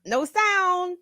No sound.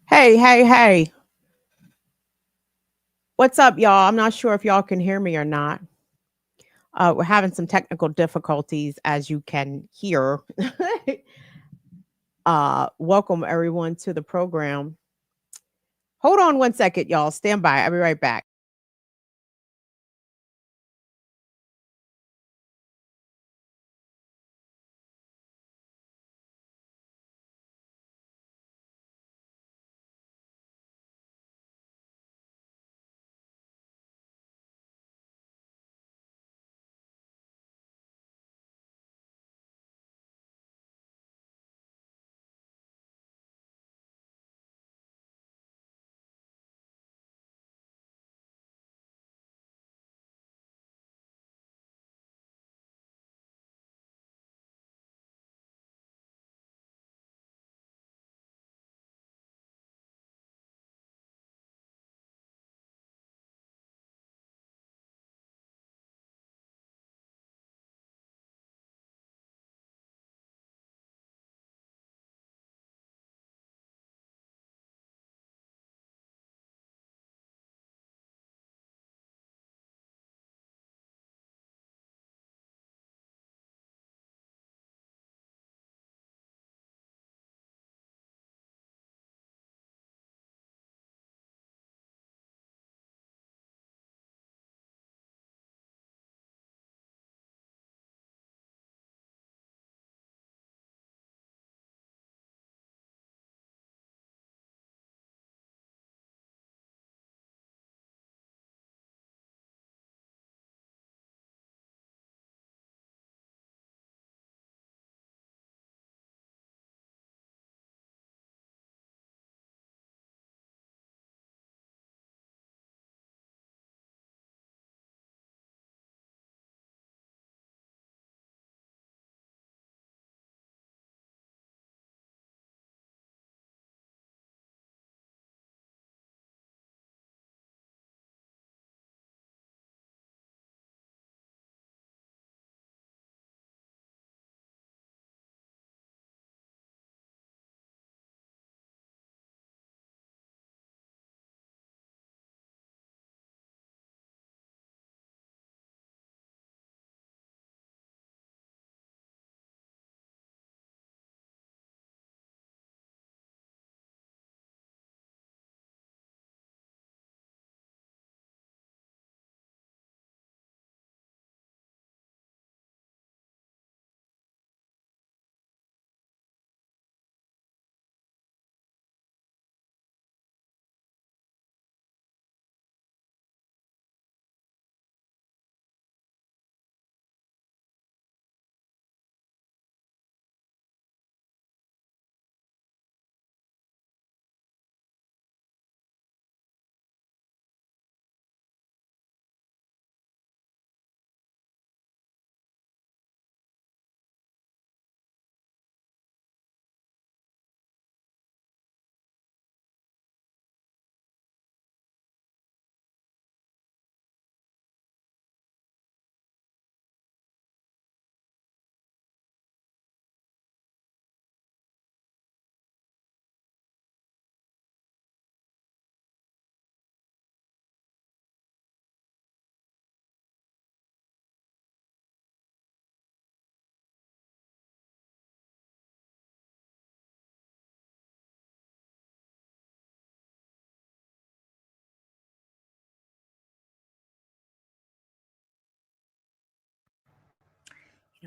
Hey, hey, hey. What's up, y'all? I'm not sure if y'all can hear me or not. We're having some technical difficulties, as you can hear. Welcome everyone to the program. Hold on one second, y'all. Stand by. I'll be right back.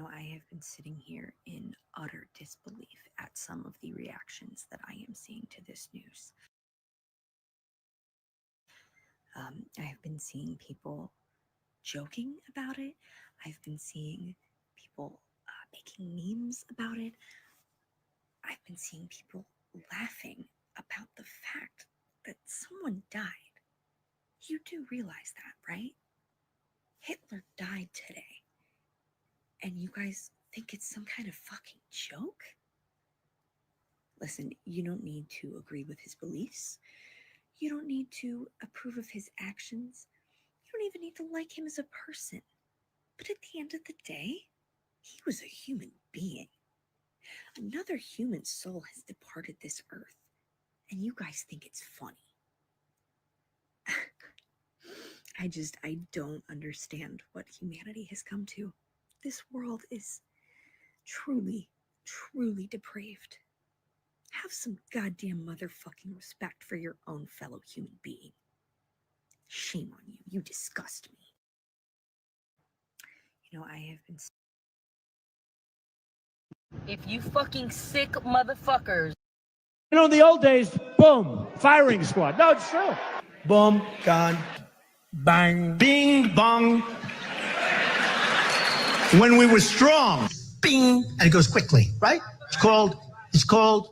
I have been sitting here in utter disbelief at some of the reactions that I am seeing to this news. I have been seeing people joking about it. I've been seeing people making memes about it. I've been seeing people laughing about the fact that someone died. You do realize that, right? Hitler died today. And you guys think it's some kind of fucking joke? Listen, you don't need to agree with his beliefs. You don't need to approve of his actions. You don't even need to like him as a person. But at the end of the day, he was a human being. Another human soul has departed this earth, and you guys think it's funny. I don't understand what humanity has come to. This world is truly, truly depraved. Have some goddamn motherfucking respect for your own fellow human being. Shame on you. You disgust me. I have been... If you fucking sick motherfuckers. In the old days, boom, firing squad. No, it's true. Boom, gone. Bang. Bing, bong. When we were strong, bing, and it goes quickly, right? It's called,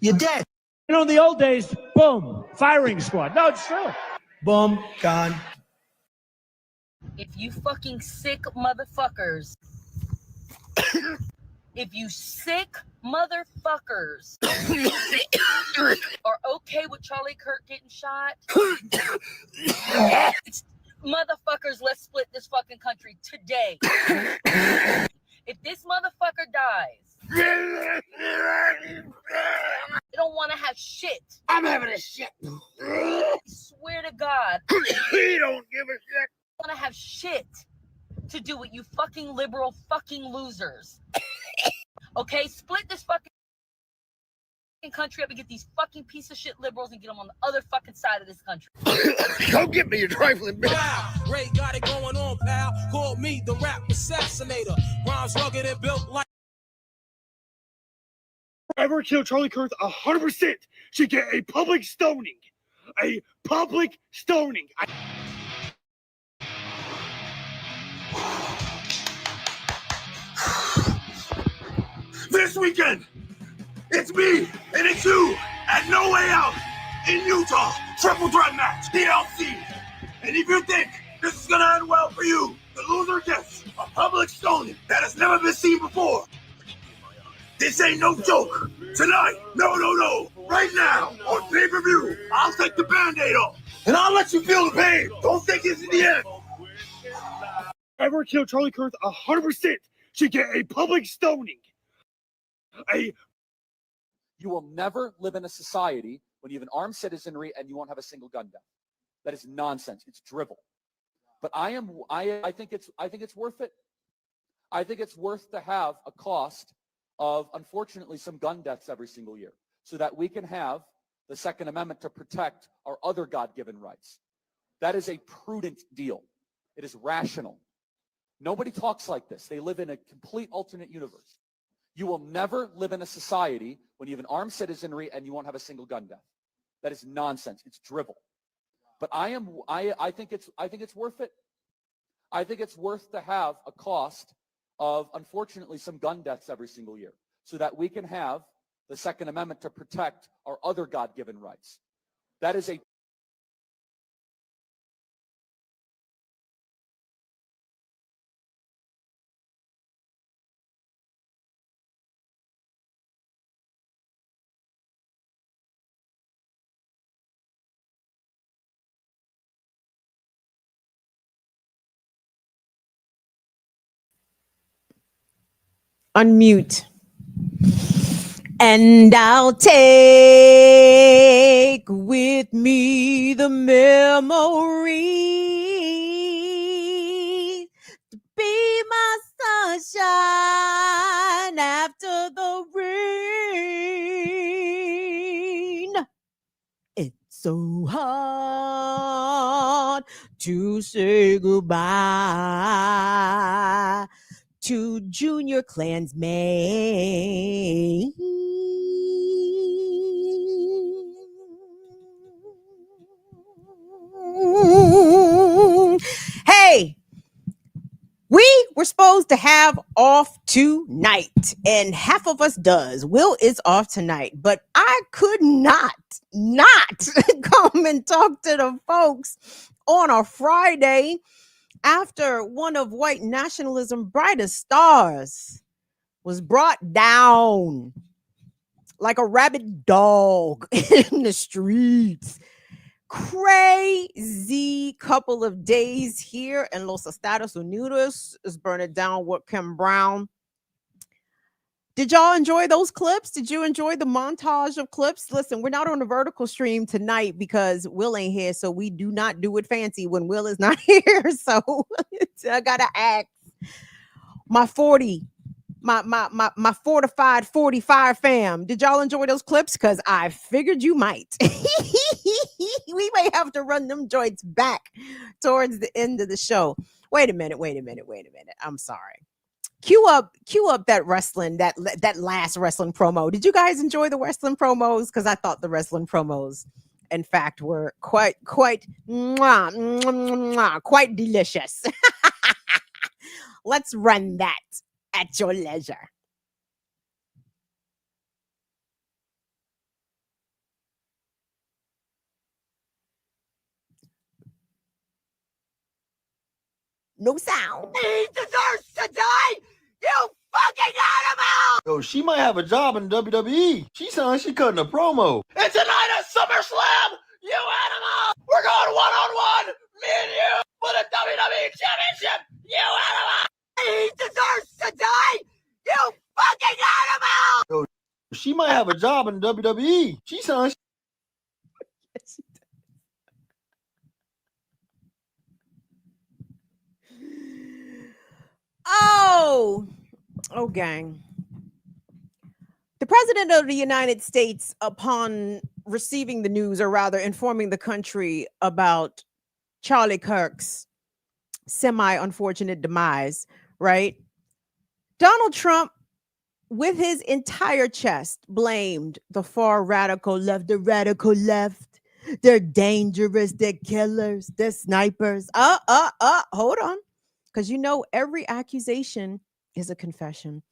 you're dead. In the old days, boom, firing squad. No, it's true. Boom, gone. If you fucking sick motherfuckers. If you sick motherfuckers are okay with Charlie Kirk getting shot, motherfuckers, let's split this fucking country today. If this motherfucker dies, they don't want to have shit. I'm having a shit. I swear to God. He don't give a shit. Want to have shit to do with you fucking liberal fucking losers. Okay, split this fucking country up and get these fucking piece of shit liberals and get them on the other fucking side of this country. Don't get me, you trifling bitch. Wow, Ray got it going on, pal. Call me the rap assassinator. Rhymes rugged and built like. Whoever killed Charlie Kirk 100% should get a public stoning. A public stoning. This weekend, it's me and it's you at No Way Out in Utah. Triple threat match, DLC. And if you think this is gonna end well for you, the loser gets a public stoning that has never been seen before. This ain't no joke. Tonight, no, right now, on pay-per-view, I'll take the Band-Aid off. And I'll let you feel the pain. Don't think it's in the end. Whoever killed Charlie Kirk 100% should get a public stoning. You will never live in a society when you have an armed citizenry and you won't have a single gun death. That is nonsense. It's drivel. But I think it's worth it. I think it's worth to have a cost of, unfortunately, some gun deaths every single year so that we can have the Second Amendment to protect our other God-given rights. That is a prudent deal. It is rational. Nobody talks like this. They live in a complete alternate universe. You will never live in a society when you have an armed citizenry and you won't have a single gun death. That is nonsense. It's drivel. But I think it's worth it. I think it's worth to have a cost of, unfortunately, some gun deaths every single year so that we can have the Second Amendment to protect our other God-given rights. That is a Unmute. And I'll take with me the memory to be my sunshine after the rain. It's so hard to say goodbye to Junior Klansmen. Hey, we were supposed to have off tonight, and half of us does. Will is off tonight, but I could not come and talk to the folks on a Friday after one of white nationalism's brightest stars was brought down like a rabid dog in the streets. Crazy couple of days here in Los Estados Unidos is burning down with Kim Brown. Did y'all enjoy those clips? Did you enjoy the montage of clips? Listen, we're not on the vertical stream tonight because Will ain't here, so we do not do it fancy when Will is not here. So I gotta ask my fortified 45 fam. Did y'all enjoy those clips? Because I figured you might. We may have to run them joints back towards the end of the show. Wait a minute. I'm sorry. Cue up that wrestling, that last wrestling promo. Did you guys enjoy the wrestling promos? Because I thought the wrestling promos, in fact, were quite delicious. Let's run that at your leisure. No sound. He deserves to die! You fucking animal! Yo, she might have a job in WWE. She sounds like she cutting a promo. And tonight at SummerSlam, you animal! We're going one-on-one, me and you, for the WWE Championship, you animal! He deserves to die! You fucking animal! Yo, she might have a job in WWE. She sounds. Oh, gang. The president of the United States, upon receiving the news, or rather informing the country about Charlie Kirk's semi-unfortunate demise, right? Donald Trump, with his entire chest, blamed the far radical left, the radical left. They're dangerous, they're killers, they're snipers. Hold on. Because you know, every accusation is a confession.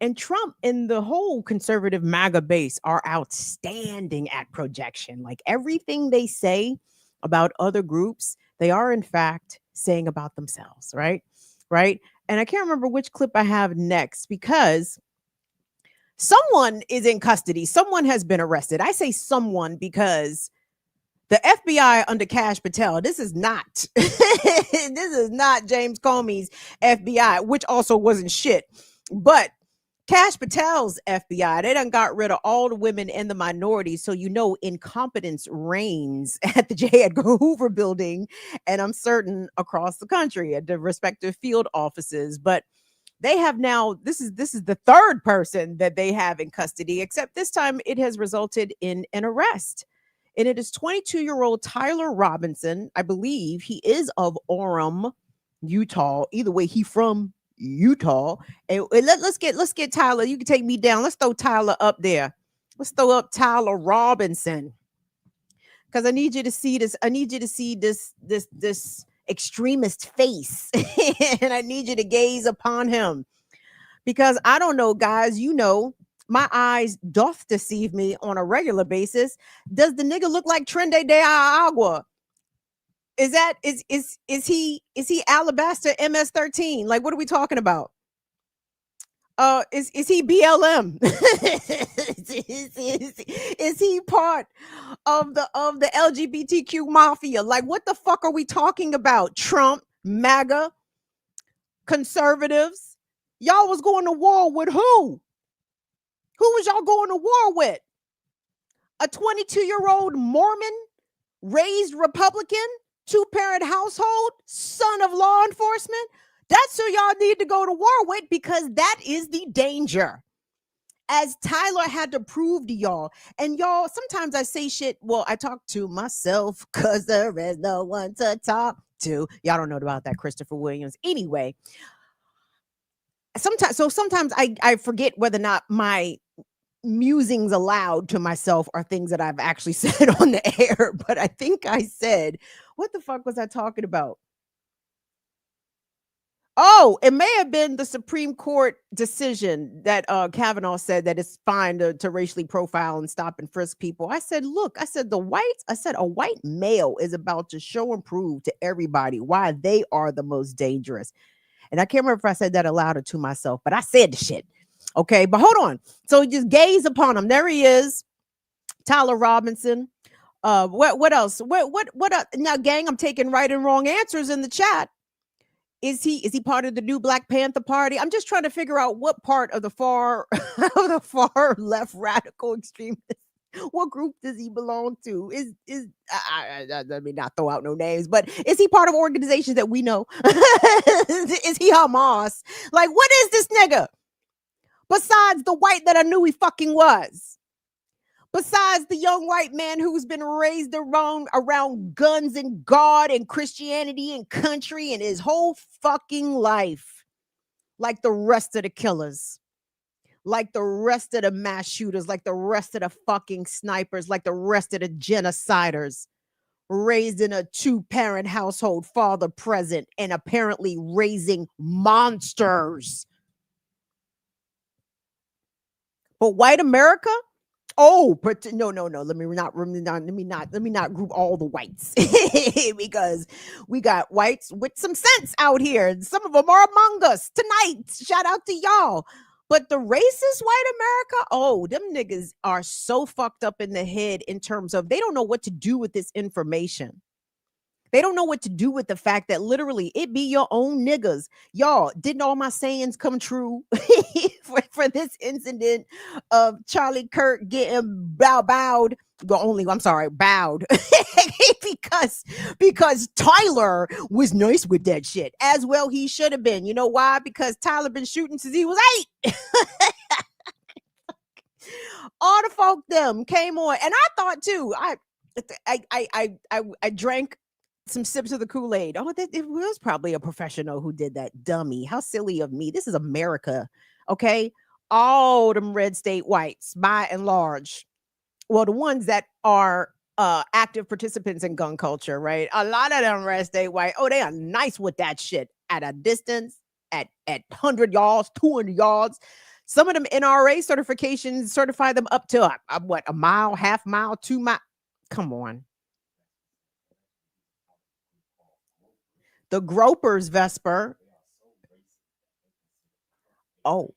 And Trump and the whole conservative MAGA base are outstanding at projection. Like everything they say about other groups, they are in fact saying about themselves, right? Right. And I can't remember which clip I have next because someone is in custody. Someone has been arrested. I say someone because the FBI under Kash Patel, this is not James Comey's FBI, which also wasn't shit. But Kash Patel's FBI, they done got rid of all the women and the minorities. So, you know, incompetence reigns at the J. Edgar Hoover building, and I'm certain across the country at the respective field offices. But they have now, this is the third person that they have in custody, except this time it has resulted in an arrest. And it is 22-year-old Tyler Robinson. I believe he is of Orem, Utah. Either way, he from Utah. And let's get Tyler. You can take me down. Let's throw Tyler up there. Let's throw up Tyler Robinson. Because I need you to see this. I need you to see this extremist face. And I need you to gaze upon him. Because I don't know, guys, you know, my eyes doth deceive me on a regular basis. Does the nigga look like Tunde de Agua? Is he Alabaster MS-13? Like, what are we talking about? Is he BLM? is he part of the LGBTQ mafia? Like, what the fuck are we talking about? Trump, MAGA, conservatives. Y'all was going to war with who? Who was y'all going to war with? A 22-year-old Mormon, raised Republican, two-parent household, son of law enforcement? That's who y'all need to go to war with, because that is the danger. As Tyler had to prove to y'all. And y'all, sometimes I say shit, well, I talk to myself because there is no one to talk to. Y'all don't know about that, Christopher Williams. Anyway, sometimes I forget whether or not my musings aloud to myself are things that I've actually said on the air, but I think I said, what the fuck was I talking about? Oh, it may have been the Supreme Court decision that Kavanaugh said that it's fine to racially profile and stop and frisk people. I said, look, I said a white male is about to show and prove to everybody why they are the most dangerous. And I can't remember if I said that aloud or to myself, but I said the shit. Okay, but hold on. So just gaze upon him. There he is, Tyler Robinson. What else? What now, gang? I'm taking right and wrong answers in the chat. Is he part of the new Black Panther Party? I'm just trying to figure out what part of the far left radical extremist. What group does he belong to? Let me not throw out no names, but is he part of organizations that we know? Is he Hamas? Like, what is this nigga? Besides the white that I knew he fucking was. Besides the young white man who's been raised around guns and God and Christianity and country and his whole fucking life. Like the rest of the killers. Like the rest of the mass shooters. Like the rest of the fucking snipers. Like the rest of the genociders. Raised in a 2-parent household, father present, and apparently raising monsters. But white America? Oh, but no. Let me not group all the whites because we got whites with some sense out here, and some of them are among us tonight. Shout out to y'all. But the racist white America, oh, them niggas are so fucked up in the head in terms of they don't know what to do with this information. They don't know what to do with the fact that literally it be your own niggas. Y'all, didn't all my sayings come true for this incident of Charlie Kirk getting bowed because Tyler was nice with that shit. As well he should have been. You know why? Because Tyler been shooting since he was 8. All the folk them came on. And I thought too, I drank some sips of the Kool-Aid. Oh, it was probably a professional who did that. Dummy. How silly of me. This is America. Okay. All them red state whites, by and large. Well, the ones that are active participants in gun culture, right? A lot of them red state white. Oh, they are nice with that shit at a distance, at 100 yards, 200 yards. Some of them NRA certifications certify them up to a mile, half mile, 2 miles. Come on. The gropers, Vesper. Oh.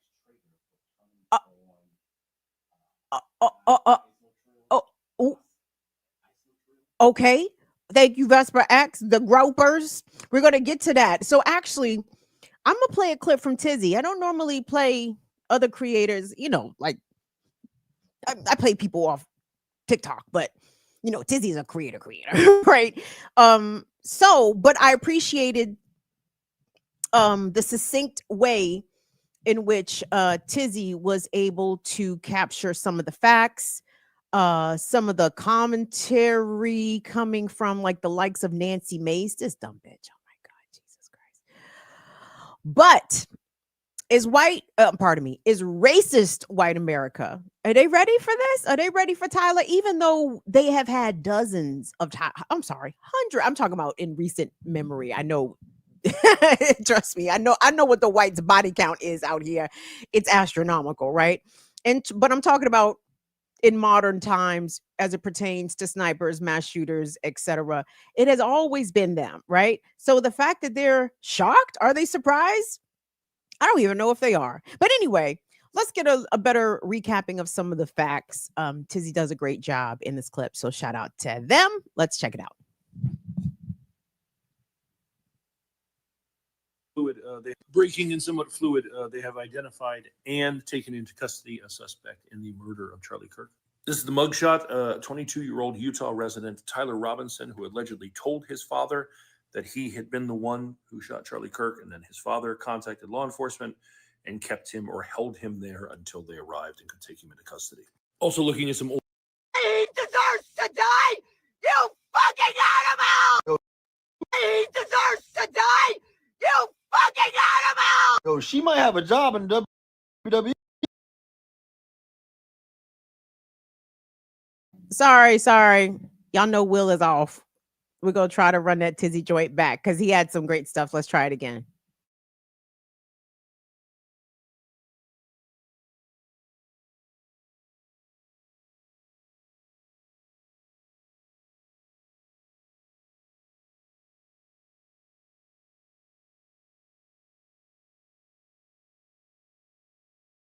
Okay. Thank you, Vesper X. The gropers. We're going to get to that. So actually, I'm going to play a clip from Tizzy. I don't normally play other creators, like I play people off TikTok, but Tizzy's a creator, right? But I appreciated the succinct way in which Tizzy was able to capture some of the facts, some of the commentary coming from like the likes of Nancy Mace, this dumb bitch. Oh my God, Jesus Christ. But is racist white America, are they ready for this? Are they ready for Tyler? Even though they have had dozens of hundreds, I'm talking about in recent memory. I know, trust me, I know what the whites body count is out here. It's astronomical, right? But I'm talking about in modern times as it pertains to snipers, mass shooters, etc. It has always been them, right? So the fact that they're shocked, are they surprised? I don't even know if they are. But anyway, let's get a better recapping of some of the facts. Tizzy does a great job in this clip, so shout out to them. Let's check it out. Breaking and somewhat fluid, they have identified and taken into custody a suspect in the murder of Charlie Kirk. This is the mugshot, 22-year-old Utah resident Tyler Robinson, who allegedly told his father that he had been the one who shot Charlie Kirk, and then his father contacted law enforcement and kept him or held him there until they arrived and could take him into custody. Also looking at some old... He deserves to die! You fucking animal! He deserves to die! You fucking animal! bro. She might have a job in WWE. Sorry. Y'all know Will is off. We're going to try to run that tizzy joint back because he had some great stuff. Let's try it again.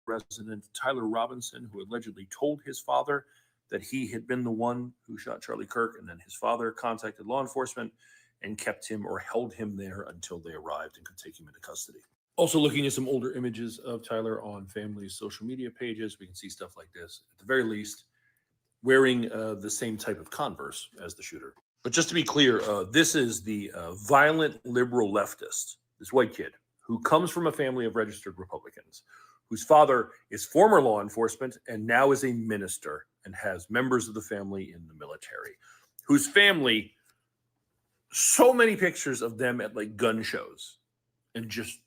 Resident Tyler Robinson, who allegedly told his father that he had been the one who shot Charlie Kirk, and then his father contacted law enforcement and kept him or held him there until they arrived and could take him into custody. Also looking at some older images of Tyler on family's social media pages, we can see stuff like this. At the very least, wearing the same type of Converse as the shooter. But just to be clear, this is the violent liberal leftist, this white kid, who comes from a family of registered Republicans, whose father is former law enforcement and now is a minister and has members of the family in the military, whose family, so many pictures of them at like gun shows and just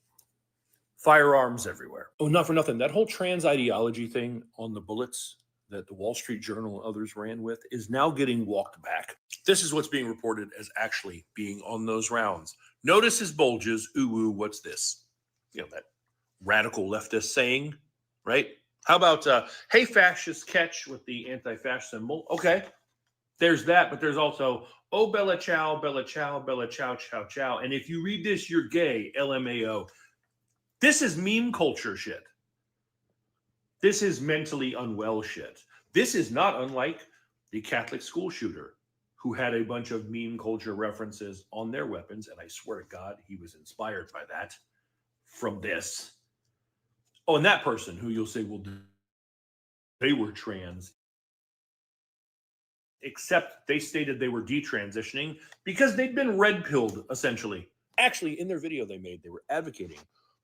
firearms everywhere. Oh, not for nothing. That whole trans ideology thing on the bullets that the Wall Street Journal and others ran with is now getting walked back. This is what's being reported as actually being on those rounds. Notice his bulges. Ooh, what's this? You know, that radical leftist saying, right? How about, hey, fascist, catch with the anti-fascist symbol? Okay, there's that, but there's also, oh, Bella Ciao, Bella Ciao, Bella Ciao, Ciao, Ciao. And if you read this, you're gay, LMAO. This is meme culture shit. This is mentally unwell shit. This is not unlike the Catholic school shooter who had a bunch of meme culture references on their weapons, and I swear to God, he was inspired by that from this. Oh, and that person who you'll say, well, they were trans, except they stated they were detransitioning because they'd been red-pilled, essentially. Actually, in their video they made, they were advocating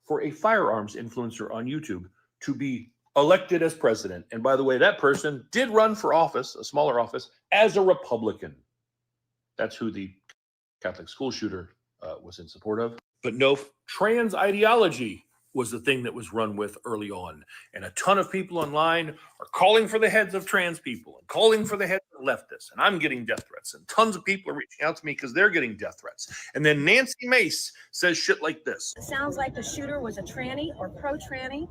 for a firearms influencer on YouTube to be elected as president. And by the way, that person did run for office, a smaller office, as a Republican. That's who the Catholic school shooter was in support of. But no, trans ideology was the thing that was run with early on. And a ton of people online are calling for the heads of trans people and calling for the heads of leftists. And I'm getting death threats. And tons of people are reaching out to me because they're getting death threats. And then Nancy Mace says shit like this. It sounds like the shooter was a tranny or pro-tranny.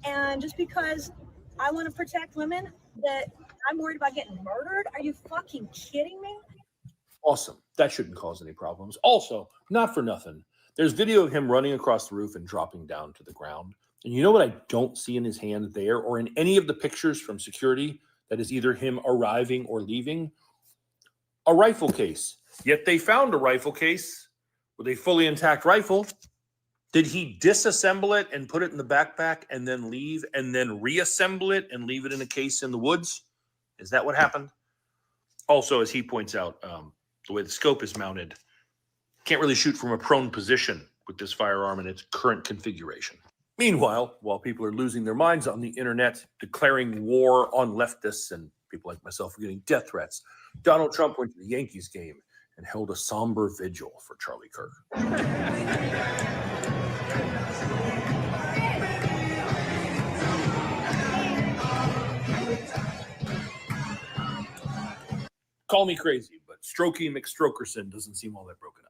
And just because I want to protect women, that I'm worried about getting murdered? Are you fucking kidding me? Awesome. That shouldn't cause any problems. Also, not for nothing, there's video of him running across the roof and dropping down to the ground. And you know what I don't see in his hand there or in any of the pictures from security that is either him arriving or leaving? A rifle case. Yet they found a rifle case with a fully intact rifle. Did he disassemble it and put it in the backpack and then leave and then reassemble it and leave it in a case in the woods? Is that what happened? Also, as he points out, the way the scope is mounted, can't really shoot from a prone position with this firearm in its current configuration. Meanwhile, while people are losing their minds on the internet, declaring war on leftists, and people like myself are getting death threats, Donald Trump went to the Yankees game and held a somber vigil for Charlie Kirk. Call me crazy, but Strokey McStrokerson doesn't seem all that broken up.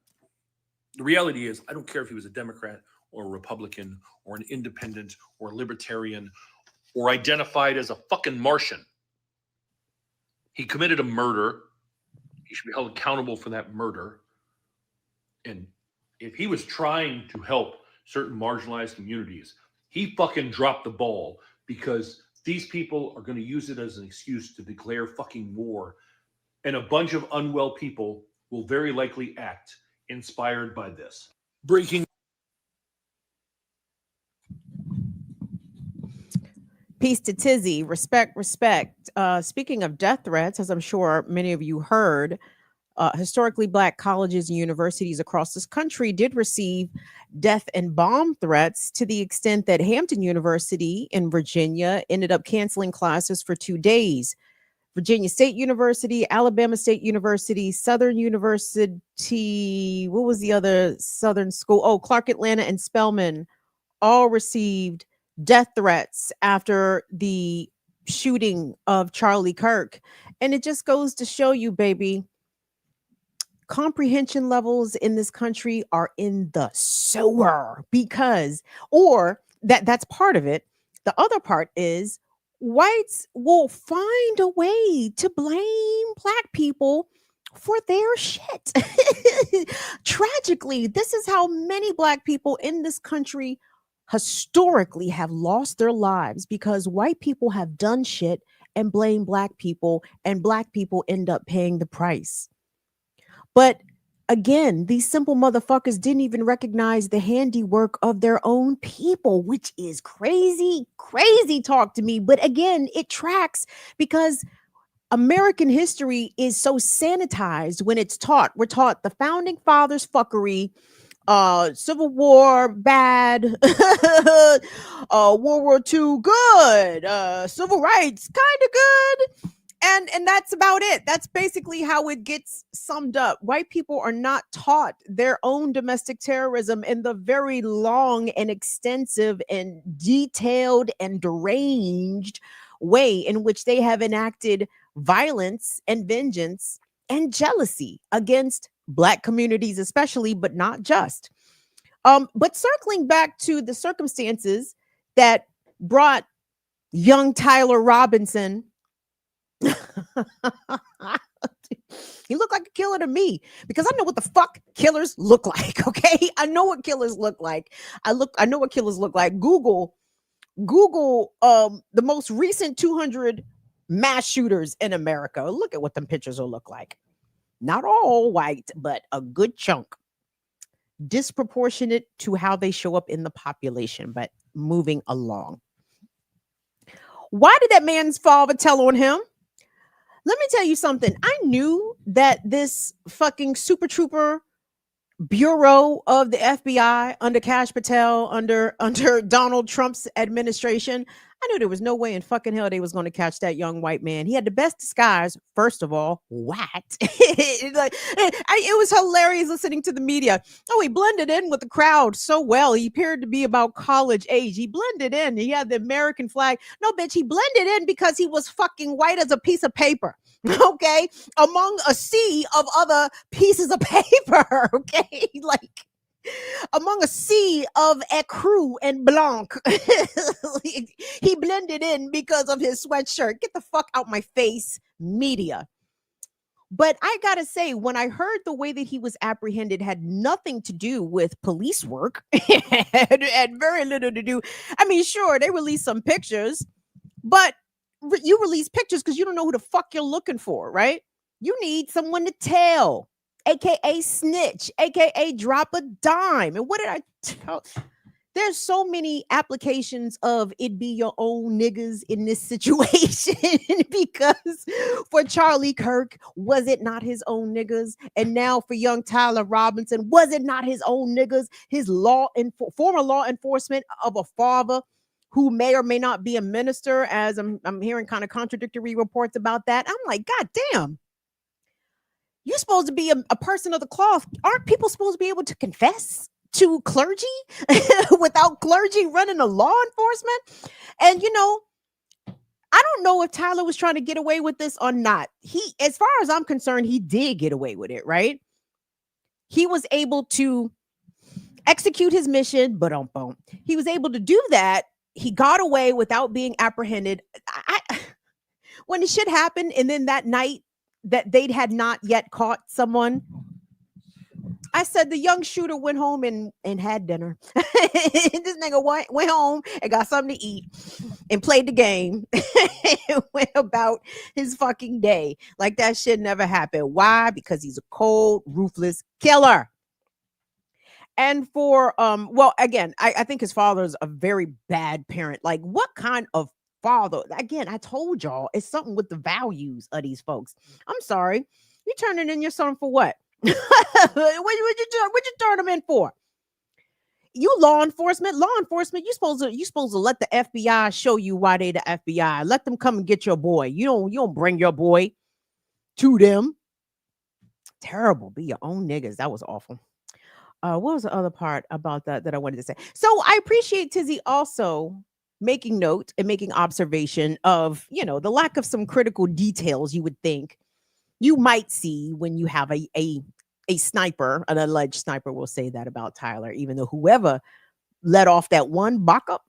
The reality is, I don't care if he was a Democrat or a Republican or an independent or a libertarian or identified as a fucking Martian. He committed a murder. He should be held accountable for that murder. And if he was trying to help certain marginalized communities, he fucking dropped the ball because these people are going to use it as an excuse to declare fucking war. And a bunch of unwell people will very likely act inspired by this. Breaking. Peace to Tizzy. Respect. Speaking of death threats, as I'm sure many of you heard, historically Black colleges and universities across this country did receive death and bomb threats to the extent that Hampton University in Virginia ended up canceling classes for 2 days. Virginia State University, Alabama State University, Southern University, what was the other Southern school? Oh, Clark Atlanta and Spelman all received death threats after the shooting of Charlie Kirk. And it just goes to show you, baby, comprehension levels in this country are in the sewer because, or that's part of it. The other part is whites will find a way to blame black people for their shit. Tragically, this is how many black people in this country historically have lost their lives because white people have done shit and blame black people, and black people end up paying the price. But again, these simple motherfuckers didn't even recognize the handiwork of their own people, which is crazy, crazy talk to me. But again, it tracks because American history is so sanitized when it's taught. We're taught the founding fathers fuckery, Civil War bad, World War II good, civil rights kind of good. And that's about it. That's basically how it gets summed up. White people are not taught their own domestic terrorism in the very long and extensive and detailed and deranged way in which they have enacted violence and vengeance and jealousy against Black communities, especially, but not just. But circling back to the circumstances that brought young Tyler Robinson. He looked like a killer to me because I know what the fuck killers look like. Okay, I know what killers look like. I know what killers look like. Google the most recent 200 mass shooters in America. Look at what them pictures will look like. Not all white, but a good chunk. Disproportionate to how they show up in the population, but moving along. Why did that man's father tell on him? Let me tell you something. I knew that this fucking super trooper bureau of the FBI under Kash Patel, under Donald Trump's administration, I knew there was no way in fucking hell they was going to catch that young white man. He had the best disguise, first of all, white. It was hilarious listening to the media. Oh, he blended in with the crowd so well. He appeared to be about college age. He blended in. He had the American flag. No, bitch, he blended in because he was fucking white as a piece of paper. Okay, among a sea of other pieces of paper. Okay, like among a sea of ecru and blanc. He blended in because of his sweatshirt. Get the fuck out my face, media. But I gotta say, when I heard the way that he was apprehended had nothing to do with police work, and very little to do. I mean, sure, they released some pictures, but you release pictures because you don't know who the fuck you're looking for, right? You need someone to tell, aka snitch, aka drop a dime. And what did I tell? There's so many applications of it be your own niggas in this situation because for Charlie Kirk, was it not his own niggas? And now for young Tyler Robinson, was it not his own niggas? His former law enforcement of a father who may or may not be a minister, as I'm hearing kind of contradictory reports about that. I'm like, God damn. You're supposed to be a person of the cloth. Aren't people supposed to be able to confess to clergy without clergy running a law enforcement? And, you know, I don't know if Tyler was trying to get away with this or not. As far as I'm concerned, he did get away with it, right? He was able to execute his mission, but he was able to do that. He got away without being apprehended. When the shit happened, and then that night that they had not yet caught someone, I said the young shooter went home and had dinner. This nigga went home and got something to eat and played the game and went about his fucking day like that shit never happened. Why? Because he's a cold, ruthless killer. And for well, again, I think his father's a very bad parent. Like, what kind of father? Again, I told y'all it's something with the values of these folks. I'm sorry, you turning in your son for what? What you turn him in for? You law enforcement, you supposed to let the FBI show you why they the FBI. Let them come and get your boy. You don't bring your boy to them. Terrible. Be your own niggas. That was awful. What was the other part about that I wanted to say? So I appreciate Tizzy also making note and making observation of, the lack of some critical details you would think you might see when you have a sniper, an alleged sniper. Will say that about Tyler, even though whoever let off that one backup,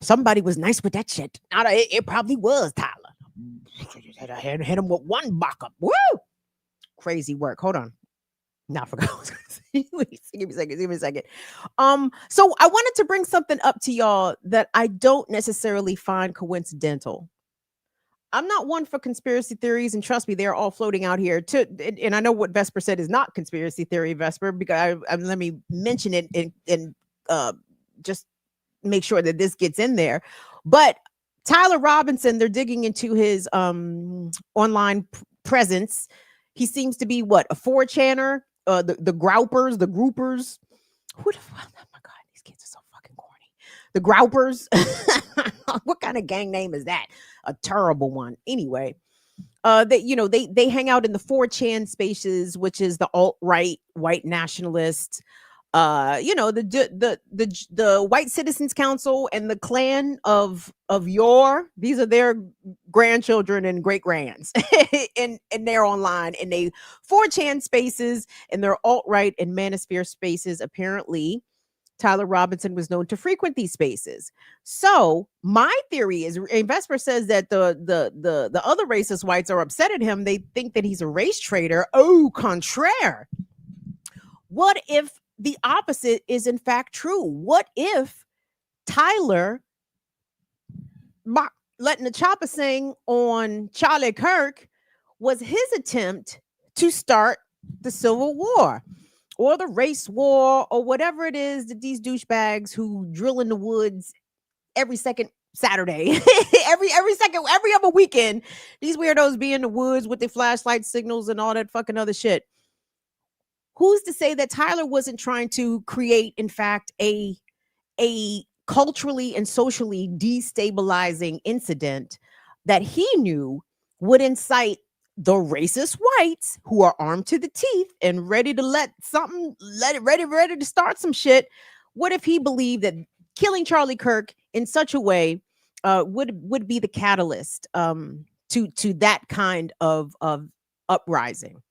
somebody was nice with that shit. It probably was Tyler. Hit him with one backup. Woo! Crazy work. Hold on. Now I forgot what I was gonna say. Give me a second. So I wanted to bring something up to y'all that I don't necessarily find coincidental. I'm not one for conspiracy theories, and trust me, they're all floating out here too. And I know what Vesper said is not conspiracy theory, Vesper, because let me mention it and just make sure that this gets in there. But Tyler Robinson, they're digging into his online presence. He seems to be what, a 4channer, the groupers, the groupers. Who the fuck? Oh my god, these kids are so fucking corny. The groupers. What kind of gang name is that? A terrible one. Anyway, they hang out in the 4chan spaces, which is the alt-right white nationalists. The White Citizens Council and the clan of yore. These are their grandchildren and great grands, and they're online in they 4chan spaces and their alt-right and manosphere spaces. Apparently, Tyler Robinson was known to frequent these spaces. So my theory is, Vesper says that the other racist whites are upset at him. They think that he's a race traitor. Au contraire. What if the opposite is in fact true? What if Tyler letting the chopper sing on Charlie Kirk was his attempt to start the Civil War or the race war or whatever it is that these douchebags who drill in the woods every second Saturday, every other weekend, these weirdos be in the woods with their flashlight signals and all that fucking other shit. Who's to say that Tyler wasn't trying to create, in fact, a culturally and socially destabilizing incident that he knew would incite the racist whites who are armed to the teeth and ready to ready to start some shit? What if he believed that killing Charlie Kirk in such a way would be the catalyst to that kind of uprising?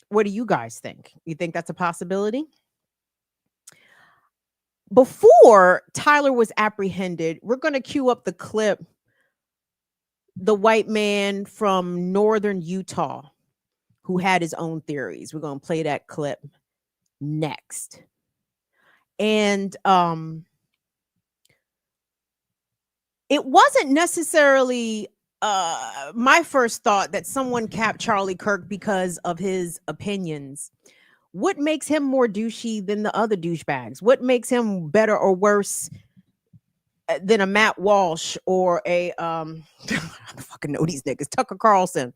What do you guys think? You think that's a possibility? Before Tyler was apprehended, we're going to cue up the clip. The white man from northern Utah who had his own theories. We're going to play that clip next. And it wasn't necessarily my first thought that someone capped Charlie Kirk because of his opinions. What makes him more douchey than the other douchebags? What makes him better or worse than a Matt Walsh or a I fucking know these niggas, Tucker Carlson?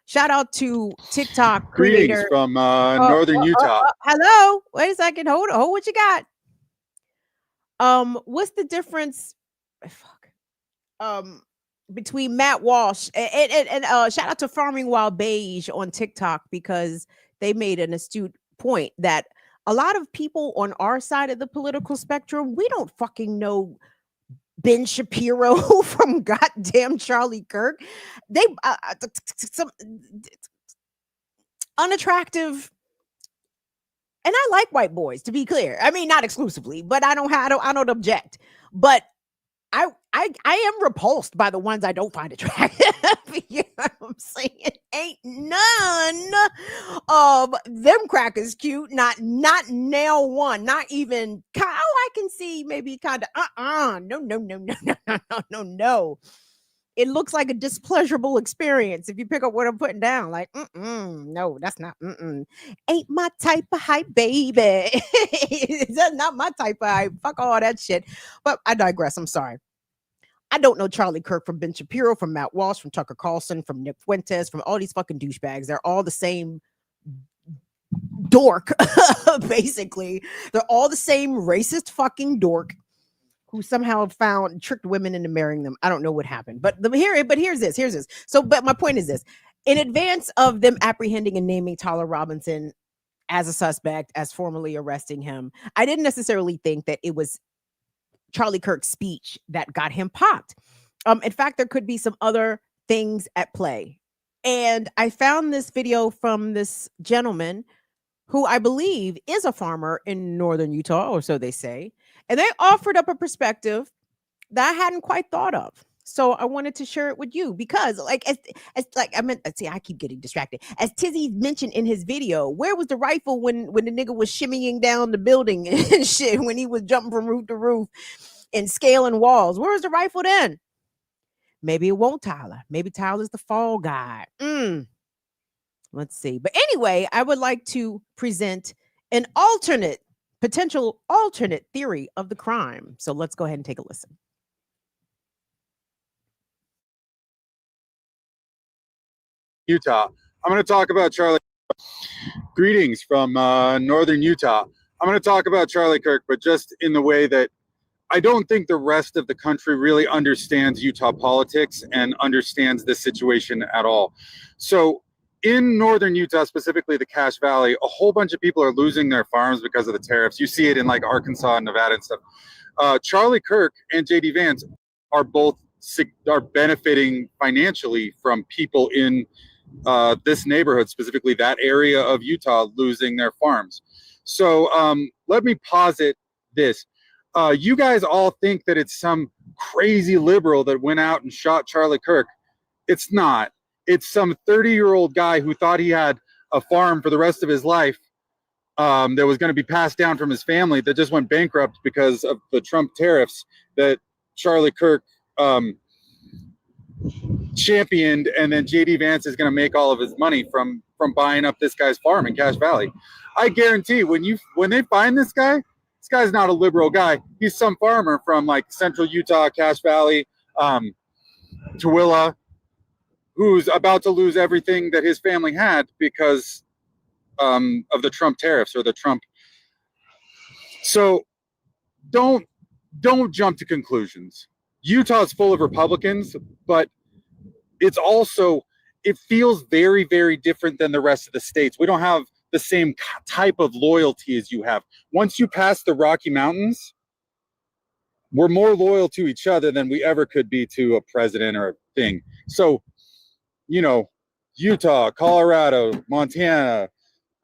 Shout out to TikTok creator. Greetings from northern Utah. Hello. Wait a second. Hold what you got. What's the difference? Between Matt Walsh and shout out to Farming While Beige on TikTok, because they made an astute point that a lot of people on our side of the political spectrum, we don't fucking know Ben Shapiro from goddamn Charlie Kirk. They some unattractive, and I like white boys, to be clear. I mean, not exclusively, but I don't object. But I am repulsed by the ones I don't find attractive. You know what I'm saying? Ain't none of them crackers cute. Not nail one. Not even. Oh, I can see maybe kind of. No. It looks like a displeasurable experience if you pick up what I'm putting down. Like, no, that's not. Ain't my type of hype, baby. That's not my type of hype. Fuck all that shit. But I digress. I'm sorry. I don't know Charlie Kirk from Ben Shapiro, from Matt Walsh, from Tucker Carlson, from Nick Fuentes, from all these fucking douchebags. They're all the same dork, basically. They're all the same racist fucking dork who somehow tricked women into marrying them. I don't know what happened, but here's this. So, but my point is this: in advance of them apprehending and naming Tyler Robinson as a suspect, as formally arresting him, I didn't necessarily think that it was Charlie Kirk's speech that got him popped. In fact, there could be some other things at play. And I found this video from this gentleman who I believe is a farmer in northern Utah, or so they say. And they offered up a perspective that I hadn't quite thought of. So I wanted to share it with you because, like, as like I meant, see, I keep getting distracted. As Tizzy mentioned in his video, where was the rifle when the nigga was shimmying down the building and shit, when he was jumping from roof to roof and scaling walls? Where was the rifle then? Maybe it won't Tyler. Maybe Tyler's the fall guy. Let's see. But anyway, I would like to present an potential alternate theory of the crime. So let's go ahead and take a listen. Utah. I'm going to talk about Charlie. Greetings from northern Utah. I'm going to talk about Charlie Kirk, but just in the way that I don't think the rest of the country really understands Utah politics and understands this situation at all. So in northern Utah, specifically the Cache Valley, a whole bunch of people are losing their farms because of the tariffs. You see it in like Arkansas and Nevada and stuff. Charlie Kirk and JD Vance are both benefiting financially from people in this neighborhood, specifically that area of Utah, losing their farms. So let me posit this. You guys all think that it's some crazy liberal that went out and shot Charlie Kirk. It's not. It's some 30-year-old guy who thought he had a farm for the rest of his life that was going to be passed down from his family that just went bankrupt because of the Trump tariffs that Charlie Kirk championed, and then JD Vance is going to make all of his money from buying up this guy's farm in Cache Valley. I guarantee when they find this guy's not a liberal guy. He's some farmer from like central Utah, Cache Valley, Tooele, who's about to lose everything that his family had because of the Trump tariffs or the Trump. So don't jump to conclusions. Utah is full of Republicans, but it feels very, very different than the rest of the states. We don't have the same type of loyalty as you have. Once you pass the Rocky Mountains, we're more loyal to each other than we ever could be to a president or a thing. So, Utah, Colorado, Montana,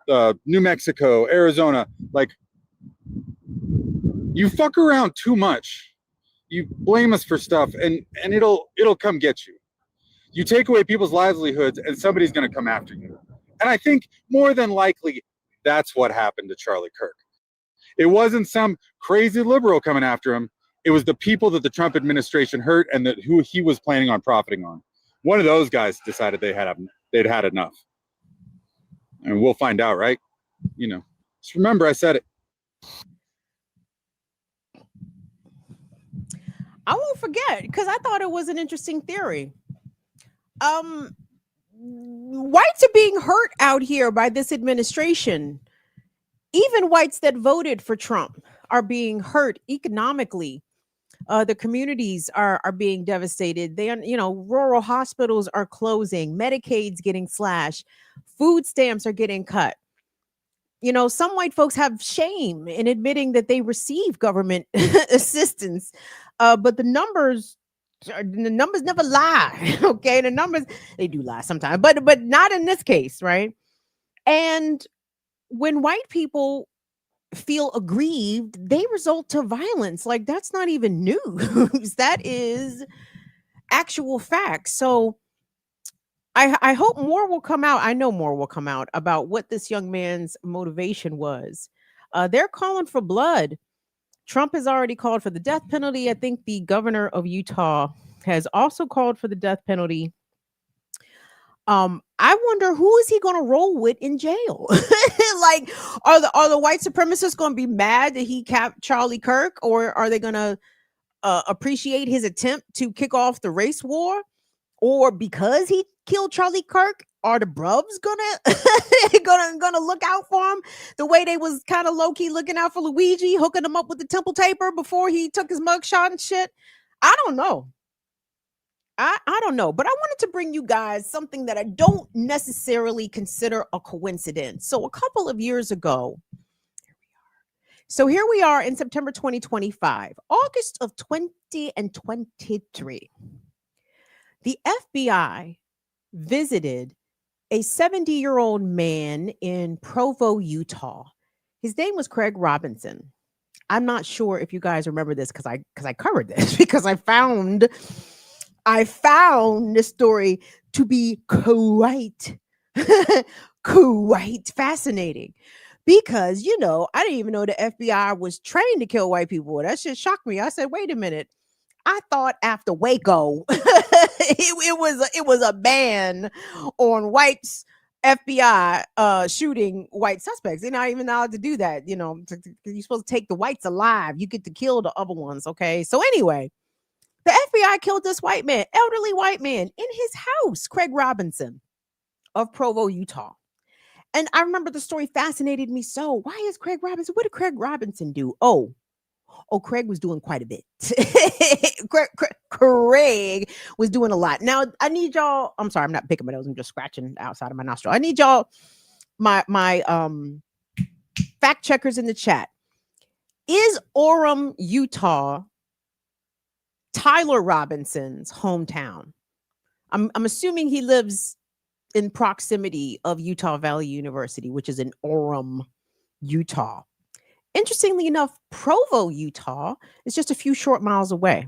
New Mexico, Arizona, like, you fuck around too much. You blame us for stuff and it'll come get you. You take away people's livelihoods and somebody's going to come after you. And I think more than likely that's what happened to Charlie Kirk. It wasn't some crazy liberal coming after him. It was the people that the Trump administration hurt and who he was planning on profiting on. One of those guys decided they'd had enough. And we'll find out, right? Just remember I said it. I won't forget because I thought it was an interesting theory. Whites are being hurt out here by this administration. Even whites that voted for Trump are being hurt economically. The communities are being devastated. Rural hospitals are closing. Medicaid's getting slashed. Food stamps are getting cut. Some white folks have shame in admitting that they receive government assistance, but the numbers never lie. Okay, the numbers, they do lie sometimes, but not in this case, right? And when white people feel aggrieved, they resort to violence. Like, that's not even news. That is actual facts. So I hope more will come out. I know more will come out about what this young man's motivation was. They're calling for blood. Trump has already called for the death penalty. I think the governor of Utah has also called for the death penalty. I wonder who is he going to roll with in jail? Like, are the white supremacists going to be mad that he capped Charlie Kirk, or are they going to appreciate his attempt to kick off the race war? Or because he killed Charlie Kirk, are the brubs gonna look out for him the way they was kind of low-key looking out for Luigi, hooking him up with the temple taper before he took his mugshot and shit? I don't know. I don't know, but I wanted to bring you guys something that I don't necessarily consider a coincidence. So a couple of years ago, so here we are in September 2025, August of 2023. The FBI visited a 70-year-old man in Provo, Utah. His name was Craig Robinson. I'm not sure if you guys remember this because I covered this because I found this story to be quite fascinating. Because, I didn't even know the FBI was trained to kill white people. That shit shocked me. I said, wait a minute. I thought after Waco, it was a ban on whites FBI shooting white suspects. They're not even allowed to do that. You're supposed to take the whites alive. You get to kill the other ones. Okay. So anyway, the FBI killed this white man, elderly white man in his house, Craig Robinson of Provo, Utah. And I remember the story fascinated me so. Why is Craig Robinson? What did Craig Robinson do? Oh, Craig was doing quite a bit. Craig was doing a lot. Now, I need y'all. I'm sorry, I'm not picking my nose. I'm just scratching outside of my nostril. I need y'all, my fact checkers in the chat. Is Orem, Utah, Tyler Robinson's hometown? I'm assuming he lives in proximity of Utah Valley University, which is in Orem, Utah. Interestingly enough, Provo, Utah is just a few short miles away.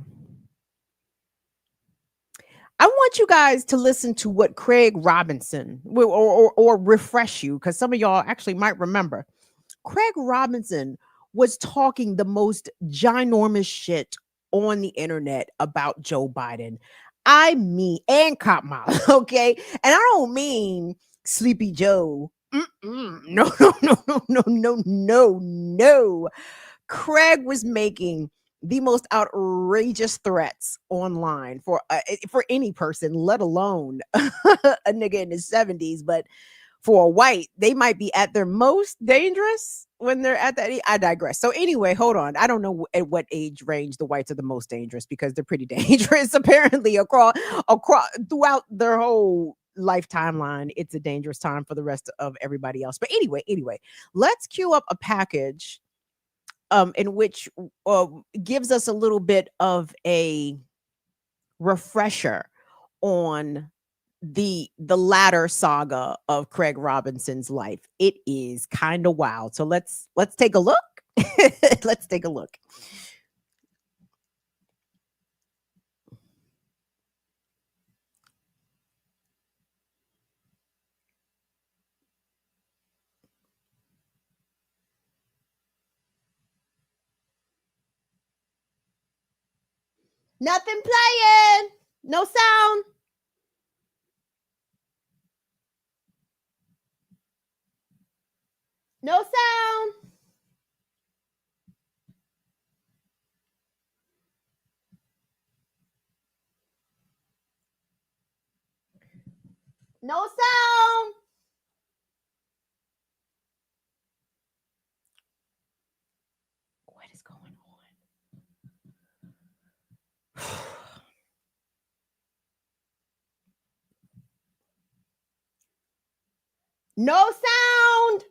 I want you guys to listen to what Craig Robinson, or refresh you, because some of y'all actually might remember. Craig Robinson was talking the most ginormous shit on the internet about Joe Biden. I mean, and Cop Mile, okay? And I don't mean Sleepy Joe. No. Craig was making the most outrageous threats online for any person, let alone a nigga in his 70s. But for a white, they might be at their most dangerous when they're at that. I digress. So anyway, hold on. I don't know at what age range the whites are the most dangerous, because they're pretty dangerous apparently across throughout their whole life timeline. It's a dangerous time for the rest of everybody else. But anyway, let's queue up a package in which gives us a little bit of a refresher on the latter saga of Craig Robinson's life. It is kind of wild. So let's take a look. Let's take a look. Nothing playing. No sound. No sound. No sound. What is going on? No sound.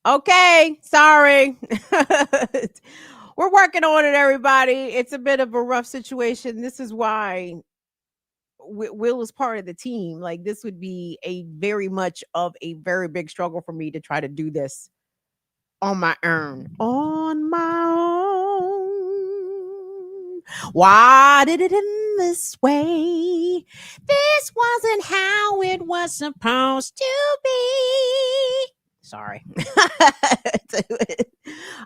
Okay, sorry. We're working on it, everybody. It's a bit of a rough situation. This is why Will is part of the team. Like, this would be a very much of a very big struggle for me to try to do this on my own. On my own. Why did it end this way? This wasn't how it was supposed to be. Sorry.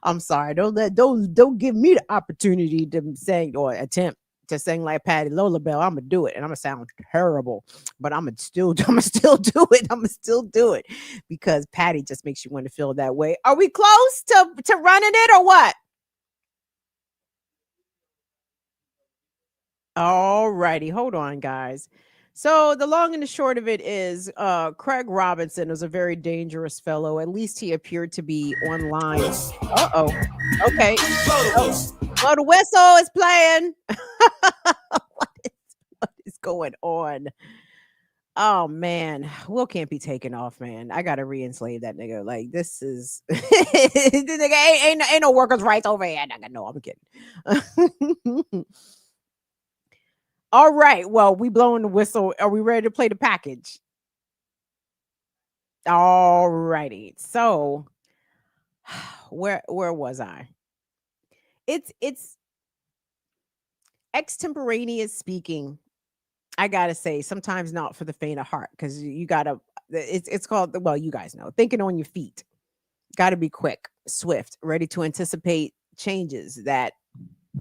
I'm sorry. Don't give me the opportunity to sing or attempt to sing like Patty Lola Bell. I'm gonna do it, and I'm gonna sound terrible, but I'm gonna still do it. I'm gonna still do it because Patty just makes you want to feel that way. Are we close to running it or what? All righty, hold on, guys. So the long and the short of it is, Craig Robinson is a very dangerous fellow. At least he appeared to be online. Uh-oh. Okay. Oh, the whistle is playing. What is going on? Oh man, Will can't be taken off, man. I gotta re-enslave that nigga. Like this is the nigga ain't no workers' rights over here. No, I'm kidding. All right, well, we blowing the whistle. Are we ready to play the package? All righty. So where was I? It's extemporaneous speaking. I gotta say, sometimes not for the faint of heart, because you gotta. It's called, well, you guys know, thinking on your feet. Got to be quick, swift, ready to anticipate changes that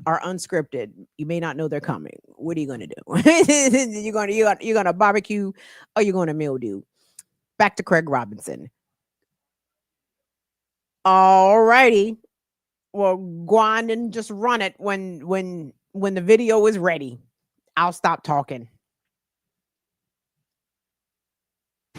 are unscripted. You may not know they're coming. What are you gonna do? you're gonna barbecue, or you're gonna mildew. Back to Craig Robinson. All righty. Well, go on and just run it when the video is ready. I'll stop talking.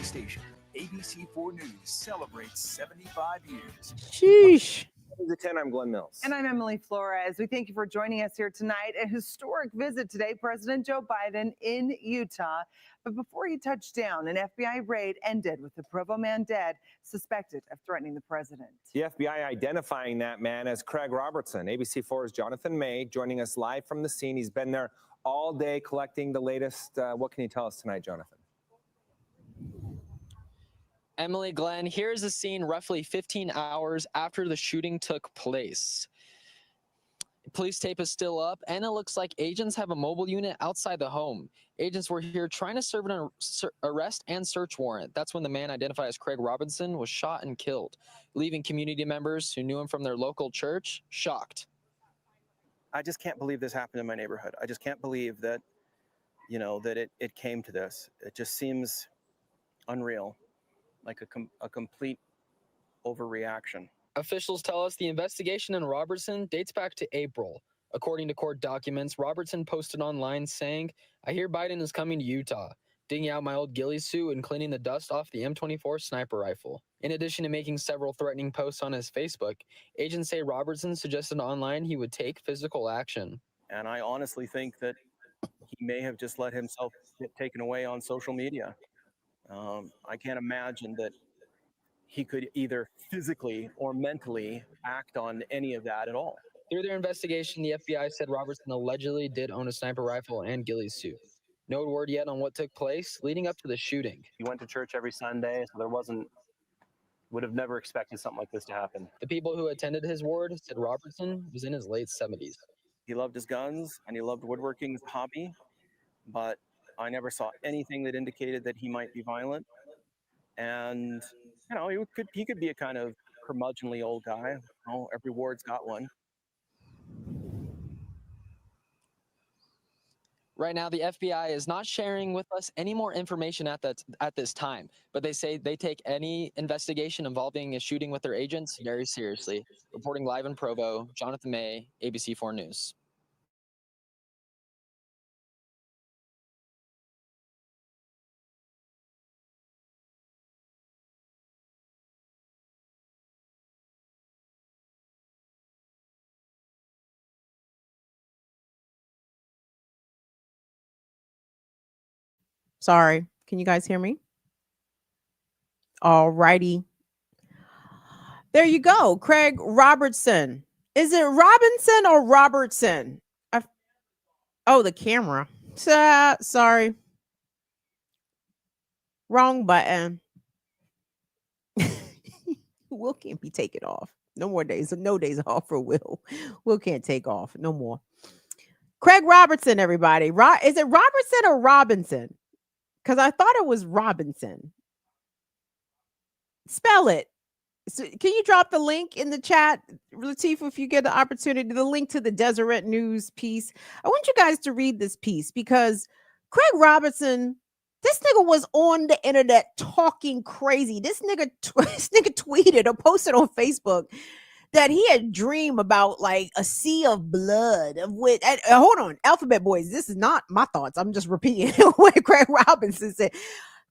Station ABC4 News celebrates 75 years. Sheesh. The 10, I'm Glenn Mills. And I'm Emily Flores. We thank you for joining us here tonight. A historic visit today, President Joe Biden in Utah. But before he touched down, an FBI raid ended with the Provo man dead, suspected of threatening the president. The FBI identifying that man as Craig Robertson. ABC4's Jonathan May joining us live from the scene. He's been there all day collecting the latest. What can you tell us tonight, Jonathan? Emily, Glenn, here's the scene roughly 15 hours after the shooting took place. Police tape is still up, and it looks like agents have a mobile unit outside the home. Agents were here trying to serve an arrest and search warrant. That's when the man identified as Craig Robinson was shot and killed, leaving community members who knew him from their local church shocked. I just can't believe this happened in my neighborhood. I just can't believe that, that it came to this. It just seems unreal. Like a complete overreaction. Officials tell us the investigation in Robertson dates back to April. According to court documents, Robertson posted online saying, "I hear Biden is coming to Utah, digging out my old ghillie suit and cleaning the dust off the M24 sniper rifle." In addition to making several threatening posts on his Facebook, agents say Robertson suggested online he would take physical action. And I honestly think that he may have just let himself get taken away on social media. I can't imagine that he could either physically or mentally act on any of that at all. Through their investigation, the FBI said Robertson allegedly did own a sniper rifle and ghillie suit. No word yet on what took place leading up to the shooting. He went to church every Sunday, so would have never expected something like this to happen. The people who attended his ward said Robertson was in his late 70s. He loved his guns and he loved woodworking as a hobby, but I never saw anything that indicated that he might be violent. And, he could be a kind of curmudgeonly old guy. Every ward's got one. Right now, the FBI is not sharing with us any more information at this time, but they say they take any investigation involving a shooting with their agents very seriously. Reporting live in Provo, Jonathan May, ABC4 News. Sorry. Can you guys hear me? All righty. There you go. Craig Robertson. Is it Robinson or Robertson? The camera. Sorry. Wrong button. Will can't be taken off. No more days. No days off for Will. Will can't take off. No more. Craig Robertson, everybody. Is it Robertson or Robinson? Because I thought it was Robinson. Spell it. So can you drop the link in the chat, Latifah, if you get the opportunity, the link to the Deseret News piece? I want you guys to read this piece because Craig Robertson, this nigga was on the internet talking crazy. This nigga tweeted or posted on Facebook that he had dreamed about like a sea of blood of which, hold on, Alphabet Boys, this is not my thoughts. I'm just repeating what Craig Robinson said.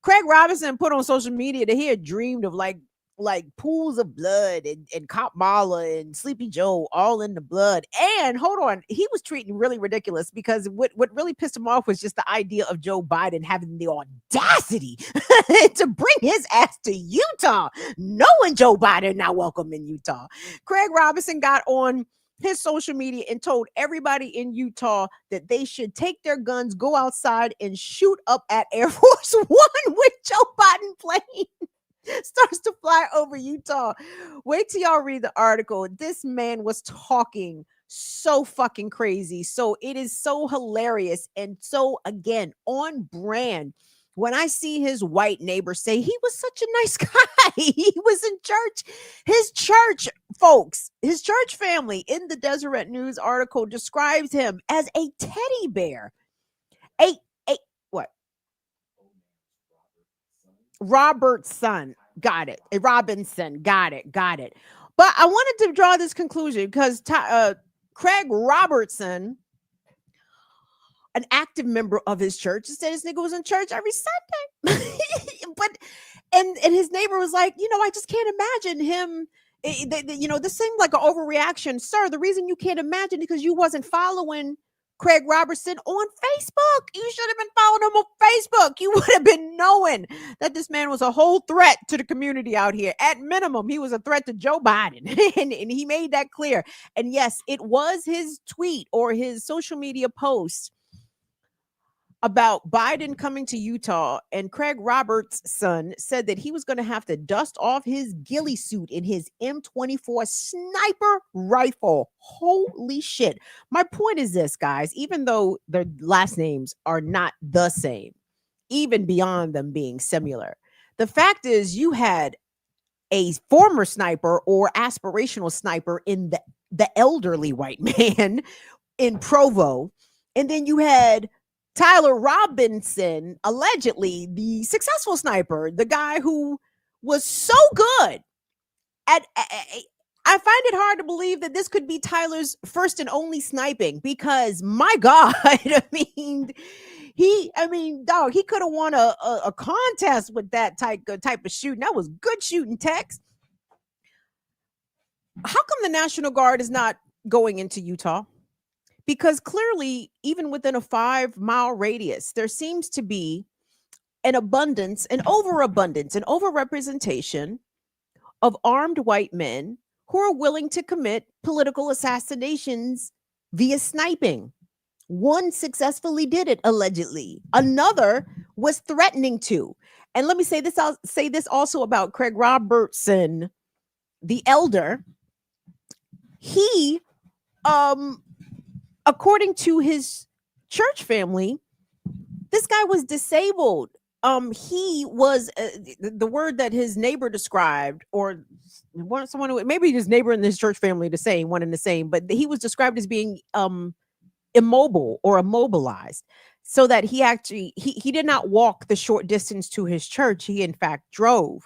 Craig Robinson put on social media that he had dreamed of like like pools of blood and Cop Mala and Sleepy Joe all in the blood. And hold on, he was treating really ridiculous because what really pissed him off was just the idea of Joe Biden having the audacity to bring his ass to Utah, knowing Joe Biden not welcome in Utah. Craig Robinson got on his social media and told everybody in Utah that they should take their guns, go outside, and shoot up at Air Force One with Joe Biden plane starts to fly over Utah. Wait till y'all read the article. This man was talking so fucking crazy. So it is so hilarious and so, again, on brand. When I see his white neighbor say he was such a nice guy, he was in church. His church, folks, his church family in the Deseret News article describes him as a teddy bear. What? Robertson. Got it. Robinson. Got it. But I wanted to draw this conclusion because Craig Robertson, an active member of his church, said his nigga was in church every Sunday. and his neighbor was like, I just can't imagine him. This seemed like an overreaction. Sir, the reason you can't imagine is because you wasn't following Craig Robertson on Facebook. You should have been following him on Facebook. You would have been knowing that this man was a whole threat to the community out here. At minimum, he was a threat to Joe Biden. and he made that clear. And yes, it was his tweet or his social media post about Biden coming to Utah, and Craig Robertson said that he was going to have to dust off his ghillie suit in his M24 sniper rifle. Holy shit. My point is this, guys, even though their last names are not the same, even beyond them being similar, the fact is you had a former sniper or aspirational sniper in the elderly white man in Provo, and then you had Tyler Robinson, allegedly the successful sniper, the guy who was so good at. I find it hard to believe that this could be Tyler's first and only sniping because, my God, dog, he could have won a contest with that type of shooting. That was good shooting, Tex. How come the National Guard is not going into Utah? Because clearly, even within a 5-mile radius, there seems to be an overabundance, an overrepresentation of armed white men who are willing to commit political assassinations via sniping. One successfully did it, allegedly. Another was threatening to. And let me say this. I'll say this also about Craig Robertson, the elder. He, according to his church family, this guy was disabled. He was the word that his neighbor described, or someone who maybe his neighbor in his church family the same, one and the same, but he was described as being immobile or immobilized, so that he actually he did not walk the short distance to his church. He in fact drove,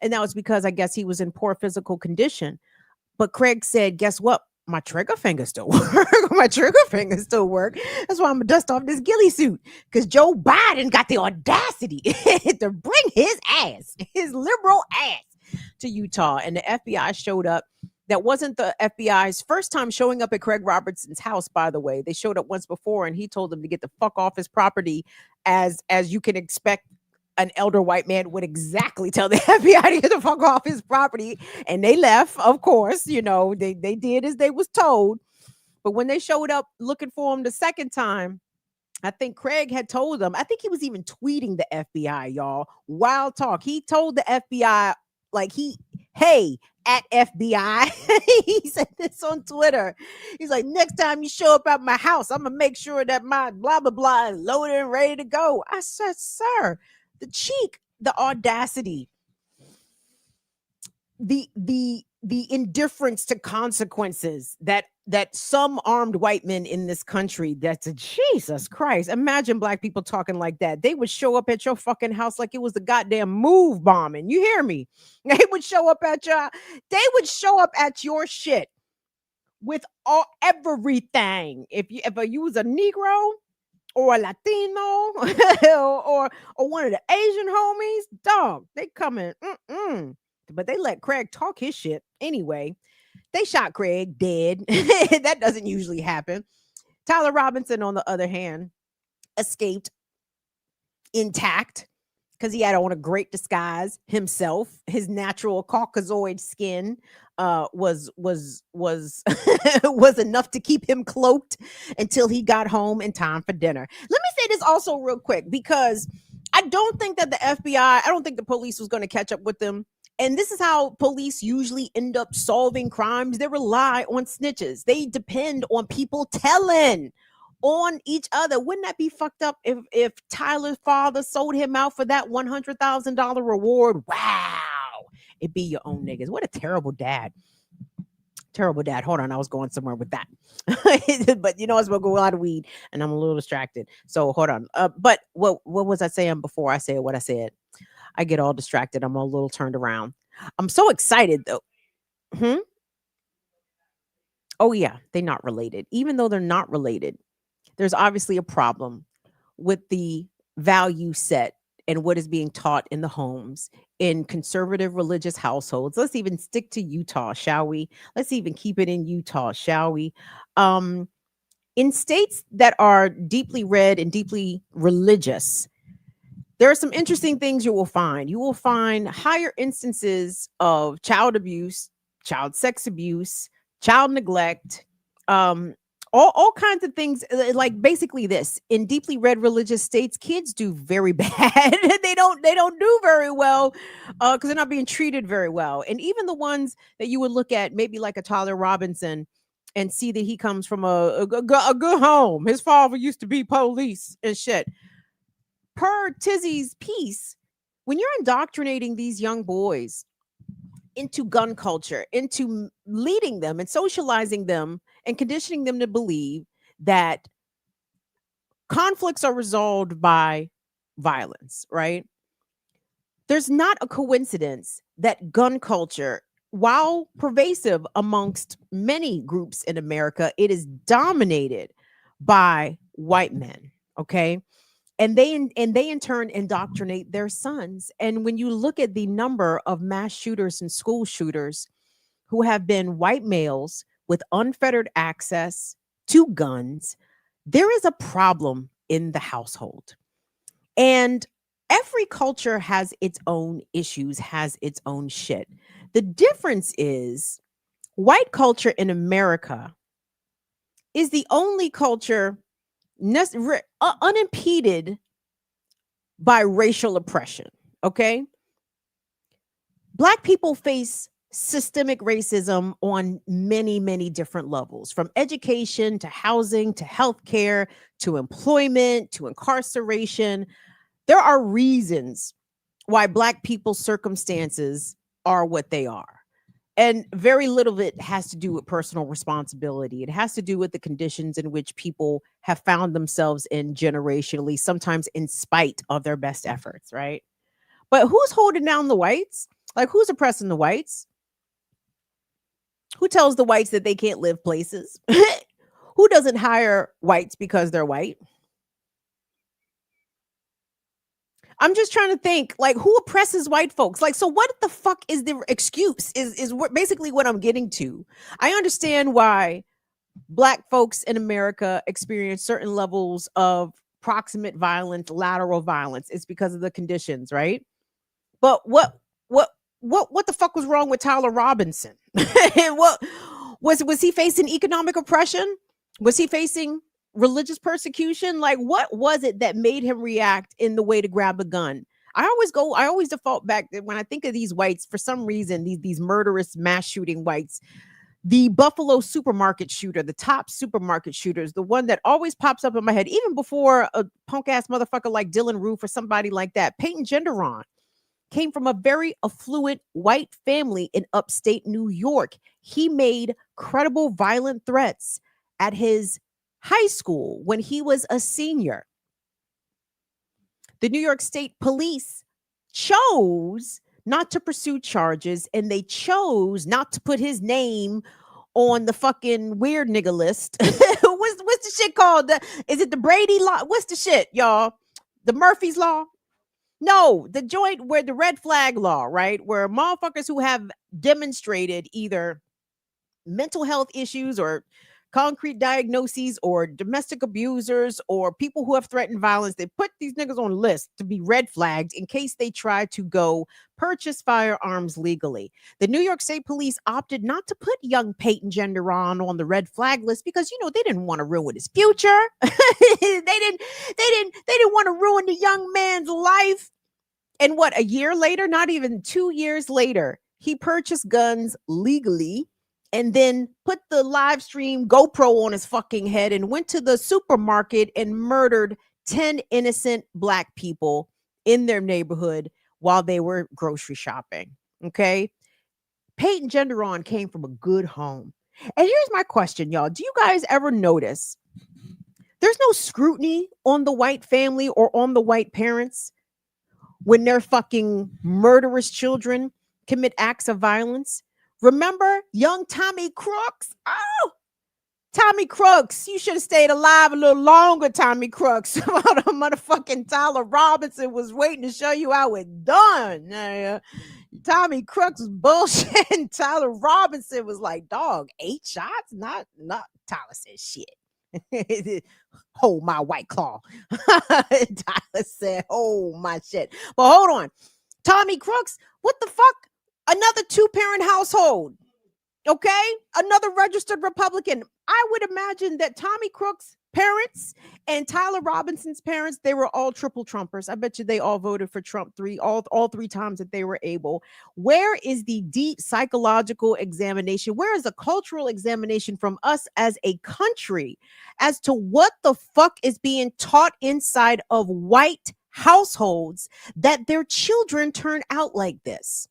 and that was because I guess he was in poor physical condition. But Craig said, guess what? My trigger finger still work. That's why I'm gonna dust off this ghillie suit, because Joe Biden got the audacity to bring his liberal ass to Utah. And the FBI showed up. That wasn't the FBI's first time showing up at Craig Robertson's house, by the way. They showed up once before, and he told them to get the fuck off his property, as you can expect an elder white man would exactly tell the FBI to get the fuck off his property. And they left, of course. They did as they was told. But when they showed up looking for him the second time, I think Craig had told them, I think he was even tweeting the FBI, y'all. Wild talk. He told the FBI, hey, at FBI. He said this on Twitter. He's like, next time you show up at my house, I'm going to make sure that my blah, blah, blah is loaded and ready to go. I said, sir, the cheek, the audacity, the indifference to consequences that some armed white men in this country, that's a Jesus Christ. Imagine black people talking like that. They would show up at your fucking house like it was the goddamn move bombing. You hear me? They would show up at your shit with everything. If you was a Negro or a Latino or one of the Asian homies, dog, they coming. But they let Craig talk his shit anyway. They shot Craig dead. That doesn't usually happen. Tyler Robinson, on the other hand, escaped intact because he had on a great disguise himself. His natural Caucasoid skin was was enough to keep him cloaked until he got home in time for dinner. Let me say this also real quick, because I don't think that the FBI, I don't think the police was going to catch up with them. And this is how police usually end up solving crimes. They rely on snitches. They depend on people telling on each other. Wouldn't that be fucked up if Tyler's father sold him out for that $100,000 reward? Wow. It'd be your own niggas. What a terrible dad. Terrible dad. Hold on, I was going somewhere with that. But you know, I was smoking a lot of weed and I'm a little distracted. So hold on. But what was I saying before I said what I said? I get all distracted. I'm a little turned around. I'm so excited though. Oh yeah, they're not related. Even though they're not related, there's obviously a problem with the value set and what is being taught in the homes in conservative religious households. Let's even stick to Utah, shall we? Let's even keep it in Utah, shall we? In states that are deeply red and deeply religious, there are some interesting things you will find. You will find higher instances of child abuse, child sex abuse, child neglect, all kinds of things. Like basically this, in deeply red religious states, kids do very bad. they don't do very well because they're not being treated very well. And even the ones that you would look at, maybe like a Tyler Robinson, and see that he comes from a good home. His father used to be police and shit. Per Tizzy's piece, when you're indoctrinating these young boys into gun culture, into leading them and socializing them and conditioning them to believe that conflicts are resolved by violence, right? There's not a coincidence that gun culture, while pervasive amongst many groups in America, it is dominated by white men, okay? And they in turn indoctrinate their sons. And when you look at the number of mass shooters and school shooters who have been white males with unfettered access to guns, there is a problem in the household. And every culture has its own issues, has its own shit. The difference is white culture in America is the only culture unimpeded by racial oppression, okay? Black people face systemic racism on many, many different levels, from education to housing to healthcare to employment to incarceration. There are reasons why Black people's circumstances are what they are. And very little of it has to do with personal responsibility. It has to do with the conditions in which people have found themselves in generationally, sometimes in spite of their best efforts, right? But who's holding down the whites? Like, who's oppressing the whites? Who tells the whites that they can't live places? Who doesn't hire whites because they're white? I'm just trying to think, like, who oppresses white folks? Like, so what the fuck is the excuse is what basically what I'm getting to. I understand why Black folks in America experience certain levels of proximate violence, lateral violence. It's because of the conditions, right? But what the fuck was wrong with Tyler Robinson? What was he facing economic oppression? Was he facing religious persecution? Like, what was it that made him react in the way to grab a gun? I always default back when I think of these whites, for some reason, these murderous mass shooting whites, the Buffalo supermarket shooter, the top supermarket shooters, the one that always pops up in my head, even before a punk ass motherfucker like Dylan Roof or somebody like that. Peyton Genderon came from a very affluent white family in upstate New York. He made credible violent threats at his high school when he was a senior. The New York State Police chose not to pursue charges, and they chose not to put his name on the fucking weird nigga list. What's the shit called? Is it the Brady Law? What's the shit, y'all? The Murphy's Law? No, the joint where the red flag law, right? Where motherfuckers who have demonstrated either mental health issues or concrete diagnoses or domestic abusers or people who have threatened violence, they put these niggas on lists to be red flagged in case they try to go purchase firearms legally. The New York State Police opted not to put young Peyton Genderon on the red flag list because they didn't want to ruin his future. they didn't want to ruin the young man's life. And what, a year later, not even 2 years later, he purchased guns legally and then put the live stream GoPro on his fucking head and went to the supermarket and murdered 10 innocent Black people in their neighborhood while they were grocery shopping. Okay. Peyton Genderon came from a good home. And here's my question, y'all. Do you guys ever notice there's no scrutiny on the white family or on the white parents when their fucking murderous children commit acts of violence? Remember young Tommy Crooks? Oh, Tommy Crooks, you should have stayed alive a little longer, Tommy Crooks. Motherfucking Tyler Robinson was waiting to show you how it's done. Tommy Crooks was bullshit. And Tyler Robinson was like, dog, 8 shots? Not Tyler said shit. Hold my White Claw. Tyler said, hold my shit. But hold on. Tommy Crooks, what the fuck? Another 2-parent household. Okay? Another registered Republican. I would imagine that Tommy Crooks' parents and Tyler Robinson's parents, they were all triple Trumpers. I bet you they all voted for Trump all 3 times that they were able. Where is the deep psychological examination? Where is a cultural examination from us as a country as to what the fuck is being taught inside of white households that their children turn out like this?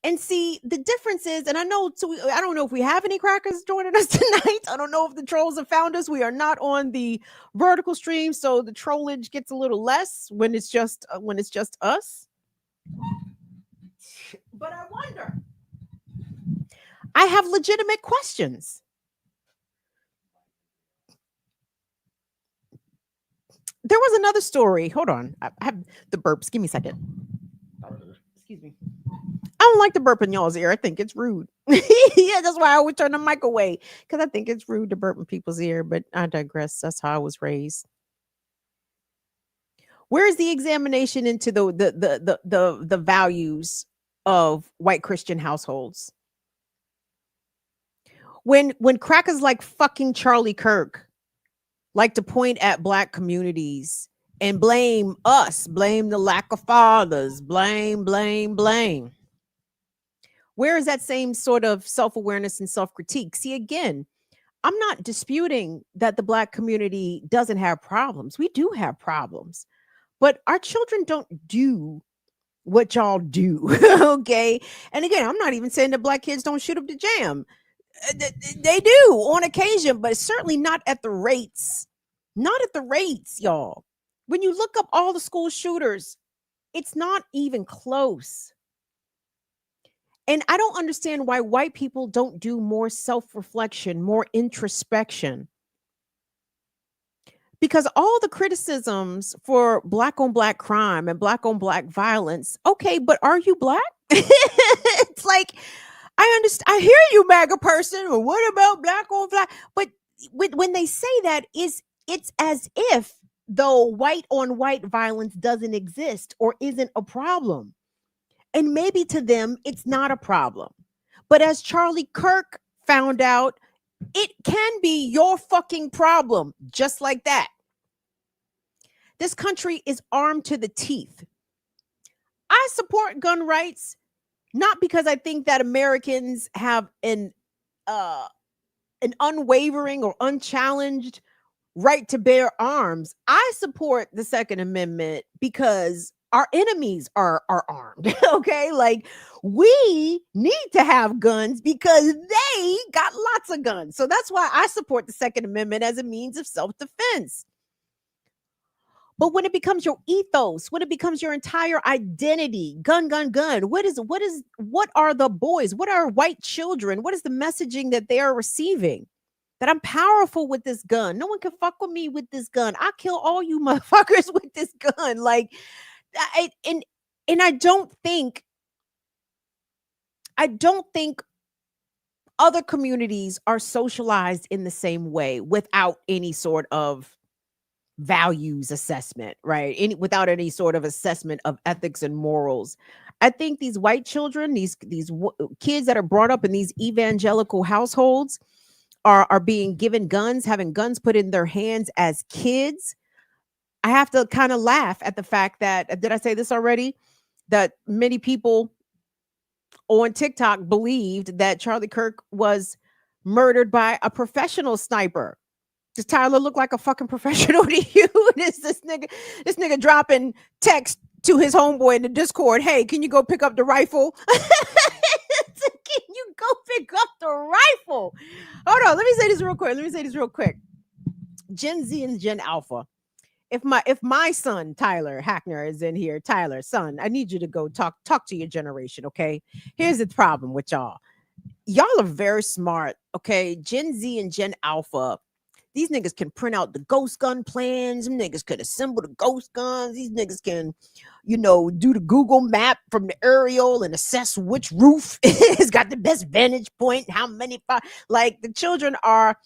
And see, the difference is, and I don't know if we have any crackers joining us tonight. I don't know if the trolls have found us. We are not on the vertical stream, so the trollage gets a little less when it's just us. But I wonder. I have legitimate questions. There was another story. Hold on. I have the burps. Give me a second. Excuse me. I don't like to burp in y'all's ear. I think it's rude. Yeah, that's why I always turn the mic away, because I think it's rude to burp in people's ear, but I digress. That's how I was raised. Where's the examination into the values of white Christian households? When crackers like fucking Charlie Kirk like to point at Black communities and blame us, blame the lack of fathers, blame. Where is that same sort of self-awareness and self-critique? See, again, I'm not disputing that the Black community doesn't have problems. We do have problems, but our children don't do what y'all do. Okay. And again, I'm not even saying that Black kids don't shoot up the jam. They do on occasion, but certainly not at the rates. Not at the rates, y'all. When you look up all the school shooters, it's not even close. And I don't understand why white people don't do more self-reflection, more introspection. Because all the criticisms for Black on Black crime and Black on Black violence, okay, but are you Black? It's like, I understand. I hear you, MAGA person. Well, what about Black on Black? But when they say that, it's as if though white on white violence doesn't exist or isn't a problem. And maybe to them, it's not a problem. But as Charlie Kirk found out, it can be your fucking problem, just like that. This country is armed to the teeth. I support gun rights, not because I think that Americans have an unwavering or unchallenged right to bear arms. I support the Second Amendment because our enemies are armed. Okay, like we need to have guns because they got lots of guns. So that's why I support the Second Amendment as a means of self-defense. But when it becomes your ethos, when it becomes your entire identity, gun, what are the boys? What are white children? What is the messaging that they are receiving? that I'm powerful with this gun. No one can fuck with me with this gun. I kill all you motherfuckers with this gun. Like, and I don't think other communities are socialized in the same way without any sort of values assessment, right? Without any sort of assessment of ethics and morals. I think these white children, these kids that are brought up in these evangelical households are being given guns, having guns put in their hands as kids. I have to kind of laugh at the fact that, did I say this already? That many people on TikTok believed that Charlie Kirk was murdered by a professional sniper. Does Tyler look like a fucking professional to you? This nigga dropping text to his homeboy in the Discord. Hey, can you go pick up the rifle? Can you go pick up the rifle? Hold on, let me say this real quick. Gen Z and Gen Alpha. If my son Tyler Hackner is in here, Tyler, son, I need you to go talk to your generation, okay? Here's the problem with y'all. Y'all are very smart, okay? Gen Z and Gen Alpha. These niggas can print out the ghost gun plans. Them niggas could assemble the ghost guns. These niggas can, do the Google map from the aerial and assess which roof has got the best vantage point. How many, like the children are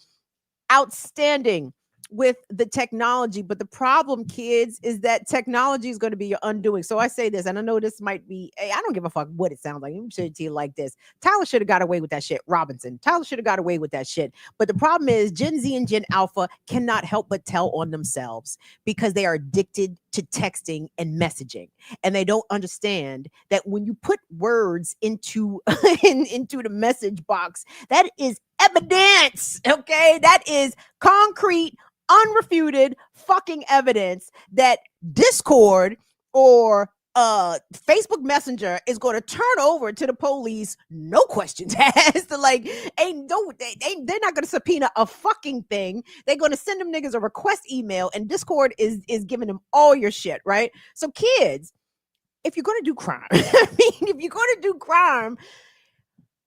outstanding with the technology, but the problem, kids, is that technology is going to be your undoing. So I say this, and I know this might be, I don't give a fuck what it sounds like. Let me say it to you like this. Tyler should have got away with that shit. Robinson. Tyler should have got away with that shit. But the problem is Gen Z and Gen Alpha cannot help but tell on themselves because they are addicted to texting and messaging. And they don't understand that when you put words into into the message box, that is evidence. Okay. That is concrete, unrefuted fucking evidence that Discord or Facebook Messenger is going to turn over to the police, no questions asked. Like, they're not going to subpoena a fucking thing. They're going to send them niggas a request email, and Discord is giving them all your shit, right? So kids, if you're going to do crime,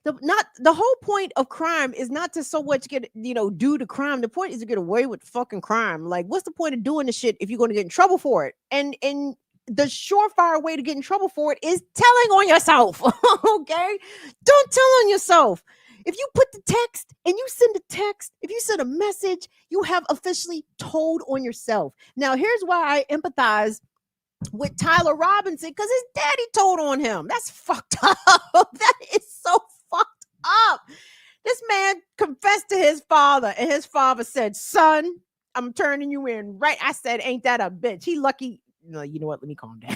the whole point of crime is not to so much do the crime. The point is to get away with fucking crime. Like, what's the point of doing the shit if you're going to get in trouble for it? And the surefire way to get in trouble for it is telling on yourself. Okay, don't tell on yourself. If you put the text and you send a text, if you send a message, you have officially told on yourself. Now, here's why I empathize with Tyler Robinson, because his daddy told on him. That's fucked up. That is so fucked up. This man confessed to his father, and his father said, son, I'm turning you in. Right. I said, ain't that a bitch? He lucky. No, you know what? Let me calm down.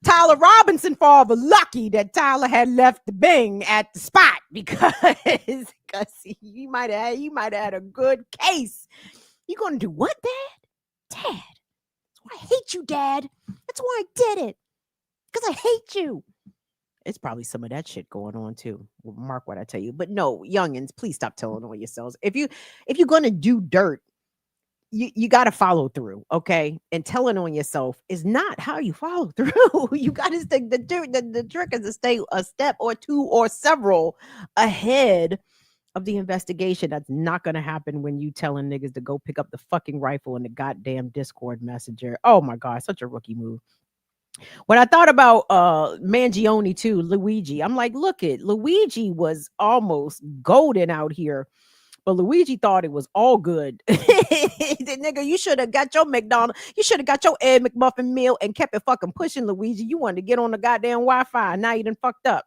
Tyler Robinson father lucky that Tyler had left the Bing at the spot because you might have had a good case. You gonna do what, Dad? Dad. That's why I hate you, Dad. That's why I did it. Because I hate you. It's probably some of that shit going on too. Mark what I tell you. But no, youngins, please stop telling on yourselves. If you're gonna do dirt, you got to follow through, okay? And telling on yourself is not how you follow through. You got to stay. The trick is to stay a step or two or several ahead of the investigation. That's not going to happen when you telling niggas to go pick up the fucking rifle in the goddamn Discord messenger. Oh my God, such a rookie move. When I thought about Mangione too, Luigi, I'm like, look it, Luigi was almost golden out here. But Luigi thought it was all good. The nigga, you should have got your McDonald's. You should have got your Egg McMuffin meal and kept it fucking pushing, Luigi. You wanted to get on the goddamn Wi-Fi. Now you done fucked up.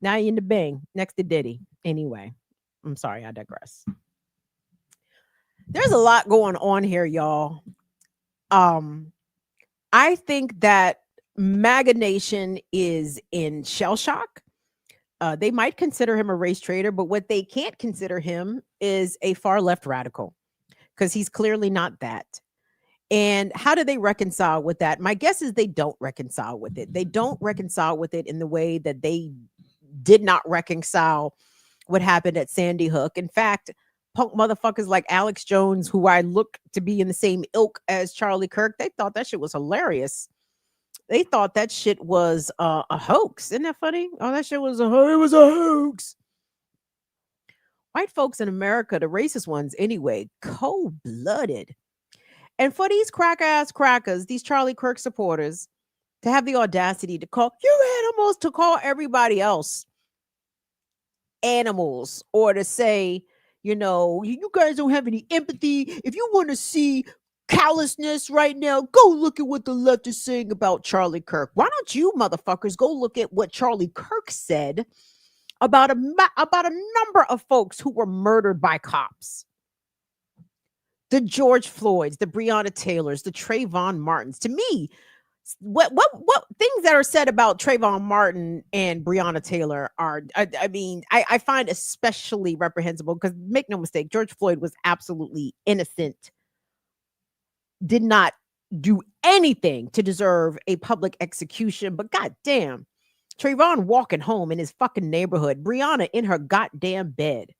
Now you in the Bing next to Diddy. Anyway, I'm sorry, I digress. There's a lot going on here, y'all. I think that MAGA Nation is in shell shock. They might consider him a race traitor, but what they can't consider him is a far left radical because he's clearly not that. And how do they reconcile with that? My guess is they don't reconcile with it. They don't reconcile with it in the way that they did not reconcile what happened at Sandy Hook. In fact, punk motherfuckers like Alex Jones, who I look to be in the same ilk as Charlie Kirk, they thought that shit was hilarious. They thought that shit was a hoax. Isn't that funny? Oh, that shit was it was a hoax. White folks in America, the racist ones anyway, cold-blooded. And for these crack-ass crackers, these Charlie Kirk supporters, to have the audacity to call you animals, to call everybody else animals, or to say, you guys don't have any empathy. If you want to see callousness right now, go look at what the left is saying about Charlie Kirk. Why don't you motherfuckers go look at what Charlie Kirk said about a number of folks who were murdered by cops? The George Floyds, the Breonna Taylors, the Trayvon Martins. To me, what things that are said about Trayvon Martin and Breonna Taylor are, I find especially reprehensible, because make no mistake, George Floyd was absolutely innocent, did not do anything to deserve a public execution, but goddamn, Trayvon walking home in his fucking neighborhood, Breonna in her goddamn bed.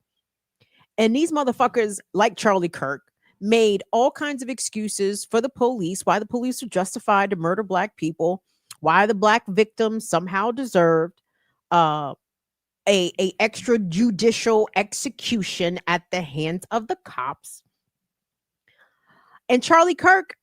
And these motherfuckers, like Charlie Kirk, made all kinds of excuses for the police, why the police were justified to murder black people, why the black victims somehow deserved a extrajudicial execution at the hands of the cops. And Charlie Kirk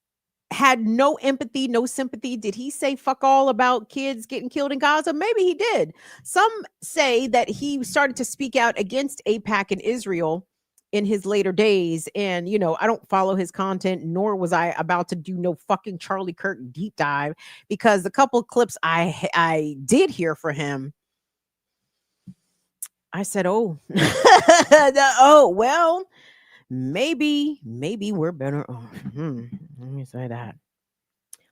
had no empathy, no sympathy. Did he say fuck all about kids getting killed in Gaza? Maybe he did. Some say that he started to speak out against AIPAC and Israel in his later days. And, I don't follow his content, nor was I about to do no fucking Charlie Kirk deep dive, because the couple of clips I did hear for him, I said, oh, oh, well, maybe we're better off. Let me say that.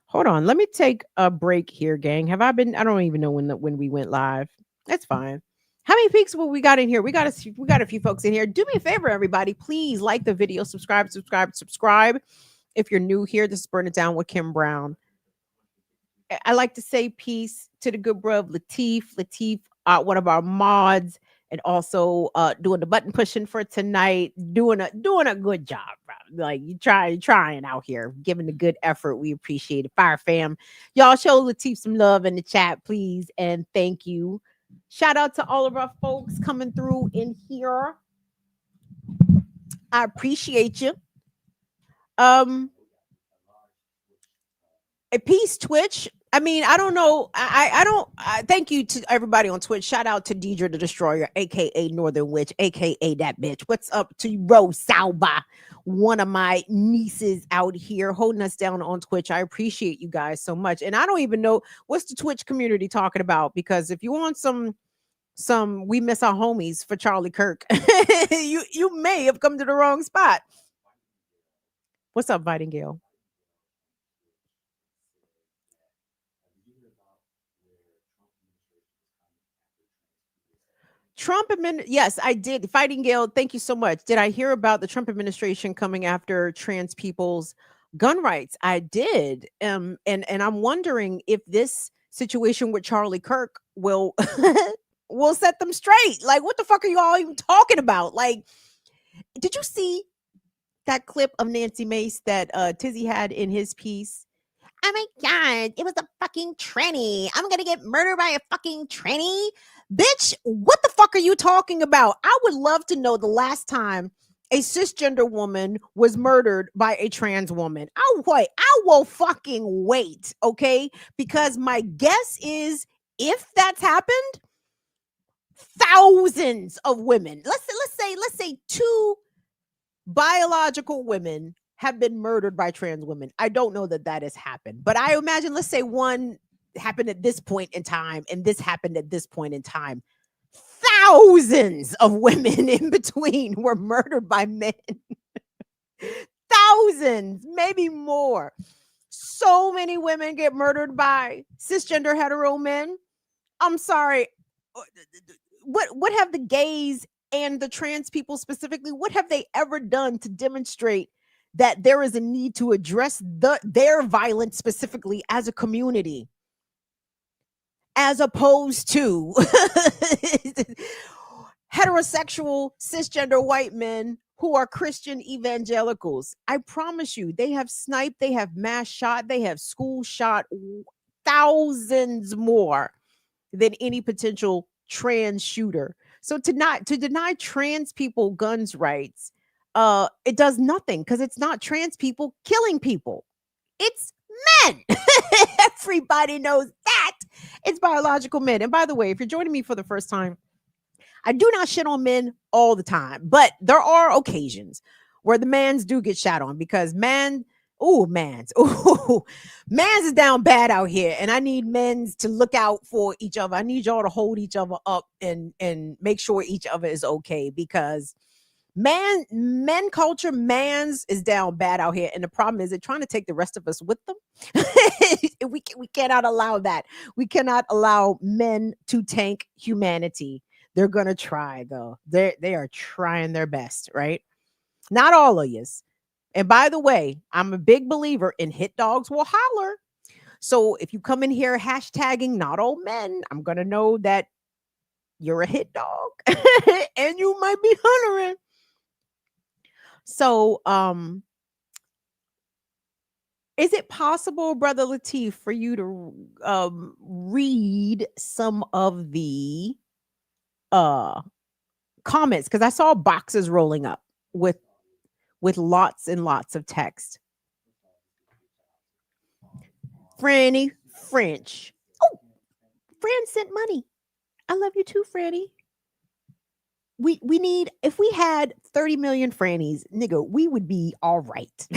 Hold on. Let me take a break here, gang. I don't even know when we went live. That's fine. How many people we got in here? We got a few folks in here. Do me a favor, everybody. Please like the video, subscribe. If you're new here, this is Burn It Down with Kim Brown. I like to say peace to the good bro Latif, one of our mods, and also doing the button pushing for tonight, doing a good job, bro. Like you trying out here, giving a good effort. We appreciate it. Fire fam. Y'all show Latif some love in the chat, please, and thank you. Shout out to all of our folks coming through in here. I appreciate you. A peace, Twitch. I don't know. I thank you to everybody on Twitch. Shout out to Deidre the Destroyer, aka Northern Witch, aka that bitch. What's up to Rose Salba, one of my nieces out here holding us down on Twitch. I appreciate you guys so much. And I don't even know what's the Twitch community talking about, because if you want some we miss our homies for Charlie Kirk, you may have come to the wrong spot. What's up, Vitingale? Yes, I did. Fighting Gale, thank you so much. Did I hear about the Trump administration coming after trans people's gun rights? I did. And I'm wondering if this situation with Charlie Kirk will will set them straight. Like, what the fuck are you all even talking about? Like, did you see that clip of Nancy Mace that Tizzy had in his piece? Oh my God, it was a fucking tranny. I'm gonna get murdered by a fucking tranny. Bitch, what the fuck are you talking about? I would love to know the last time a cisgender woman was murdered by a trans woman. I will fucking wait, okay? Because my guess is, if that's happened, thousands of women, let's say 2 biological women have been murdered by trans women. I don't know that has happened, but I imagine, let's say one happened at this point in time and this happened at this point in time. Thousands of women in between were murdered by men. Thousands, maybe more. So many women get murdered by cisgender hetero men. I'm sorry. What have the gays and the trans people specifically, what have they ever done to demonstrate that there is a need to address their violence specifically as a community, as opposed to heterosexual cisgender white men who are Christian evangelicals? I promise you, they have sniped, they have mass shot, they have school shot thousands more than any potential trans shooter. So to deny trans people guns rights, it does nothing because it's not trans people killing people. It's men. Everybody knows that. It's biological men. And by the way, if you're joining me for the first time, I do not shit on men all the time, but there are occasions where the mans do get shot on because mans is down bad out here, and I need men's to look out for each other. I need y'all to hold each other up and make sure each other is okay because men culture, mans is down bad out here, and the problem is they're trying to take the rest of us with them. we cannot allow that. We cannot allow men to tank humanity. They're gonna try though. They are trying their best, right? Not all of yous. And by the way, I'm a big believer in hit dogs will holler. So if you come in here hashtagging not all men, I'm gonna know that you're a hit dog and you might be hollering. So is it possible, Brother Lateef, for you to read some of the comments? Because I saw boxes rolling up with lots and lots of text. Franny French. Oh, Fran sent money. I love you too, Franny. We need, if we had 30 million Frannies, nigga, we would be all right.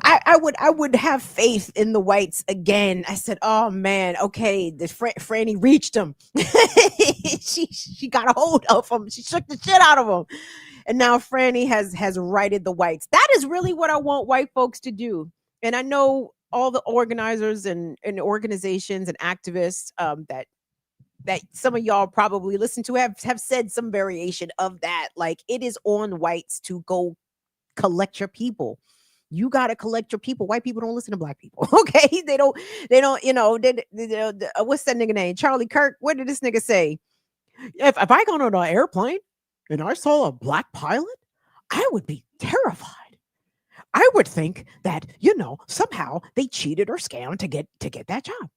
I would have faith in the whites again. I said, oh man, okay, the Franny reached him. she got a hold of him. She shook the shit out of him. And now Franny has righted the whites. That is really what I want white folks to do. And I know all the organizers and organizations and activists that some of y'all probably listen to have said some variation of that. Like, it is on whites to go collect your people. You got to collect your people. White people don't listen to black people. Okay. They don't, what's that nigga name? Charlie Kirk. What did this nigga say? If I got on an airplane and I saw a black pilot, I would be terrified. I would think that, somehow they cheated or scammed to get that job.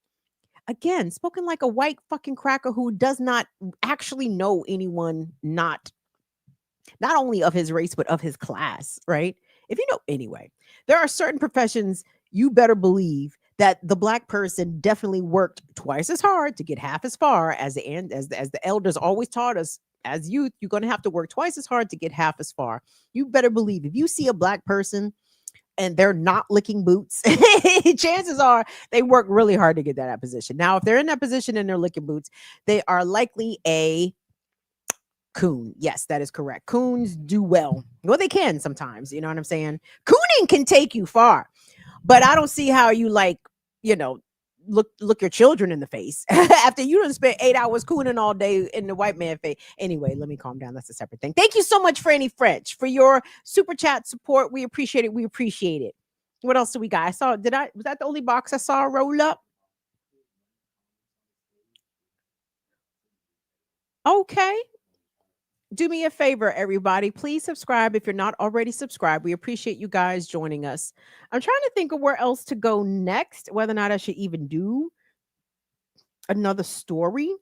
Again, spoken like a white fucking cracker who does not actually know anyone, not only of his race, but of his class, right? Anyway, there are certain professions you better believe that the black person definitely worked twice as hard to get half as far as the elders always taught us. As youth, you're going to have to work twice as hard to get half as far. You better believe if you see a black person and they're not licking boots, chances are they work really hard to get that position. Now, if they're in that position and they're licking boots, they are likely a coon. Yes, that is correct. Coons do well. Well, they can sometimes, you know what I'm saying? Cooning can take you far, but I don't see how you look your children in the face after you done spent 8 hours cooning all day in the white man face. Anyway, let me calm down. That's a separate thing. Thank you so much, Franny French, for your super chat support. We appreciate it. We appreciate it. What else do we got? Was that the only box I saw roll up? Okay. Do me a favor, everybody. Please subscribe if you're not already subscribed. We appreciate you guys joining us. I'm trying to think of where else to go next, whether or not I should even do another story.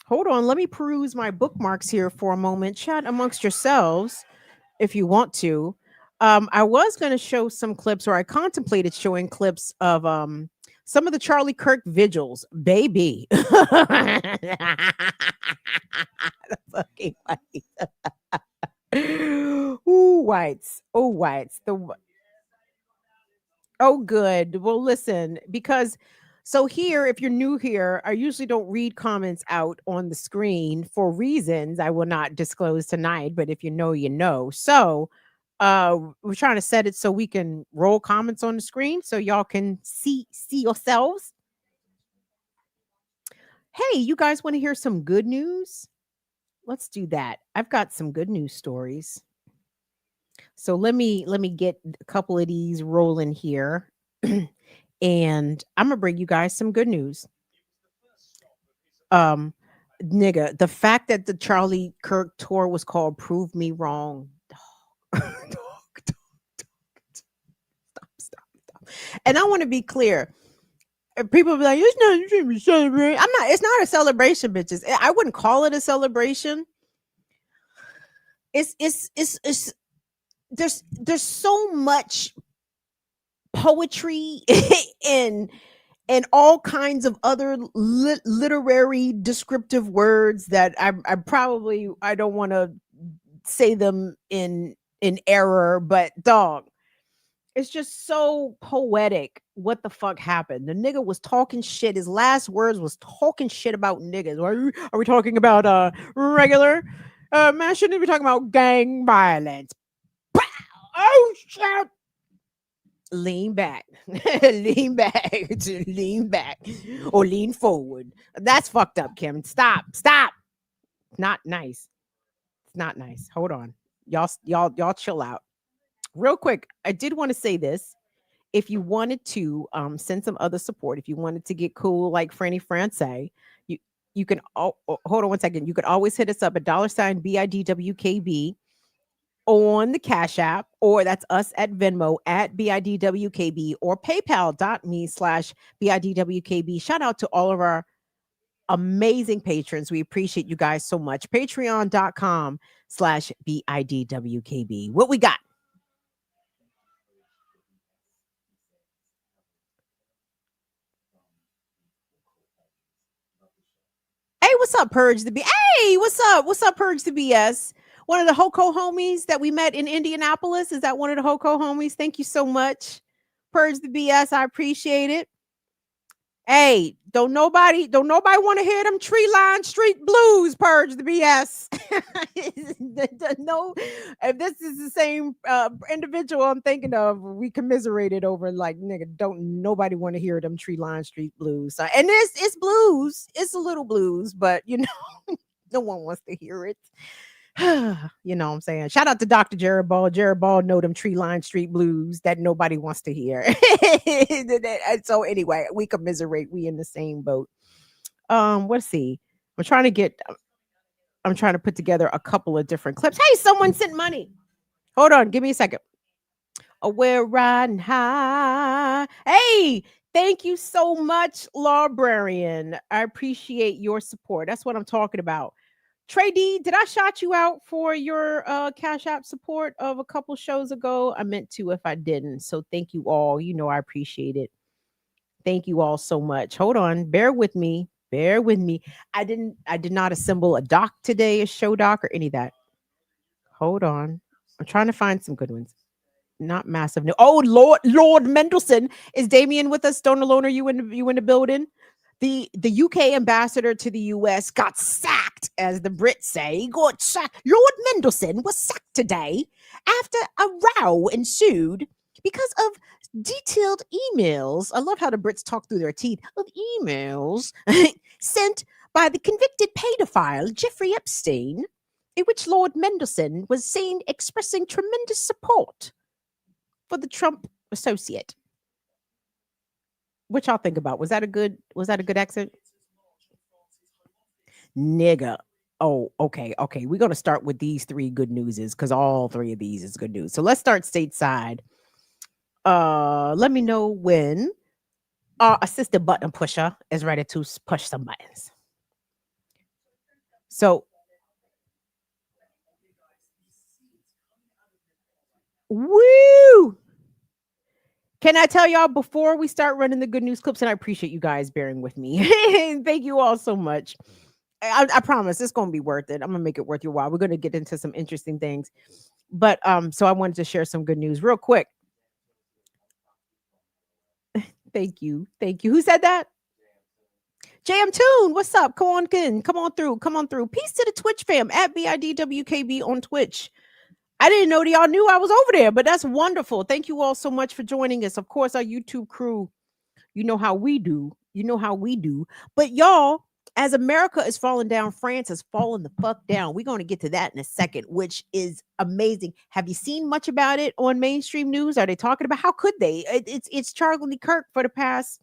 Hold on. Let me peruse my bookmarks here for a moment. Chat amongst yourselves if you want to. I was going to show some clips, or I contemplated showing clips of some of the Charlie Kirk vigils. Baby. The fucking whites. Ooh, whites. Oh, whites. Oh, good. Well, listen, because so here, if you're new here, I usually don't read comments out on the screen for reasons I will not disclose tonight, but if you know, you know. So we're trying to set it so we can roll comments on the screen so y'all can see yourselves. Hey, you guys want to hear some good news? Let's do that. I've got some good news stories. So let me get a couple of these rolling here. And I'm gonna bring you guys some good news. Nigga, the fact that the Charlie Kirk tour was called Prove Me Wrong. Stop. And I want to be clear. People be like, it's not a celebration. I'm not. It's not a celebration, bitches. I wouldn't call it a celebration. It's there's so much poetry and all kinds of other literary descriptive words that I probably I don't want to say them in error, but dog, it's just so poetic. What the fuck happened? The nigga was talking shit. His last words was talking shit about niggas. Are we talking about regular? Man, shouldn't we be talking about gang violence? Pow! Oh shit! Lean back, lean back, lean back, or lean forward. That's fucked up, Kim. Stop. Not nice. It's not nice. Hold on, y'all chill out real quick. I did want to say this. If you wanted to send some other support, if you wanted to get cool like Franny France, you can hold on one second. You could always hit us up at $BIDWKB on the Cash App, or that's us at Venmo at BIDWKB, or PayPal.me/BIDWKB. Shout out to all of our amazing patrons. We appreciate you guys so much. Patreon.com/BIDWKB. What we got? Hey, what's up, Purge the B? Hey, what's up? What's up, Purge the BS? One of the Hoko homies that we met in Indianapolis. Is that one of the Hoko homies? Thank you so much. Purge the BS. I appreciate it. Hey, don't nobody want to hear them tree line street blues, Purge the BS. No, if this is the same individual I'm thinking of, we commiserated over like nigga, don't nobody want to hear them tree line street blues. And it's blues, it's a little blues, but you know, no one wants to hear it. You know what I'm saying? Shout out to Dr. Jared Ball. Jared Ball know them tree line street blues that nobody wants to hear. And so anyway, we commiserate. We in the same boat. Let's see. I'm trying to put together a couple of different clips. Hey, someone sent money. Hold on, give me a second. Oh, we're riding high. Hey, thank you so much, Librarian. I appreciate your support. That's what I'm talking about. Trey D, did I shout you out for your Cash App support of a couple shows ago? I meant to if I didn't. So thank you all. You know I appreciate it. Thank you all so much. Hold on. Bear with me. Bear with me. I did not assemble a doc today, a show doc or any of that. Hold on. I'm trying to find some good ones. Not massive. No. Oh, Lord Mendelsohn. Is Damien with us? Don't alone, are you in the building? The UK ambassador to the US got sacked, as the Brits say. He got sacked. Lord Mendelsohn was sacked today after a row ensued because of detailed emails. I love how the Brits talk through their teeth of emails sent by the convicted pedophile Jeffrey Epstein, in which Lord Mendelsohn was seen expressing tremendous support for the Trump associate. What y'all think about? Was that a good exit? Nigga. Oh, okay. We're gonna start with these three good newses because all three of these is good news. So let's start stateside. Let me know when our assistant button pusher is ready to push some buttons. So woo! Can I tell y'all before we start running the good news clips? And I appreciate you guys bearing with me. Thank you all so much. I promise it's going to be worth it. I'm going to make it worth your while. We're going to get into some interesting things. But so I wanted to share some good news real quick. Thank you. Who said that? JM Tune, what's up? Come on through. Peace to the Twitch fam at BIDWKB on Twitch. I didn't know that y'all knew I was over there, but that's wonderful. Thank you all so much for joining us. Of course, our YouTube crew, you know how we do. But y'all, as America is falling down, France is falling the fuck down. We're going to get to that in a second, which is amazing. Have you seen much about it on mainstream news? Are they talking about, how could they? It's Charlie Kirk for the past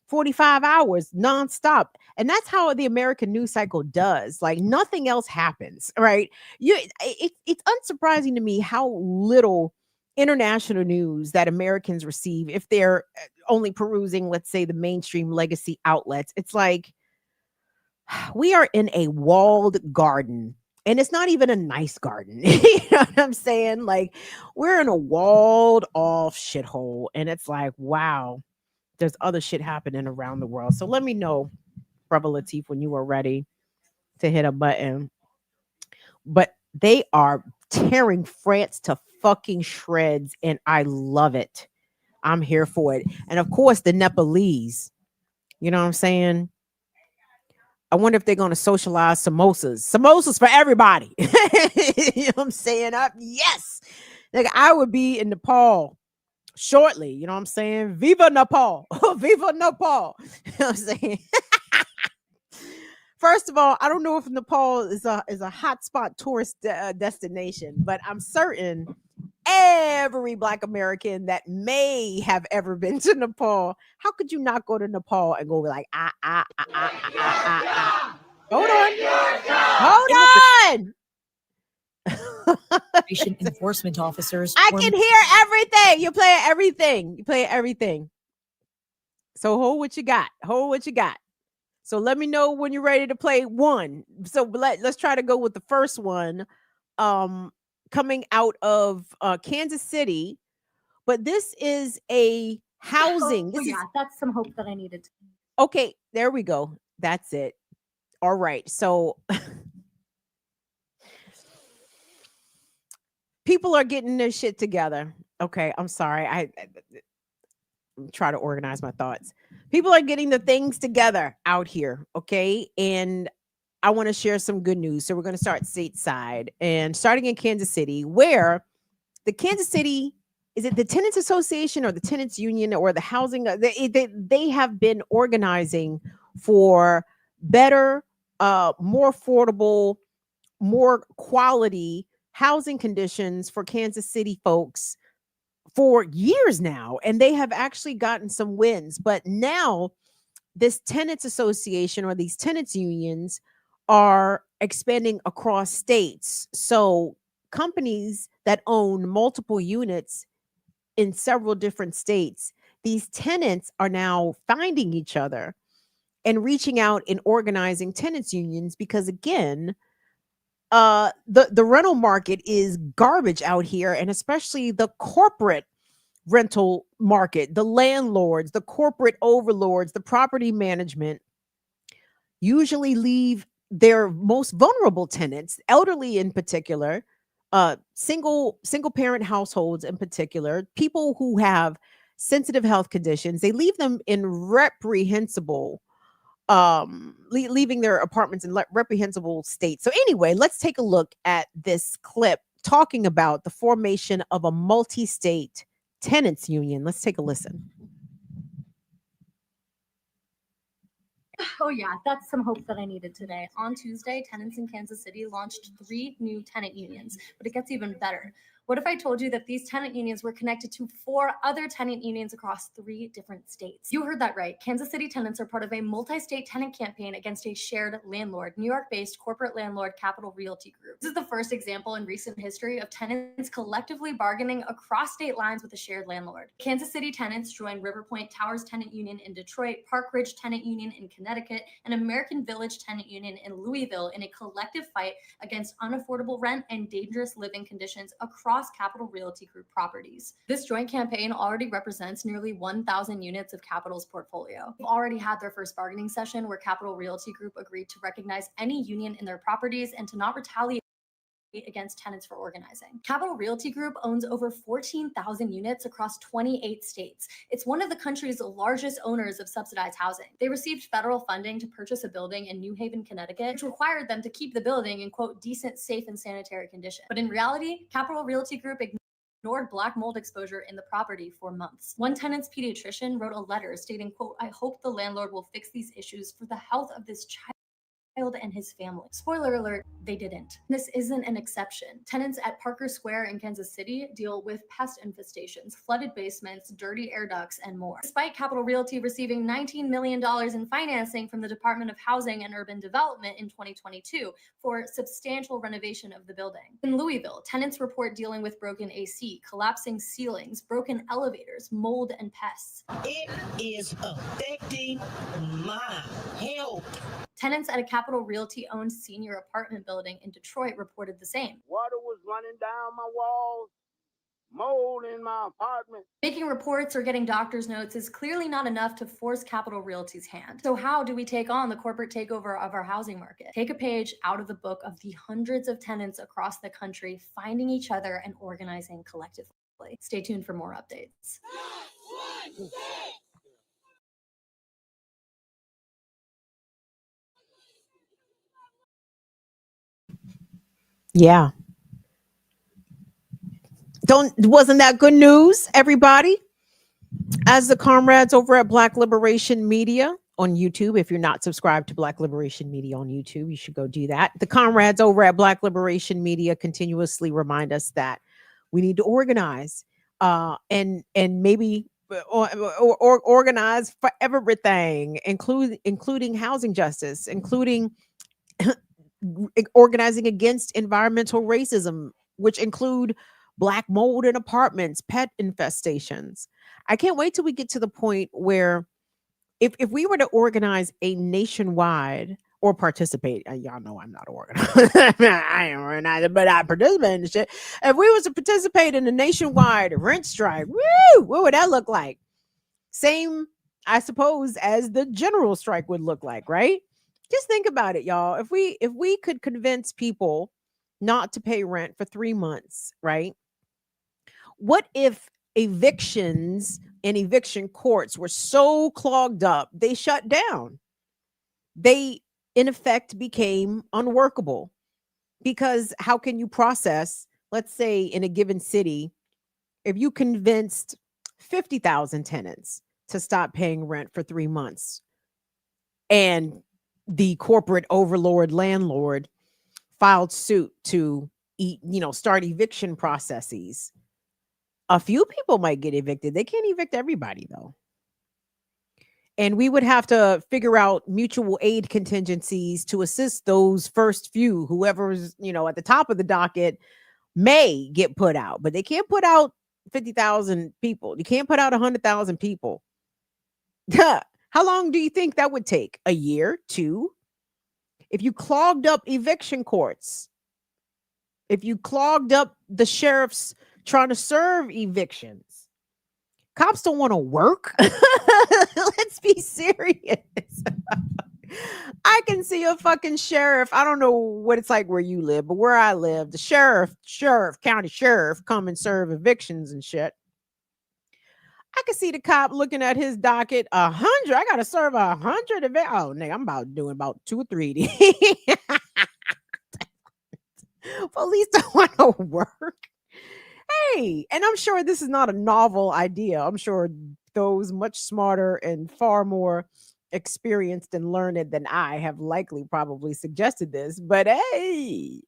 45 hours nonstop. And that's how the American news cycle does. Like nothing else happens, right? It's unsurprising to me how little international news that Americans receive if they're only perusing, let's say, the mainstream legacy outlets. It's like we are in a walled garden. And it's not even a nice garden. You know what I'm saying? Like, we're in a walled off shithole. And it's like, wow, there's other shit happening around the world. So let me know, Brother Latif, when you are ready to hit a button. But they are tearing France to fucking shreds. And I love it. I'm here for it. And of course, the Nepalese. You know what I'm saying? I wonder if they're going to socialize samosas. Samosas for everybody. You know what I'm saying? Yes. Like, I would be in Nepal shortly. You know what I'm saying? Viva Nepal. Viva Nepal. You know what I'm saying? First of all, I don't know if Nepal is a hotspot tourist destination, but I'm certain every Black American that may have ever been to Nepal, how could you not go to Nepal and go like, hold on. Patient enforcement officers. I can hear everything. You play everything. So hold what you got. So let me know when you're ready to play one. So let's try to go with the first one. Coming out of Kansas City, but this is a housing. That's some hope that I needed. Okay, there we go. That's it. All right. So people are getting their shit together. Okay, I'm sorry. I try to organize my thoughts. People are getting the things together out here. Okay, and I want to share some good news. So we're going to start stateside and starting in Kansas City, where the Kansas City, is it the Tenants Association or the Tenants Union or the housing? They have been organizing for better, more affordable, more quality housing conditions for Kansas City folks for years now. And they have actually gotten some wins. But now this Tenants Association or these tenants unions are expanding across states. So companies that own multiple units in several different states, these tenants are now finding each other and reaching out and organizing tenants unions because, again, the rental market is garbage out here, and especially the corporate rental market, the landlords, the corporate overlords, the property management usually leave their most vulnerable tenants, elderly in particular, single parent households in particular, people who have sensitive health conditions. They leave them in reprehensible, leaving their apartments in reprehensible state. So anyway, let's take a look at this clip talking about the formation of a multi-state tenants union. Let's take a listen. Oh yeah, that's some hope that I needed today. On Tuesday, tenants in Kansas City launched 3 new tenant unions, but it gets even better. What if I told you that these tenant unions were connected to 4 other tenant unions across 3 different states? You heard that right. Kansas City tenants are part of a multi-state tenant campaign against a shared landlord, New York-based corporate landlord Capital Realty Group. This is the first example in recent history of tenants collectively bargaining across state lines with a shared landlord. Kansas City tenants joined Riverpoint Towers Tenant Union in Detroit, Park Ridge Tenant Union in Connecticut, and American Village Tenant Union in Louisville in a collective fight against unaffordable rent and dangerous living conditions across Capital Realty Group properties. This joint campaign already represents nearly 1,000 units of Capital's portfolio. They've already had their first bargaining session where Capital Realty Group agreed to recognize any union in their properties and to not retaliate against tenants for organizing. Capital Realty Group owns over 14,000 units across 28 states. It's one of the country's largest owners of subsidized housing. They received federal funding to purchase a building in New Haven, Connecticut, which required them to keep the building in, quote, decent, safe, and sanitary condition. But in reality, Capital Realty Group ignored black mold exposure in the property for months. One tenant's pediatrician wrote a letter stating, quote, I hope the landlord will fix these issues for the health of this child. and his family. Spoiler alert, they didn't. This isn't an exception. Tenants at Parker Square in Kansas City deal with pest infestations, flooded basements, dirty air ducts, and more. Despite Capital Realty receiving $19 million in financing from the Department of Housing and Urban Development in 2022 for substantial renovation of the building. In Louisville, tenants report dealing with broken AC, collapsing ceilings, broken elevators, mold, and pests. It is affecting my health. Tenants at a Capital Realty-owned senior apartment building in Detroit reported the same. Water was running down my walls, mold in my apartment. Making reports or getting doctor's notes is clearly not enough to force Capital Realty's hand. So how do we take on the corporate takeover of our housing market? Take a page out of the book of the hundreds of tenants across the country finding each other and organizing collectively. Stay tuned for more updates. Yeah. Wasn't that good news, everybody? As the comrades over at Black Liberation Media on YouTube, if you're not subscribed to Black Liberation Media on YouTube, you should go do that. The comrades over at Black Liberation Media continuously remind us that we need to organize and maybe or organize for everything, including housing justice, including organizing against environmental racism, which include black mold in apartments, pet infestations. I can't wait till we get to the point where if we were to organize a nationwide or participate, y'all know I'm not organized. I ain't organized, but I participate in the shit. If we was to participate in a nationwide rent strike, woo, what would that look like? Same, I suppose, as the general strike would look like, right? Just think about it, y'all. If we could convince people not to pay rent for 3 months, right? What if evictions and eviction courts were so clogged up, they shut down? They, in effect, became unworkable. Because how can you process, let's say in a given city, if you convinced 50,000 tenants to stop paying rent for 3 months, and the corporate overlord landlord filed suit to start eviction processes, a few people might get evicted. They can't evict everybody, though. And we would have to figure out mutual aid contingencies to assist those first few. Whoever's at the top of the docket may get put out, but they can't put out 50,000 people. You can't put out 100,000 people. How long do you think that would take? A year, 2? If you clogged up eviction courts, if you clogged up the sheriffs trying to serve evictions, cops don't want to work. Let's be serious. I can see a fucking sheriff. I don't know what it's like where you live, but where I live, the county sheriff come and serve evictions and shit. I can see the cop looking at his docket, 100. I got to serve 100 of it. Oh, nigga, I'm doing about 2 or 3 of these. Police don't want to work. Hey, and I'm sure this is not a novel idea. I'm sure those much smarter and far more experienced and learned than I have likely probably suggested this. But hey,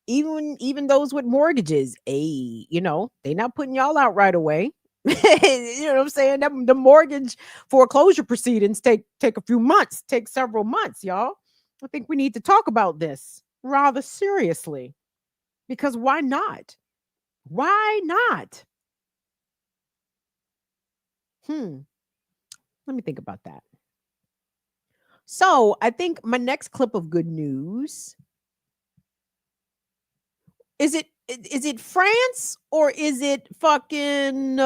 even those with mortgages, they're not putting y'all out right away. You know what I'm saying? The mortgage foreclosure proceedings take a few months, take several months, y'all. I think we need to talk about this rather seriously, because why not? Why not? Let me think about that. So I think my next clip of good news, is it France or is it fucking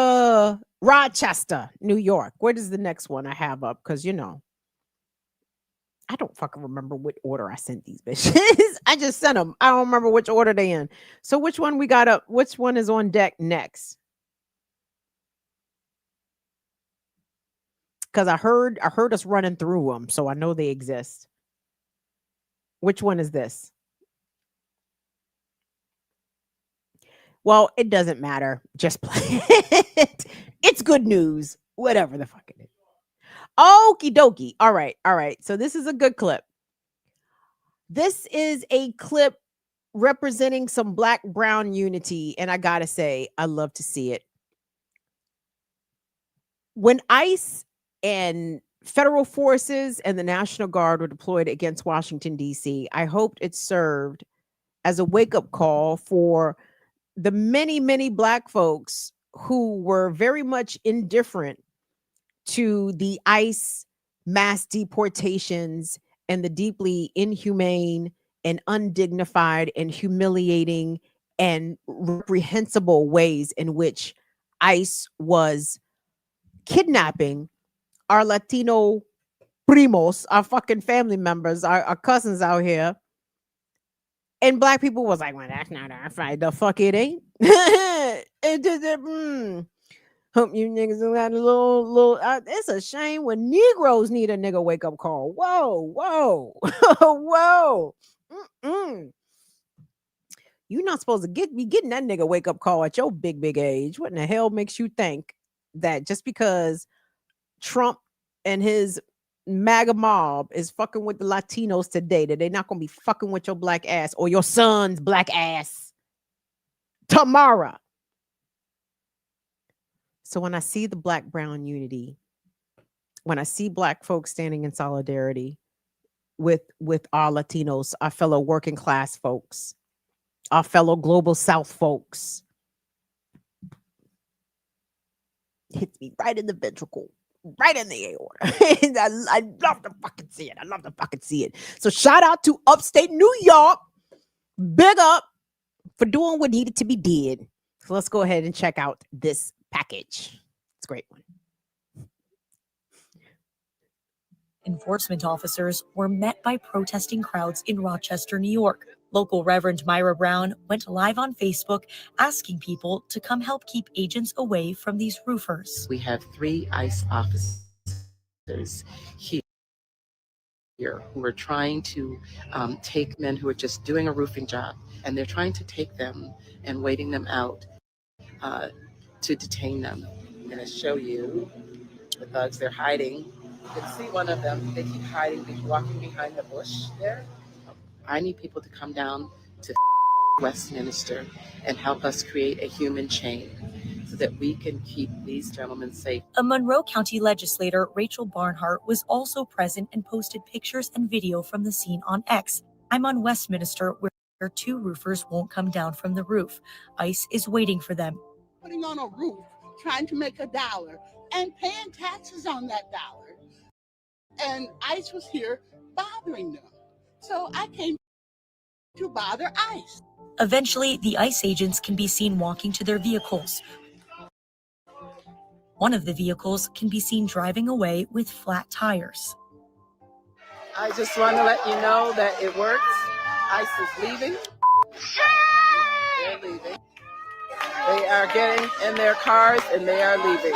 Rochester, New York? What is the next one I have up? Because I don't fucking remember what order I sent these bitches. I just sent them. I don't remember which order they in. So which one we got up? Which one is on deck next? Because I heard us running through them, so I know they exist. Which one is this? Well, it doesn't matter. Just play it. It's good news. Whatever the fuck it is. Okie dokie. All right. So this is a good clip. This is a clip representing some black brown unity, and I gotta say, I love to see it. When ICE and federal forces and the National Guard were deployed against Washington, D.C., I hoped it served as a wake-up call for the many, many black folks who were very much indifferent to the ICE mass deportations and the deeply inhumane and undignified and humiliating and reprehensible ways in which ICE was kidnapping our Latino primos, our fucking family members, our cousins out here. And black people was like, well, that's not our fight. The fuck it ain't. It just, hope you niggas got a little. It's a shame when Negroes need a nigga wake up call. Whoa, whoa. You're not supposed to be getting that nigga wake up call at your big age. What in the hell makes you think that just because Trump and his MAGA mob is fucking with the Latinos today, that they're not gonna be fucking with your black ass or your son's black ass tomorrow? So when I see the black brown unity, when I see black folks standing in solidarity with our Latinos, our fellow working class folks, our fellow global South folks, hits me right in the ventricle, right in the aorta. I love to fucking see it. I love to fucking see it. So shout out to upstate New York. Big up for doing what needed to be did. So let's go ahead and check out this package. It's a great one. Enforcement officers were met by protesting crowds in Rochester, New York. Local Reverend Myra Brown went live on Facebook asking people to come help keep agents away from these roofers. We have 3 ICE officers here who are trying to take men who are just doing a roofing job, and they're trying to take them and waiting them out to detain them. I'm going to show you the thugs. They're hiding. You can see one of them. They keep hiding, walking behind the bush there. I need people to come down to Westminster and help us create a human chain so that we can keep these gentlemen safe. A Monroe County legislator, Rachel Barnhart, was also present and posted pictures and video from the scene on X. I'm on Westminster, where 2 roofers won't come down from the roof. ICE is waiting for them. Putting on a roof, trying to make $1 and paying taxes on that dollar. And ICE was here bothering them. So I came to bother ICE. Eventually, the ICE agents can be seen walking to their vehicles. One of the vehicles can be seen driving away with flat tires. I just want to let you know that it works. ICE is leaving. They're leaving. They are getting in their cars and they are leaving.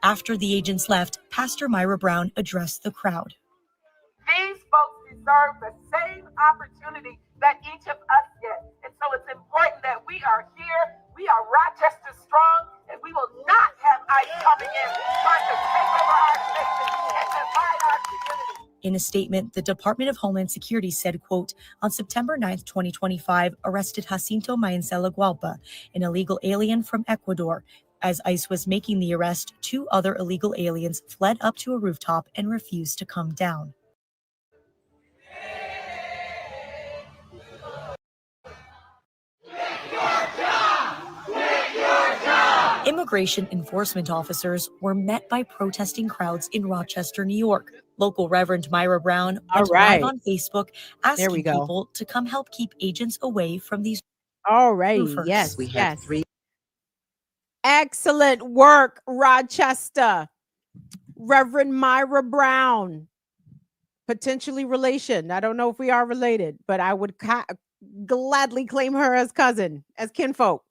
After the agents left, Pastor Myra Brown addressed the crowd. These folks deserve the same opportunity that each of us get. And so it's important that we are here. We are Rochester strong, and we will not have ICE coming in trying to take over our station and divide our community. In a statement, the Department of Homeland Security said, quote, on September 9th, 2025, arrested Jacinto Mayancela Gualpa, an illegal alien from Ecuador. As ICE was making the arrest, 2 other illegal aliens fled up to a rooftop and refused to come down. Immigration enforcement officers were met by protesting crowds in Rochester, New York. Local Reverend Myra Brown went live on Facebook asking people to come help keep agents away from these roofers. Yes, yes. Excellent work, Rochester. Reverend Myra Brown. Potentially relation. I don't know if we are related, but I would gladly claim her as cousin, as kinfolk.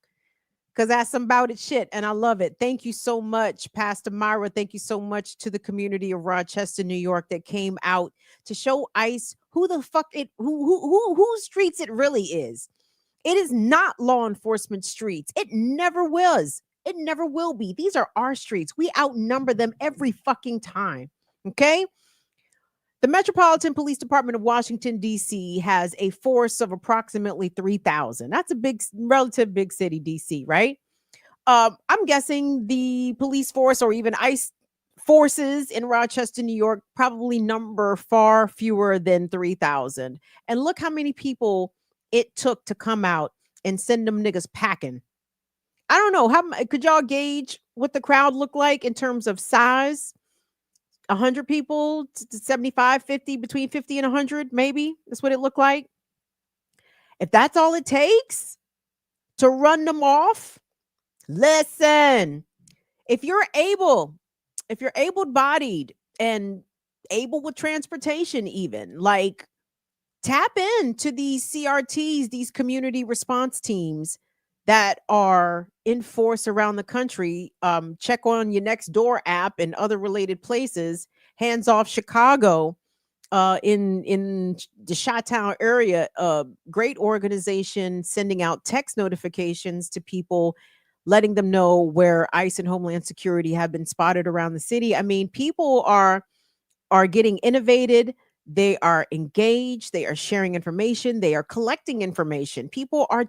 Because that's some about it shit, and I love it. Thank you so much, Pastor Myra. Thank you so much to the community of Rochester, New York, that came out to show ICE who the fuck whose streets it really is. It is not law enforcement streets. It never was. It never will be. These are our streets. We outnumber them every fucking time. Okay? The Metropolitan Police Department of Washington, D.C. has a force of approximately 3,000. That's a relative big city, D.C., right? I'm guessing the police force or even ICE forces in Rochester, New York, probably number far fewer than 3,000. And look how many people it took to come out and send them niggas packing. I don't know. Could y'all gauge what the crowd looked like in terms of size? 100 people, 75, 50, between 50 and 100, maybe. That's what it looked like. If that's all it takes to run them off, listen, if you're able-bodied and able with transportation even, like, tap into these CRTs, these community response teams that are in force around the country. Check on your Next Door app and other related places. Hands Off Chicago in the Chi-Town area, great organization sending out text notifications to people, letting them know where ICE and Homeland Security have been spotted around the city. I mean, people are getting innovated. They are engaged. They are sharing information. They are collecting information. People are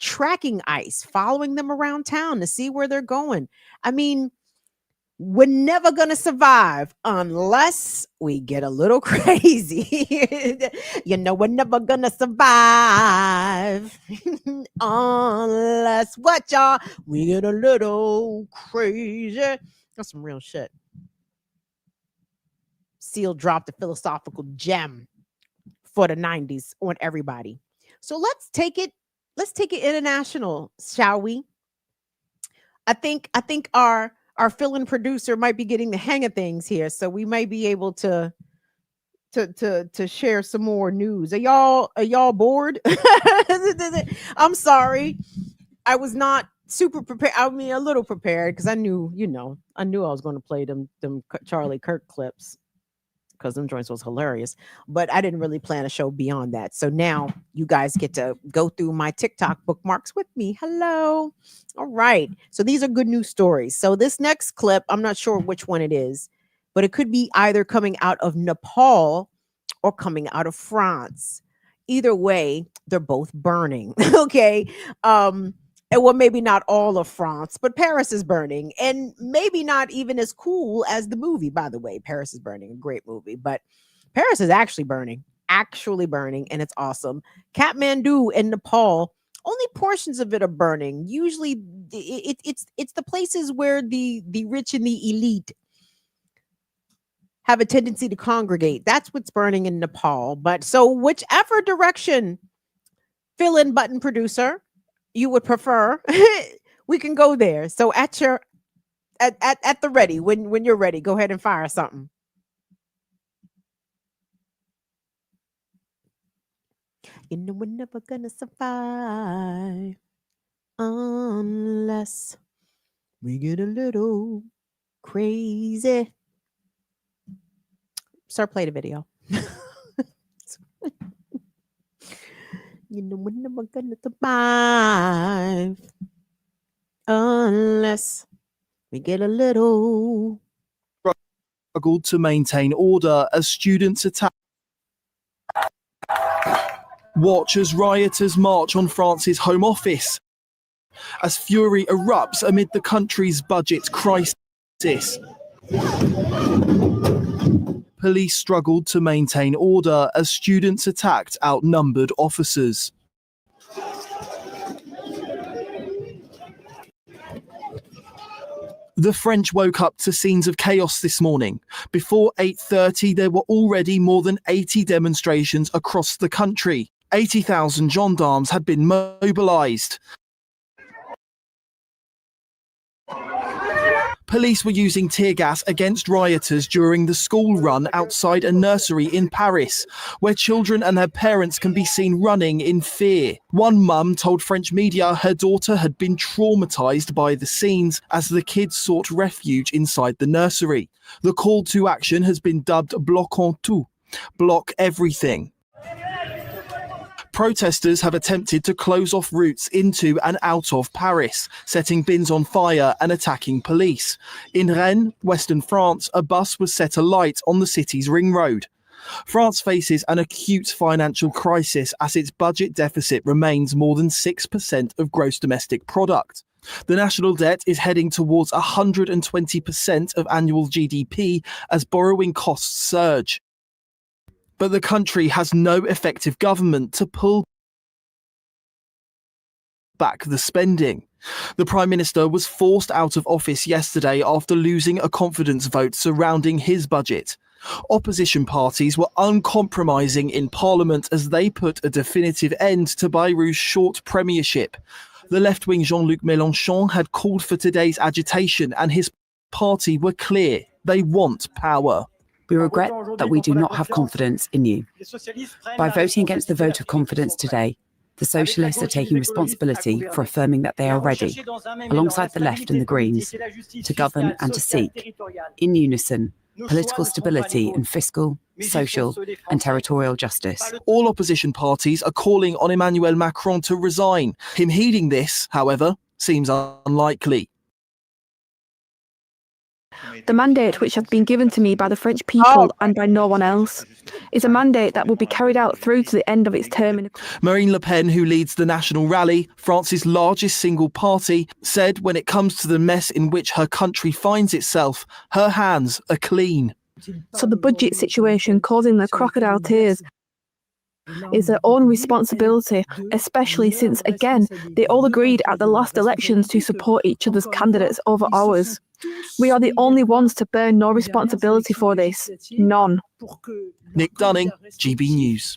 tracking ICE, following them around town to see where they're going. I mean, we're never going to survive unless we get a little crazy. We're never going to survive unless what, y'all? We get a little crazy. That's some real shit. Seal dropped a philosophical gem for the 90s on everybody. So let's take it international, shall we? I think our fill-in producer might be getting the hang of things here, so we might be able to share some more news. Are y'all bored? I'm sorry. I was not super prepared. I mean, a little prepared because I knew I was going to play them Charlie Kirk clips, because them joints was hilarious, but I didn't really plan a show beyond that. So now you guys get to go through my TikTok bookmarks with me. Hello. All right. So these are good news stories. So this next clip, I'm not sure which one it is, but it could be either coming out of Nepal or coming out of France. Either way, they're both burning. Okay. And well, maybe not all of France, but Paris is burning, and maybe not even as cool as the movie, by the way. Paris is Burning, a great movie, but Paris is actually burning, and it's awesome. Kathmandu in Nepal, only portions of it are burning. Usually it's the places where the rich and the elite have a tendency to congregate. That's what's burning in Nepal. But so whichever direction, fill-in button producer, you would prefer, we can go there. So at the ready, when you're ready, go ahead and fire something. We're never gonna survive unless we get a little crazy. Start play the video. We're never gonna survive unless we get a little. Struggled to maintain order as students attack. Watch as rioters march on France's Home Office as fury erupts amid the country's budget crisis. Police struggled to maintain order as students attacked outnumbered officers. The French woke up to scenes of chaos this morning. Before 8:30, there were already more than 80 demonstrations across the country. 80,000 gendarmes had been mobilized. Police were using tear gas against rioters during the school run outside a nursery in Paris, where children and their parents can be seen running in fear. One mum told French media her daughter had been traumatized by the scenes as the kids sought refuge inside the nursery. The call to action has been dubbed bloquons tout, block everything. Protesters have attempted to close off routes into and out of Paris, setting bins on fire and attacking police. In Rennes, Western France, a bus was set alight on the city's ring road. France faces an acute financial crisis as its budget deficit remains more than 6% of gross domestic product. The national debt is heading towards 120% of annual GDP as borrowing costs surge. But the country has no effective government to pull back the spending. The Prime Minister was forced out of office yesterday after losing a confidence vote surrounding his budget. Opposition parties were uncompromising in Parliament as they put a definitive end to Bayrou's short premiership. The left-wing Jean-Luc Mélenchon had called for today's agitation and his party were clear. They want power. We regret that we do not have confidence in you. By voting against the vote of confidence today, the Socialists are taking responsibility for affirming that they are ready, alongside the Left and the Greens, to govern and to seek, in unison, political stability and fiscal, social and territorial justice. All opposition parties are calling on Emmanuel Macron to resign. Him heeding this, however, seems unlikely. The mandate which has been given to me by the French people and by no one else is a mandate that will be carried out through to the end of its term. Marine Le Pen, who leads the National Rally, France's largest single party, said when it comes to the mess in which her country finds itself, her hands are clean. So the budget situation causing the crocodile tears is their own responsibility, especially since, again, they all agreed at the last elections to support each other's candidates over ours. We are the only ones to bear no responsibility for this. None. Nick Dunning, GB News.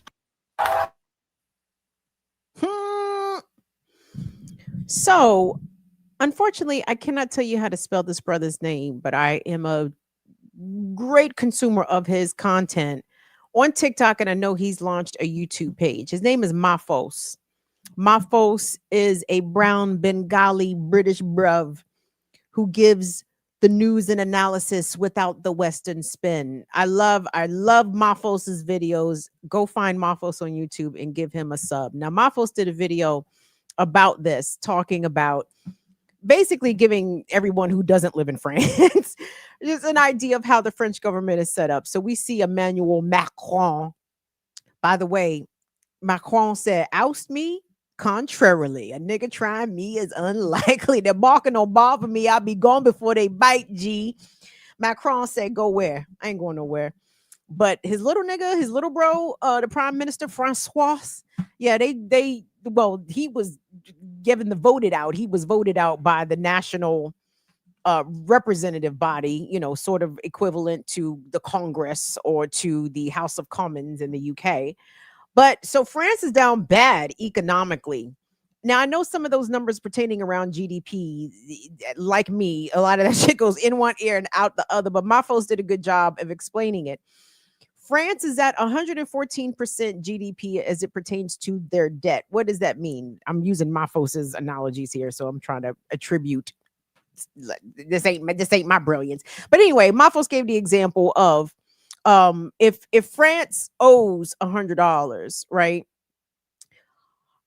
So, unfortunately, I cannot tell you how to spell this brother's name, but I am a great consumer of his content on TikTok, and I know he's launched a YouTube page. His name is Mafos. Mafos is a brown Bengali British bruv who gives the news and analysis without the Western spin. I love Mafos's videos. Go find Mafos on YouTube and give him a sub. Now, Mafos did a video about this, talking about basically giving everyone who doesn't live in France just an idea of how the French government is set up. So we see Emmanuel Macron. By the way, Macron said, oust me? Contrarily, a nigga trying me is unlikely. They're barking on bother me. I'll be gone before they bite, G. Macron said, go where? I ain't going nowhere. But his little nigga, his little bro, the Prime Minister, Francois, yeah, well, he was given the voted out. He was voted out by the national representative body, you know, sort of equivalent to the Congress or to the House of Commons in the UK. But so France is down bad economically. Now, I know some of those numbers pertaining around GDP, like me, a lot of that shit goes in one ear and out the other, but Mafos did a good job of explaining it. France is at 114% GDP as it pertains to their debt. What does that mean? I'm using Mafos's analogies here, so I'm trying to attribute this ain't my brilliance. But anyway, Mafos gave the example of if France owes $100, right?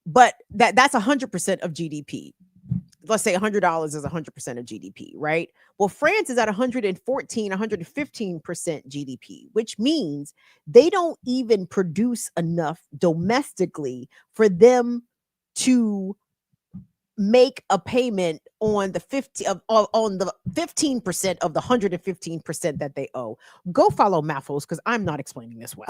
But that's 100% of GDP. Let's say $100 is 100% of GDP, right? Well, France is at 115% GDP, which means they don't even produce enough domestically for them to make a payment on the 15% of the 115% that they owe. Go follow Mafos, because I'm not explaining this well.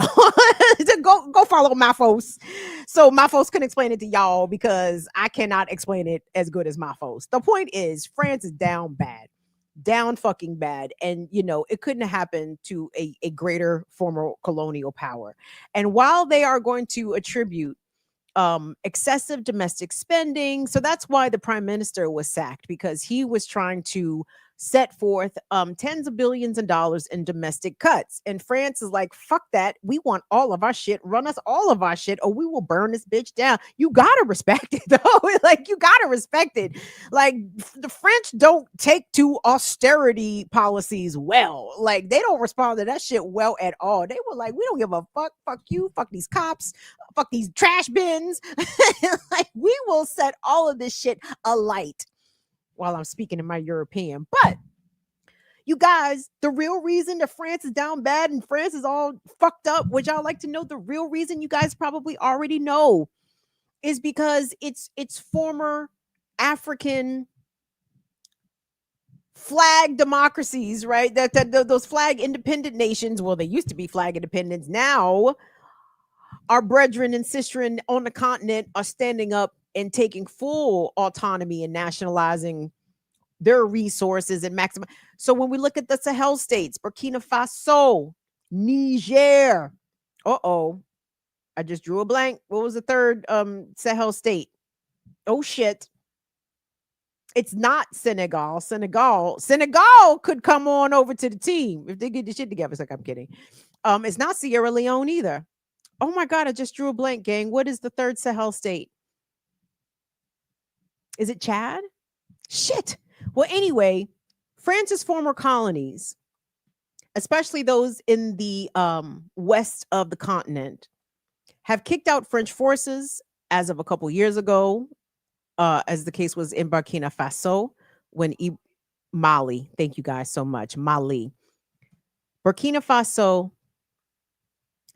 go follow Mafos so Mafos can explain it to y'all, because I cannot explain it as good as Mafos. The point is, France is down bad, down fucking bad, and you know it couldn't have happened to a greater former colonial power. And while they are going to attribute excessive domestic spending. So that's why the prime minister was sacked, because he was trying to set forth tens of billions of dollars in domestic cuts. And France is like, fuck that. We want all of our shit. Run us all of our shit, or we will burn this bitch down. You gotta respect it, though. Like, you gotta respect it. Like, the French don't take to austerity policies well. Like, they don't respond to that shit well at all. They were like, we don't give a fuck. Fuck you. Fuck these cops. Fuck these trash bins. Like, we will set all of this shit alight, while I'm speaking in my European. But, You guys, the real reason that France is down bad and France is all fucked up, which I like to know, the real reason you guys probably already know, is because it's former African flag democracies, right? Those flag independent nations, well, they used to be flag independents. Now our brethren and sistren on the continent are standing up and taking full autonomy and nationalizing their resources and maximum. So when we look at the Sahel states, Burkina Faso, Niger, I just drew a blank. What was the third Sahel state? Oh shit. It's not Senegal. Senegal could come on over to the team if they get the shit together. It's like, I'm kidding. It's not Sierra Leone either. Oh my God, I just drew a blank, gang. What is the third Sahel state? Is it Chad? Shit. Well, anyway, France's former colonies, especially those in the west of the continent, have kicked out French forces as of a couple years ago, as the case was in Burkina Faso, Mali. Thank you guys so much. Mali. Burkina Faso,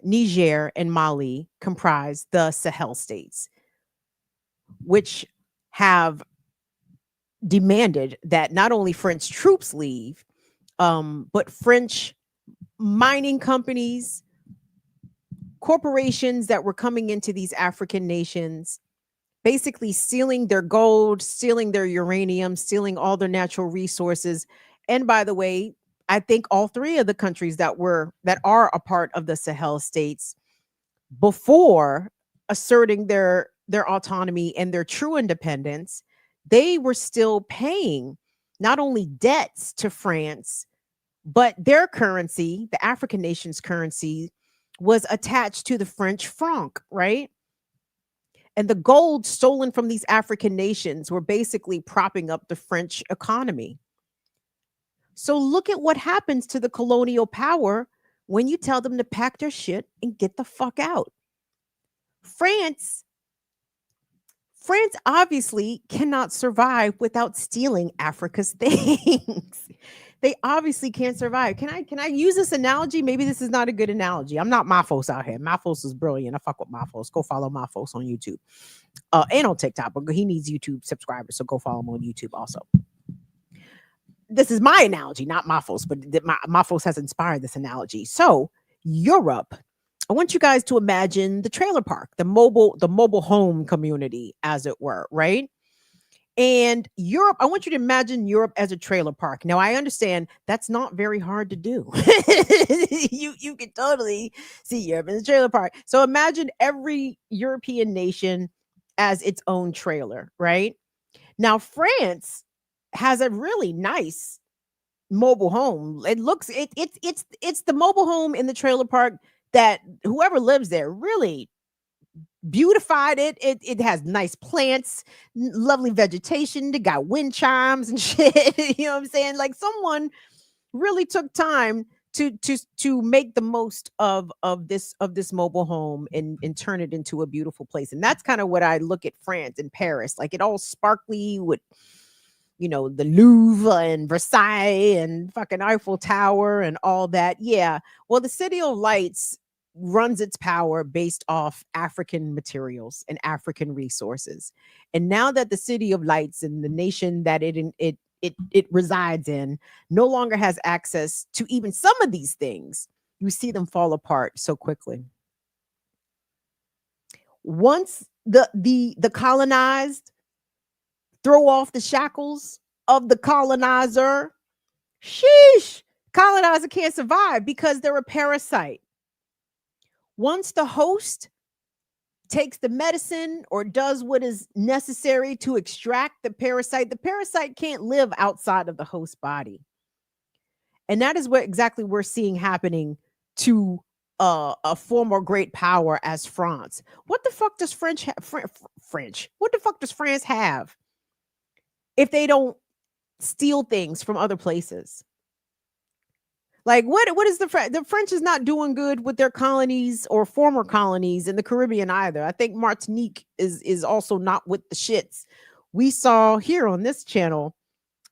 Niger, and Mali comprise the Sahel states, which have demanded that not only French troops leave, but French mining companies, corporations that were coming into these African nations, basically stealing their gold, stealing their uranium, stealing all their natural resources. And by the way, I think all three of the countries that are a part of the Sahel states, before asserting their autonomy and their true independence, they were still paying not only debts to France, but their currency, the African nation's currency, was attached to the French franc, right? And the gold stolen from these African nations were basically propping up the French economy. So look at what happens to the colonial power when you tell them to pack their shit and get the fuck out. France obviously cannot survive without stealing Africa's things. They obviously can't survive. Can I use this analogy? Maybe this is not a good analogy. I'm not Mafos out here. Mafos is brilliant. I fuck with Mafos. Go follow Mafos on YouTube. And on TikTok, but he needs YouTube subscribers, so go follow him on YouTube also. This is my analogy, not Mafos, but Mafos has inspired this analogy. So Europe, I want you guys to imagine the trailer park, the mobile home community, as it were, right? And Europe, I want you to imagine Europe as a trailer park. Now, I understand that's not very hard to do. You can totally see Europe as a trailer park. So imagine every European nation as its own trailer, right? Now, France has a really nice mobile home. It's the mobile home in the trailer park that whoever lives there really beautified it. It has nice plants, lovely vegetation. They got wind chimes and shit. You know what I'm saying? Like someone really took time to make the most of this mobile home and turn it into a beautiful place. And that's kind of what I look at France and Paris. Like it all sparkly with, you know, the Louvre and Versailles and fucking Eiffel Tower and all that. Yeah. Well, the City of Lights runs its power based off African materials and African resources. And now that the City of Lights and the nation that it resides in no longer has access to even some of these things, you see them fall apart so quickly. Once the colonized throw off the shackles of the colonizer, sheesh, colonizer can't survive because they're a parasite. Once the host takes the medicine or does what is necessary to extract the parasite can't live outside of the host body. And that is what exactly we're seeing happening to a former great power as France. What the fuck does French? What the fuck does France have if they don't steal things from other places? Like what is the French is not doing good with their colonies or former colonies in the Caribbean either. I think Martinique is also not with the shits. We saw here on this channel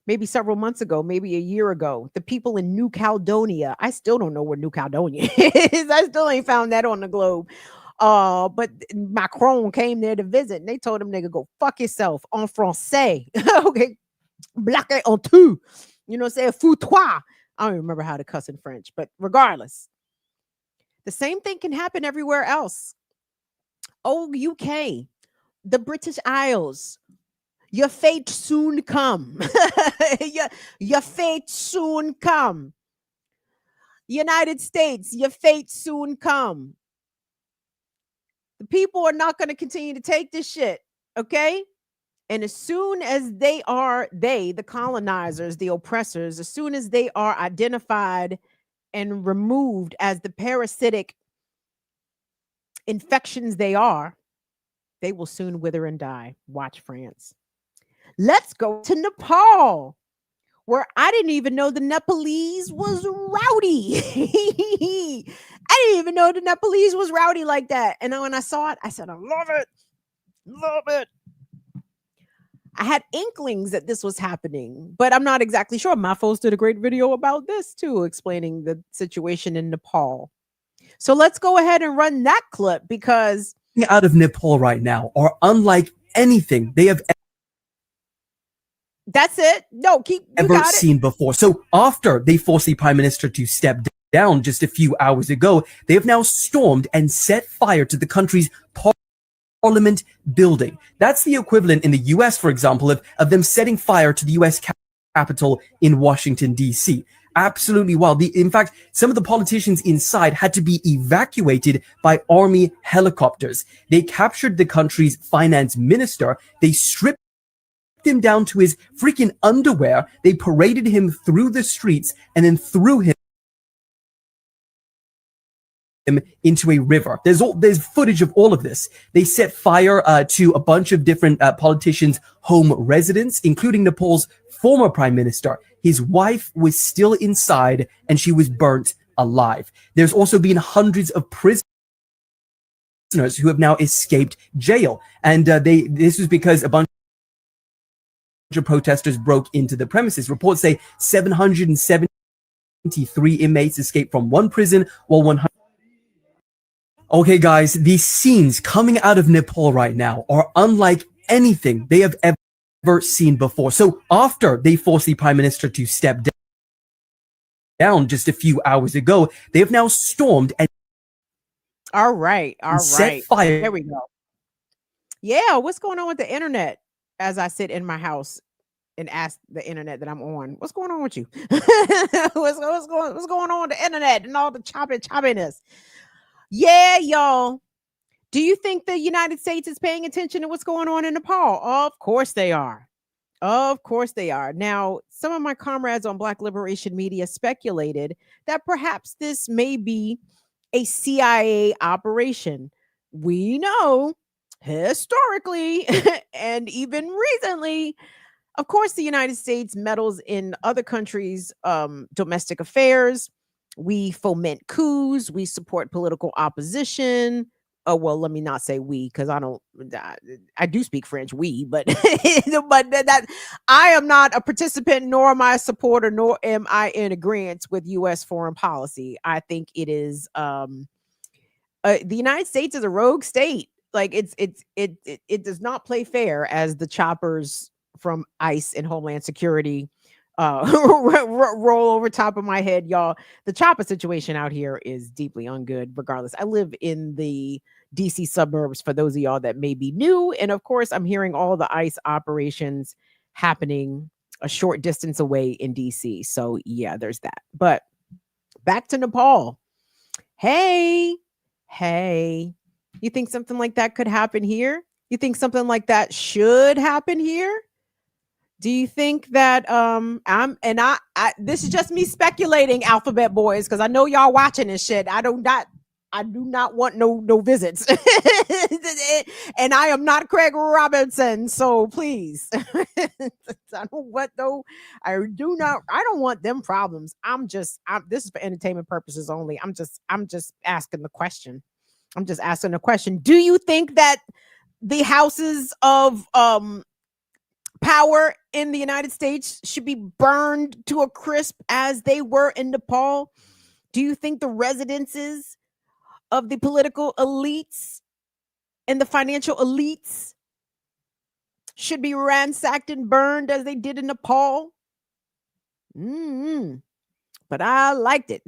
maybe several months ago, maybe a year ago. The people in New Caledonia, I still don't know where New Caledonia is. I still ain't found that on the globe. But Macron came there to visit and they told him, nigga, go fuck yourself en français. Okay. Blaque en tout. You know what I'm saying? Fous-toi. I don't even remember how to cuss in French, but regardless, the same thing can happen everywhere else. Oh, UK, the British Isles, your fate soon come. your fate soon come. United States, your fate soon come. The people are not going to continue to take this shit, okay? And as soon as the colonizers, the oppressors, as soon as they are identified and removed as the parasitic infections they are, they will soon wither and die. Watch France. Let's go to Nepal, where I didn't even know the Nepalese was rowdy. I didn't even know the Nepalese was rowdy like that. And when I saw it, I said, I love it. Love it. I had inklings that this was happening, but I'm not exactly sure. Mafos did a great video about this too, explaining the situation in Nepal. So let's go ahead and run that clip because out of Nepal right now are unlike anything they have that's it. No, ever seen before. So after they forced the prime minister to step down just a few hours ago, they have now stormed and set fire to the country's parliament building. That's the equivalent in the US, for example, of them setting fire to the US Capitol in Washington, D.C. Absolutely wild. In fact, some of the politicians inside had to be evacuated by army helicopters. They captured the country's finance minister. They stripped him down to his freaking underwear. They paraded him through the streets and then threw him into a river. There's footage of all of this. They set fire to a bunch of different politicians' home residence, including Nepal's former prime minister. His wife was still inside and she was burnt alive. There's also been hundreds of prisoners who have now escaped jail. And this was because a bunch of protesters broke into the premises. Reports say 773 inmates escaped from one prison, while 100. Okay, guys, these scenes coming out of Nepal right now are unlike anything they have ever seen before. So after they forced the prime minister to step down just a few hours ago, they have now stormed and set fire. There we go. Yeah, what's going on with the internet? As I sit in my house and ask the internet that I'm on, what's going on with you? what's going on with the internet and all the choppiness? Yeah, y'all. Do you think the United States is paying attention to what's going on in Nepal? Of course they are. Of course they are. Now, some of my comrades on Black Liberation Media speculated that perhaps this may be a CIA operation. We know historically and even recently, of course, the United States meddles in other countries' domestic affairs. We foment coups. We support political opposition. Oh, well, let me not say we, because I do speak French, we, but that I am not a participant, nor am I a supporter, nor am I in agreement with U.S. foreign policy. I think it is the United States is a rogue state. Like it does not play fair, as the choppers from ICE and Homeland Security roll over top of my head, y'all. The chopper situation out here is deeply ungood. Regardless, I live in the DC suburbs, for those of y'all that may be new, and of course I'm hearing all the ICE operations happening a short distance away in DC. So yeah, there's that. But back to Nepal. Hey, you think something like that could happen here? You think something like that should happen here? Do you think that I this is just me speculating, Alphabet Boys, because I know y'all watching this shit. I do not want no visits. And I am not Craig Robinson, so please. I don't want them problems. This is for entertainment purposes only. I'm just asking the question. Do you think that the houses of power in the United States should be burned to a crisp as they were in Nepal? Do you think the residences of the political elites and the financial elites should be ransacked and burned as they did in Nepal? But I liked it.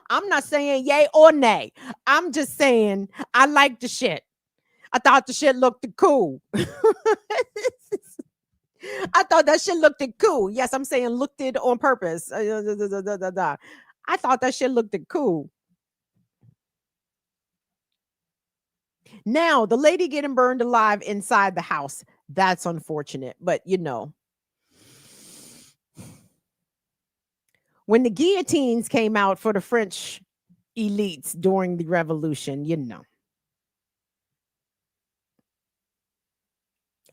I'm not saying yay or nay. I'm just saying I liked the shit. I thought the shit looked cool. I thought that shit looked cool. Yes, I'm saying looked it on purpose. I thought that shit looked cool. Now, the lady getting burned alive inside the house, that's unfortunate. But, you know, when the guillotines came out for the French elites during the revolution, you know,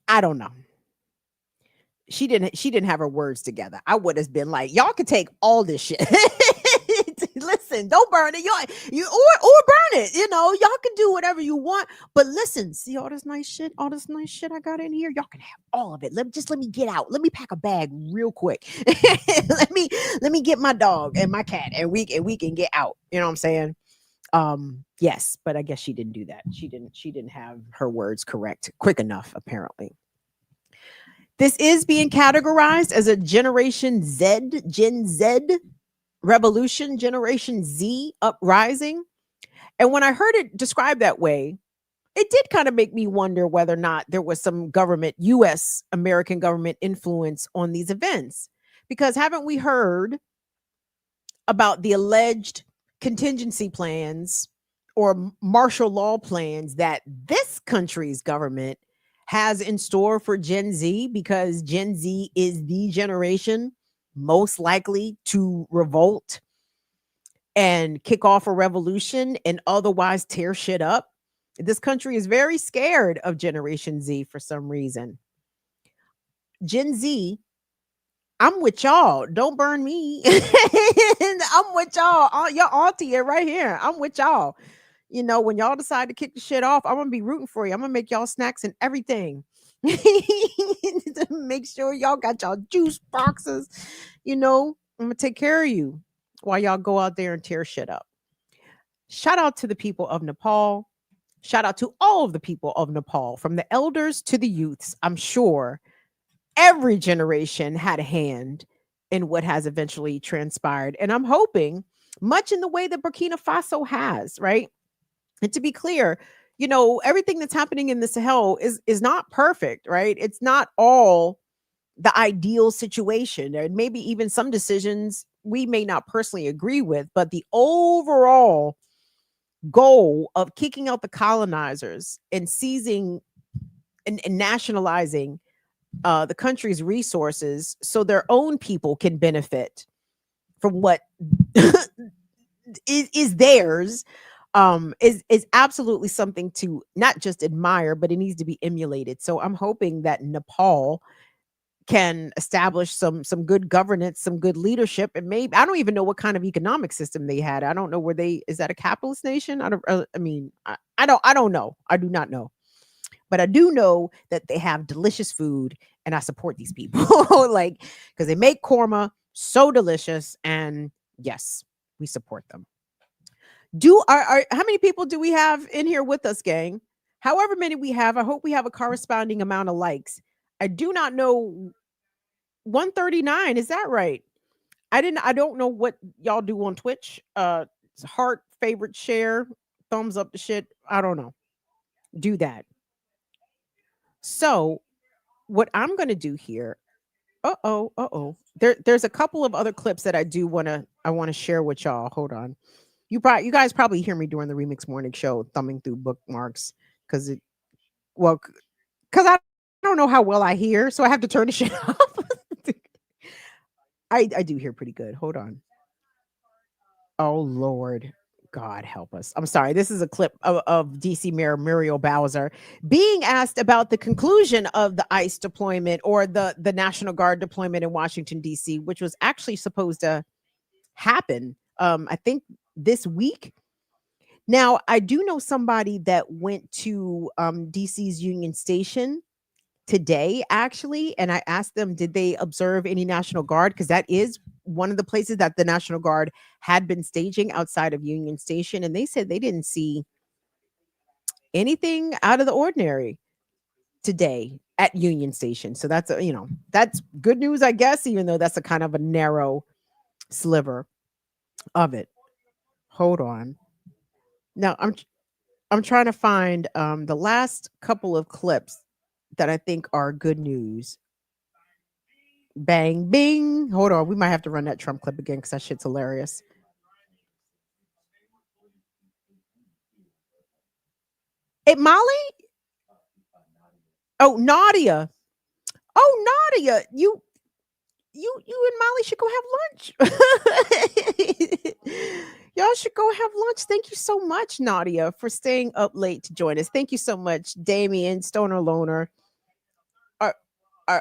I don't know. She didn't have her words together. I would have been like, y'all can take all this shit. Listen, don't burn it. You or burn it. You know, y'all can do whatever you want. But listen, see all this nice shit I got in here. Y'all can have all of it. Let me get out. Let me pack a bag real quick. let me get my dog and my cat, and we can get out. You know what I'm saying? Yes, but I guess she didn't do that. She didn't have her words correct quick enough, apparently. This is being categorized as a Gen Z revolution, Generation Z uprising. And when I heard it described that way, it did kind of make me wonder whether or not there was some government, US American government influence on these events. Because haven't we heard about the alleged contingency plans or martial law plans that this country's government has in store for Gen Z, because Gen Z is the generation most likely to revolt and kick off a revolution and otherwise tear shit up? This country is very scared of Generation Z for some reason. Gen Z, I'm with y'all. Don't burn me. I'm with y'all. Your auntie right here. I'm with y'all. You know, when y'all decide to kick the shit off, I'm gonna be rooting for you. I'm gonna make y'all snacks and everything. To make sure y'all got y'all juice boxes. You know, I'm gonna take care of you while y'all go out there and tear shit up. Shout out to the people of Nepal. Shout out to all of the people of Nepal, from the elders to the youths. I'm sure every generation had a hand in what has eventually transpired. And I'm hoping much in the way that Burkina Faso has, right? And to be clear, you know, everything that's happening in the Sahel is not perfect, right? It's not all the ideal situation. And maybe even some decisions we may not personally agree with, but the overall goal of kicking out the colonizers and seizing and nationalizing the country's resources so their own people can benefit from what is theirs, is absolutely something to not just admire, but it needs to be emulated. So I'm hoping that Nepal can establish some good governance, some good leadership, and maybe I don't even know what kind of economic system they had. I don't know where is that a capitalist nation? I don't know. I do not know. But I do know that they have delicious food, and I support these people, like, because they make korma so delicious, and yes, we support them. How many people do we have in here with us, gang? However many we have, I hope we have a corresponding amount of likes. I do not know. 139, is that right? I don't know what y'all do on Twitch. Heart, favorite, share, thumbs up the shit. I don't know. Do that. So what I'm gonna do here. There's a couple of other clips that I want to share with y'all. Hold on. You guys probably hear me during the Remix Morning Show thumbing through bookmarks because I don't know how well I hear, so I have to turn the shit off. I do hear pretty good. Hold on. Oh Lord, God help us. I'm sorry. This is a clip of DC Mayor Muriel Bowser being asked about the conclusion of the ICE deployment, or the National Guard deployment in Washington, D.C., which was actually supposed to happen, I think, this week. Now, I do know somebody that went to DC's Union Station today, actually, and I asked them, did they observe any National Guard? Because that is one of the places that the National Guard had been staging outside of Union Station, and they said they didn't see anything out of the ordinary today at Union Station. So that's that's good news, I guess, even though that's a kind of a narrow sliver of it. Hold on. Now I'm trying to find the last couple of clips that I think are good news. Bang, bing. Hold on. We might have to run that Trump clip again because that shit's hilarious. Hey, Molly? Oh, Nadia. Oh, Nadia. You and Molly should go have lunch. Y'all should go have lunch. Thank you so much, Nadia, for staying up late to join us. Thank you so much, Damien, Stoner Loner,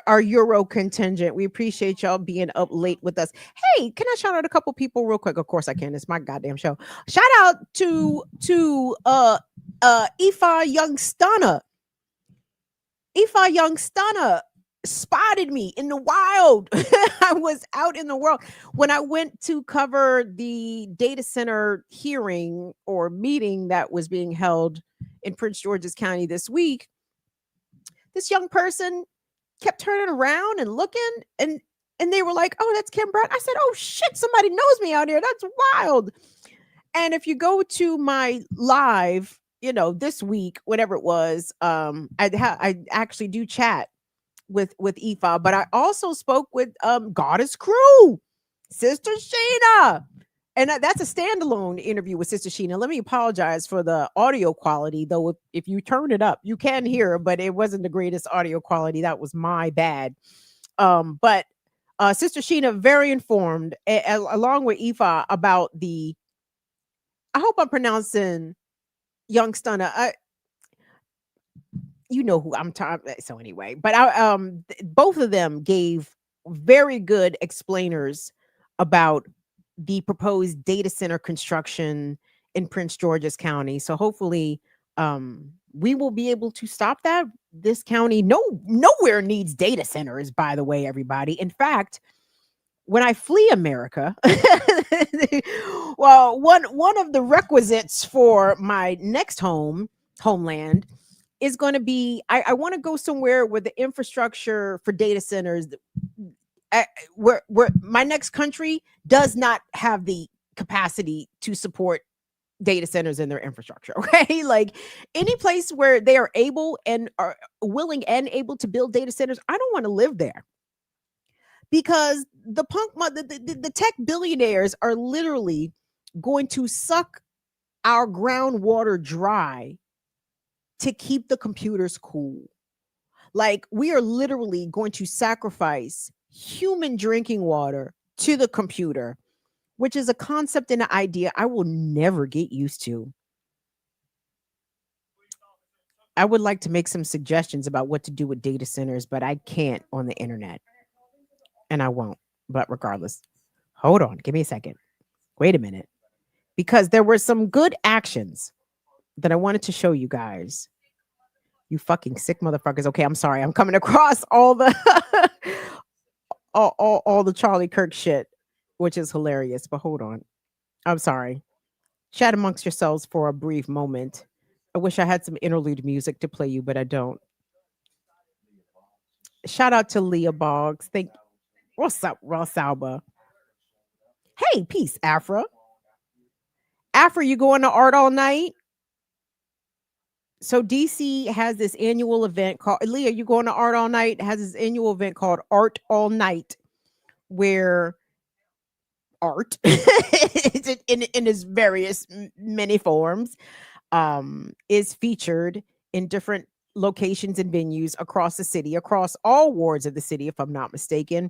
our Euro contingent. We appreciate y'all being up late with us. Hey, can I shout out a couple people real quick? Of course I can. It's my goddamn show. Shout out to Ifa Young Stunner. Ifa Young Stunner spotted me in the wild. I was out in the world when I went to cover the data center hearing or meeting that was being held in Prince George's County this week. This young person kept turning around and looking, and they were like, "Oh, that's Kim Brown." I said, "Oh shit, somebody knows me out here. That's wild." And if you go to my live, this week, whatever it was, I actually do chat with Aoife, but I also spoke with Goddess Crew, Sister Sheena, and that's a standalone interview with Sister Sheena. Let me apologize for the audio quality, though. If you turn it up, you can hear, but it wasn't the greatest audio quality. That was my bad. But Sister Sheena, very informed, along with Aoife, about the. I hope I'm pronouncing Young Stunner. You know who I'm talking. So anyway, but both of them gave very good explainers about the proposed data center construction in Prince George's County. So hopefully, we will be able to stop that. This county nowhere needs data centers, by the way, everybody. In fact, when I flee America, well, one of the requisites for my next homeland is going to be, I want to go somewhere where the infrastructure for data centers, where my next country does not have the capacity to support data centers in their infrastructure. Okay, like any place where they are able and are willing and able to build data centers, I don't want to live there, because the tech billionaires are literally going to suck our groundwater dry to keep the computers cool. Like, we are literally going to sacrifice human drinking water to the computer, which is a concept and an idea I will never get used to. I would like to make some suggestions about what to do with data centers, but I can't on the internet. And I won't. But regardless, hold on. Give me a second. Wait a minute. Because there were some good actions that I wanted to show you guys. You fucking sick motherfuckers. Okay, I'm sorry. I'm coming across all the all the Charlie Kirk shit, which is hilarious. But hold on. I'm sorry. Chat amongst yourselves for a brief moment. I wish I had some interlude music to play you, but I don't. Shout out to Leah Boggs. What's up, Ross Alba? Hey, peace, Afra. Afra, you going to art all night? So DC has this annual event called, Leah, you going to art all night? It has this annual event called Art All Night, where art in its various many forms is featured in different locations and venues across the city, across all wards of the city, if I'm not mistaken,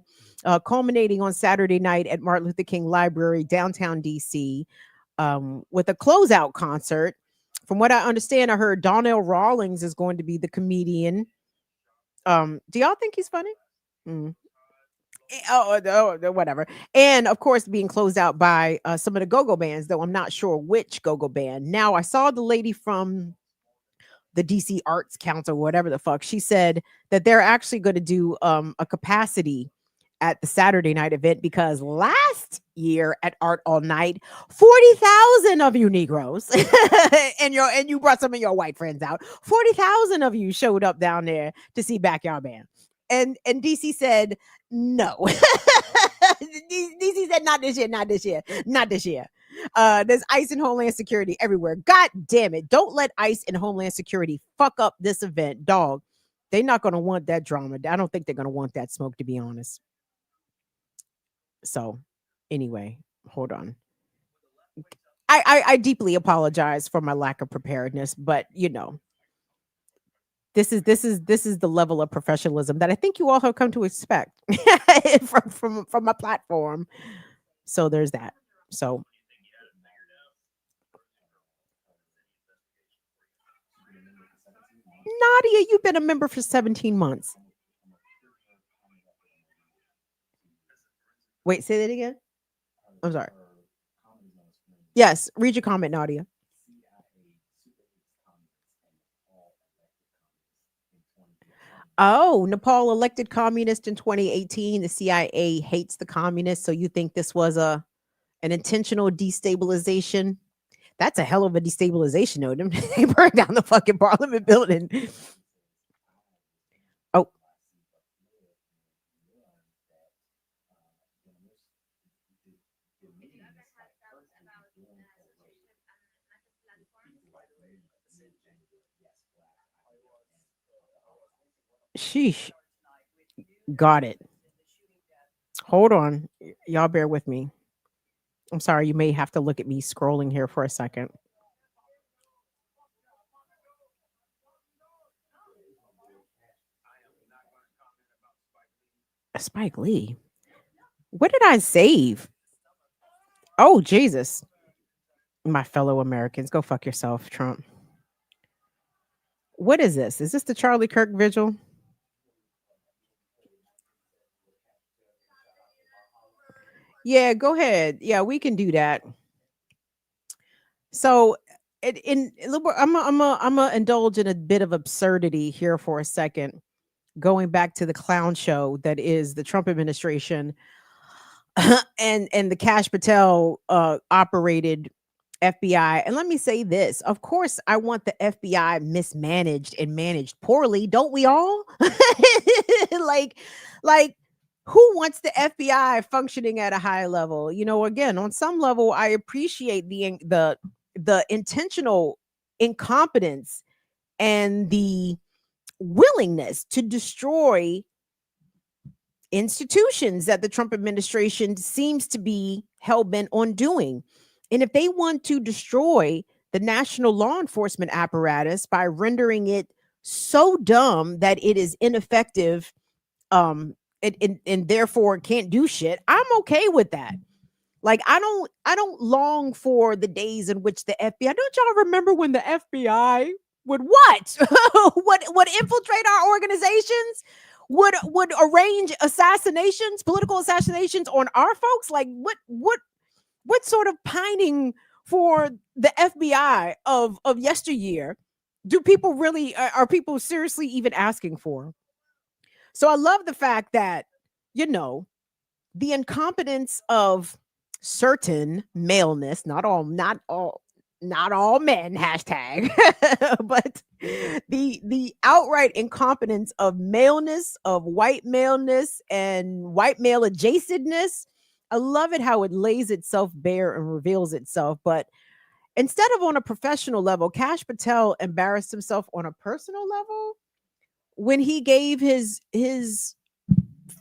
culminating on Saturday night at Martin Luther King Library, downtown DC, with a closeout concert. From what I understand, I heard Donnell Rawlings is going to be the comedian. Do y'all think he's funny? Whatever. And of course, being closed out by some of the go-go bands, though I'm not sure which go-go band. Now, I saw the lady from the DC Arts Council, whatever the fuck. She said that they're actually going to do a capacity at the Saturday night event because last year at Art All Night, 40,000 of you Negroes and you brought some of your white friends out. 40,000 of you showed up down there to see Backyard Band. And DC said no. DC said not this year, not this year, not this year. There's ICE and Homeland Security everywhere. God damn it. Don't let ICE and Homeland Security fuck up this event, dog. They're not going to want that drama. I don't think they're going to want that smoke, to be honest. So anyway, hold on. I deeply apologize for my lack of preparedness, but you know, this is the level of professionalism that I think you all have come to expect from my platform. So there's that. So Nadia, you've been a member for 17 months. Wait, say that again. I'm sorry. Yes, read your comment, Nadia. Oh, Nepal elected communist in 2018. The CIA hates the communists. So you think this was an intentional destabilization? That's a hell of a destabilization, though. They burned down the fucking Parliament building. Oh. Sheesh. Got it. Hold on. Y'all bear with me. I'm sorry. You may have to look at me scrolling here for a second. Spike Lee. What did I save? Oh, Jesus. My fellow Americans, go fuck yourself, Trump. What is this? Is this the Charlie Kirk vigil? Yeah, go ahead. Yeah, we can do that. So, I'm gonna indulge in a bit of absurdity here for a second, going back to the clown show that is the Trump administration and the Kash Patel operated FBI. And let me say this: of course, I want the FBI mismanaged and managed poorly. Don't we all? like. Who wants the FBI functioning at a high level? You know, again, on some level, I appreciate the intentional incompetence and the willingness to destroy institutions that the Trump administration seems to be hell-bent on doing. And if they want to destroy the national law enforcement apparatus by rendering it so dumb that it is ineffective, and therefore can't do shit, I'm okay with that. Like, I don't long for the days in which the FBI, don't y'all remember when the FBI would what? would infiltrate our organizations, would arrange assassinations, political assassinations on our folks? Like, what sort of pining for the FBI of yesteryear do people really, are people seriously even asking for? So I love the fact that, you know, the incompetence of certain maleness, not all men, hashtag, but the outright incompetence of maleness, of white maleness and white male adjacentness. I love it how it lays itself bare and reveals itself. But instead of on a professional level, Kash Patel embarrassed himself on a personal level when he gave his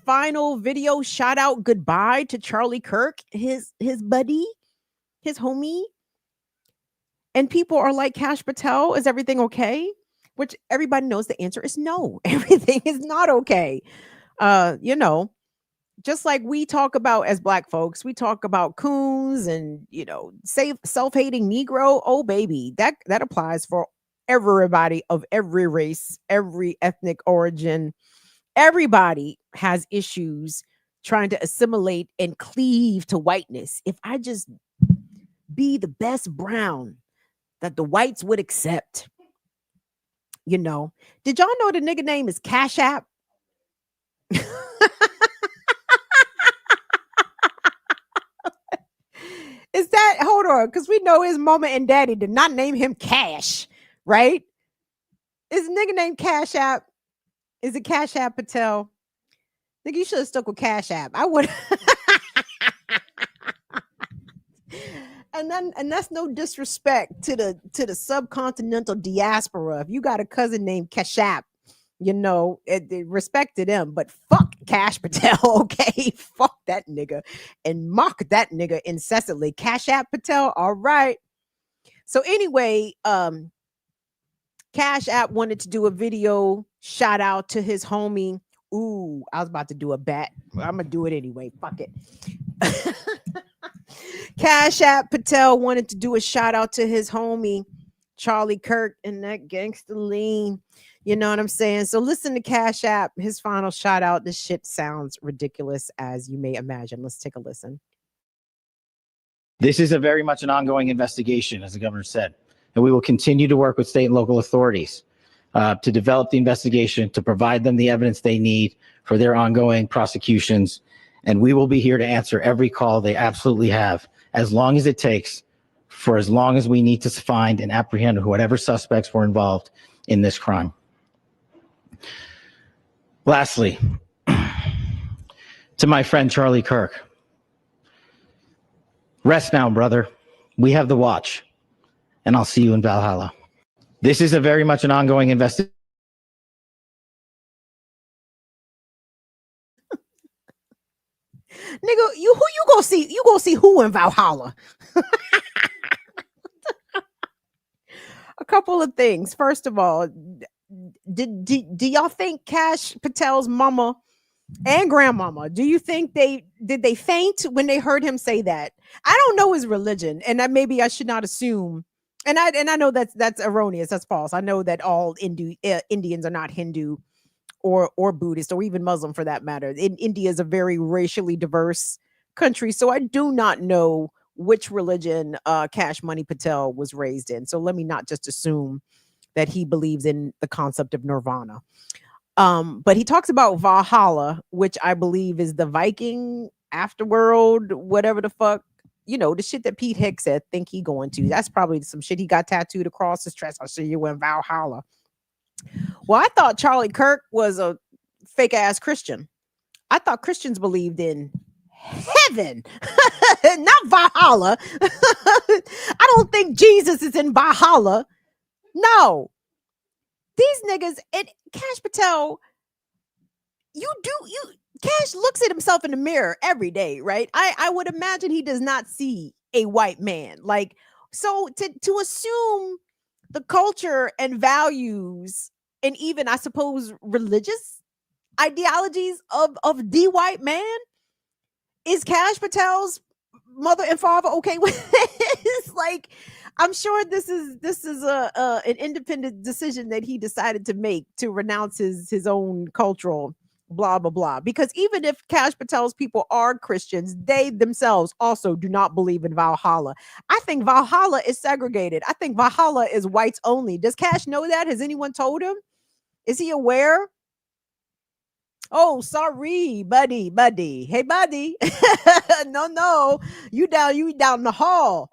final video shout out goodbye to Charlie Kirk, his buddy, his homie. And people are like, Kash Patel, is everything okay? Which everybody knows the answer is no. Everything is not okay. You know, just like we talk about as Black folks, we talk about coons and, you know, self-hating Negro. Oh, baby, that applies for everybody of every race, every ethnic origin. Everybody has issues trying to assimilate and cleave to whiteness. If I just be the best brown that the whites would accept, You know, did y'all know the nigga name is Cash App? Is that, hold on, because we know his mama and daddy did not name him Cash, right? Is the nigga named Cash App? Is it Cash App Patel? Nigga, you should have stuck with Cash App. I would. And that's no disrespect to the subcontinental diaspora. If you got a cousin named Cash App, you know, respect to them, but fuck Cash Patel, okay? Fuck that nigga and mock that nigga incessantly. Cash App Patel, all right. So anyway, Cash App wanted to do a video shout out to his homie. Ooh, I was about to do a bet. I'm gonna do it anyway. Fuck it. Cash App Patel wanted to do a shout out to his homie Charlie Kirk and that gangster lean. You know what I'm saying? So listen to Cash App, his final shout out. This shit sounds ridiculous, as you may imagine. Let's take a listen. This is a very much an ongoing investigation, as the governor said, and we will continue to work with state and local authorities to develop the investigation, to provide them the evidence they need for their ongoing prosecutions. And we will be here to answer every call they absolutely have, as long as it takes, for as long as we need to find and apprehend whatever suspects were involved in this crime. Lastly, to my friend Charlie Kirk, rest now, brother. We have the watch, and I'll see you in Valhalla. This is a very much an ongoing investigation. Nigga, you gonna see? You gonna see who in Valhalla? A couple of things. First of all, do y'all think Cash Patel's mama and grandmama, do you think did they faint when they heard him say that? I don't know his religion, and maybe I should not assume. And I know that's erroneous. That's false. I know that all Indians are not Hindu or Buddhist or even Muslim for that matter. India is a very racially diverse country, so I do not know which religion Cash Money Patel was raised in. So let me not just assume that he believes in the concept of nirvana. But he talks about Valhalla, which I believe is the Viking afterworld, whatever the fuck, you know, the shit that Pete Hicks said think he going to. That's probably some shit he got tattooed across his chest. I'll see you in Valhalla. Well, I thought Charlie Kirk was a fake ass Christian. I thought Christians believed in heaven, not Valhalla. I don't think Jesus is in Valhalla. No, these niggas and Cash Patel, Cash looks at himself in the mirror every day, right? I would imagine he does not see a white man. Like, so to assume the culture and values and even, I suppose, religious ideologies of the white man, is Cash Patel's mother and father okay with this? Like, I'm sure this is an independent decision that he decided to make to renounce his own cultural blah blah blah. Because even if Cash Patel's people are Christians, they themselves also do not believe in Valhalla. I think Valhalla is segregated. I think Valhalla is whites only. Does Cash know that? Has anyone told him? Is he aware? Oh, sorry, buddy. Hey, buddy. No, you down the hall.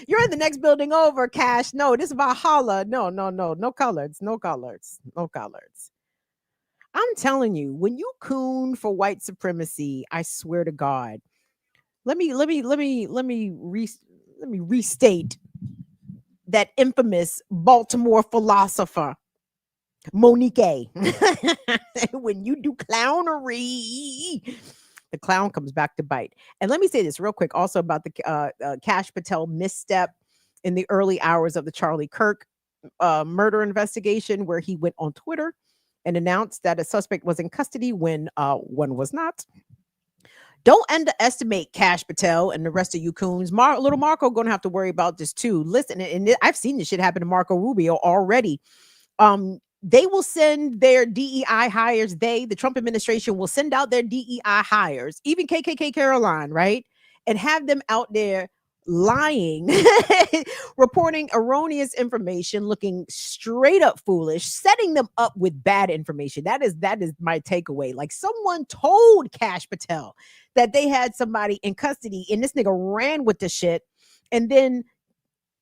You're in the next building over, Cash. No, this is Valhalla. No colors. I'm telling you, when you coon for white supremacy, I swear to God. Let me restate that infamous Baltimore philosopher Monique. When you do clownery, the clown comes back to bite. And let me say this real quick also about the Cash Patel misstep in the early hours of the Charlie Kirk murder investigation, where he went on Twitter and announced that a suspect was in custody when one was not. Don't underestimate Cash Patel and the rest of you coons. Little Marco going to have to worry about this too. Listen, and I've seen this shit happen to Marco Rubio already. They will send their DEI hires. The Trump administration will send out their DEI hires, even KKK Caroline, right? And have them out there lying, reporting erroneous information, looking straight up foolish, setting them up with bad information. That is my takeaway. Like, someone told Cash Patel that they had somebody in custody, and this nigga ran with the shit, and then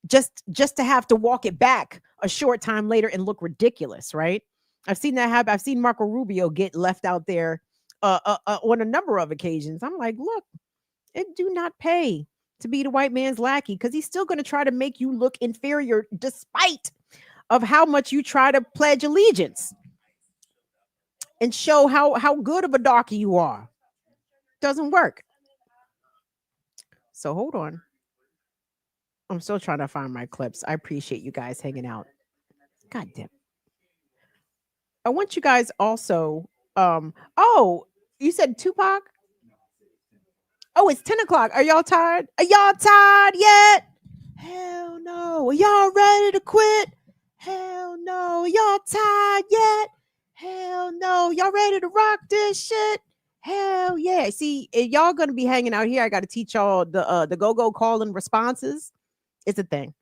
just to have to walk it back a short time later and look ridiculous, right? I've seen that happen. I've seen Marco Rubio get left out there on a number of occasions. I'm like, look, it do not pay to be the white man's lackey, because he's still going to try to make you look inferior despite of how much you try to pledge allegiance and show how good of a darky you are. Doesn't work. So hold on. I'm still trying to find my clips. I appreciate you guys hanging out. God damn. I want you guys also, oh, you said Tupac? Oh, it's 10 o'clock. Are y'all tired? Are y'all tired yet? Hell no. Are y'all ready to quit? Hell no. Are y'all tired yet? Hell no. Y'all ready to rock this shit? Hell yeah. See, if y'all gonna be hanging out here, I gotta teach y'all the go-go calling responses. It's a thing.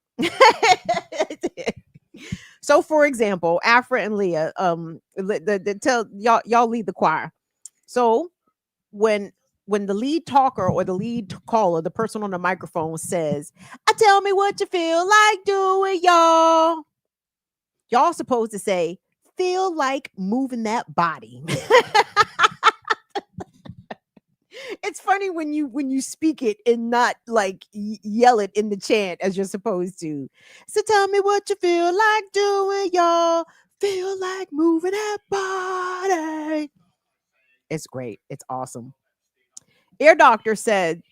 So, for example, Afra and Leah, tell y'all lead the choir. So when the lead talker or the lead caller, the person on the microphone says, tell me what you feel like doing, y'all supposed to say, feel like moving that body. It's funny when you speak it and not like yell it in the chant as you're supposed to. So tell me what you feel like doing, y'all. Feel like moving that body. It's great. It's awesome. Ear Doctor said,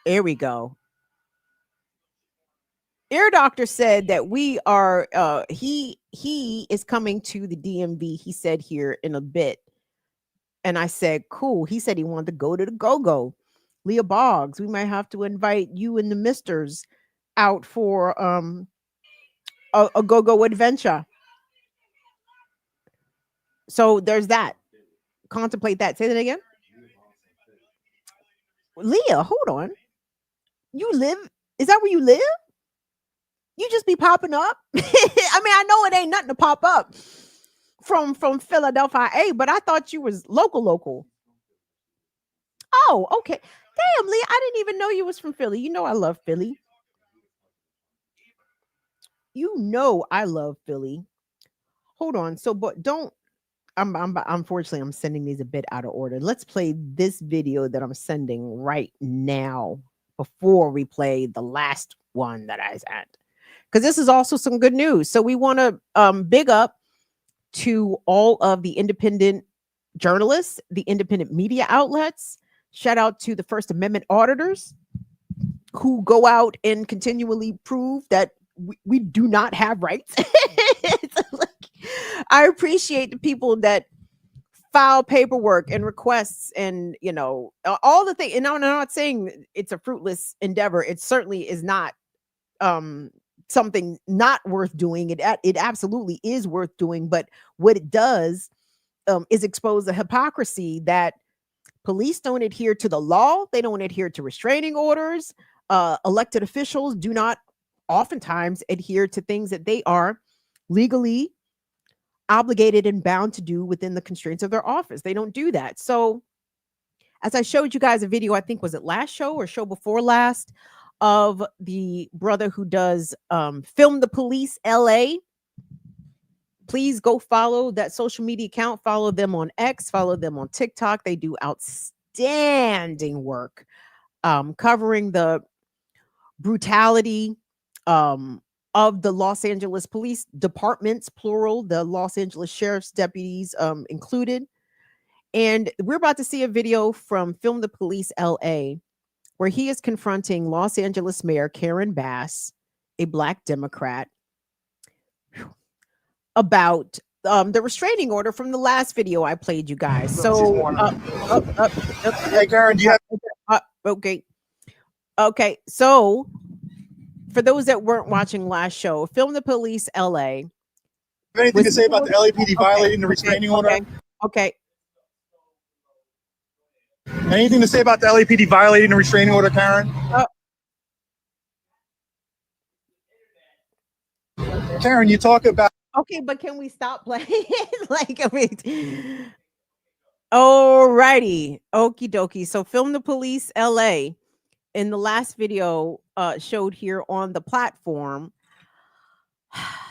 here we go. Ear Doctor said that we are, he is coming to the DMV, he said, here in a bit. And I said, cool. He said he wanted to go to the go-go. Leah Boggs, we might have to invite you and the misters out for a go-go adventure. So there's that. Contemplate that. Say that again. Leah, hold on. You live? Is that where you live? You just be popping up? I mean, I know it ain't nothing to pop up from Philadelphia, but I thought you was local. Oh, okay. Damn, Leah, I didn't even know you was from Philly. You know I love Philly. You know I love Philly. Hold on. So, but don't. Unfortunately, I'm sending these a bit out of order. Let's play this video that I'm sending right now before we play the last one that I sent, because this is also some good news. So we want to big up to all of the independent journalists, the independent media outlets. Shout out to the First Amendment auditors who go out and continually prove that we do not have rights. I appreciate the people that file paperwork and requests and, you know, all the things. And I'm not saying it's a fruitless endeavor. It certainly is not something not worth doing. It absolutely is worth doing. But what it does is expose the hypocrisy that police don't adhere to the law. They don't adhere to restraining orders. Elected officials do not oftentimes adhere to things that they are legally obligated and bound to do within the constraints of their office. They don't do that. So as I showed you guys a video, I think was it last show or show before last, of the brother who does Film the Police LA. Please go follow that social media account. Follow them on X, follow them on TikTok. They do outstanding work covering the brutality of the Los Angeles police departments, plural, the Los Angeles sheriff's deputies included. And we're about to see a video from Film the Police LA, where he is confronting Los Angeles Mayor Karen Bass, a Black Democrat, about the restraining order from the last video I played you guys. So, hey, Karen, do you have? Okay. So, for those that weren't watching last show, Film the Police LA. Anything to say about the LAPD violating the restraining order? Okay. Anything to say about the LAPD violating the restraining order, Karen? Karen, you talk about. Okay, but can we stop playing? Like, I mean, alrighty, okie dokie. So, Film the Police LA in the last video showed here on the platform.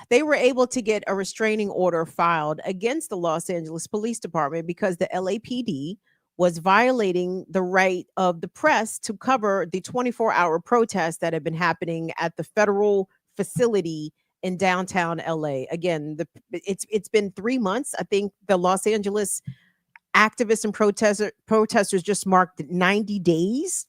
They were able to get a restraining order filed against the Los Angeles Police Department because the LAPD was violating the right of the press to cover the 24-hour protests that have been happening at the federal facility in downtown LA. Again, it's been 3 months. I think the Los Angeles activists and protesters just marked 90 days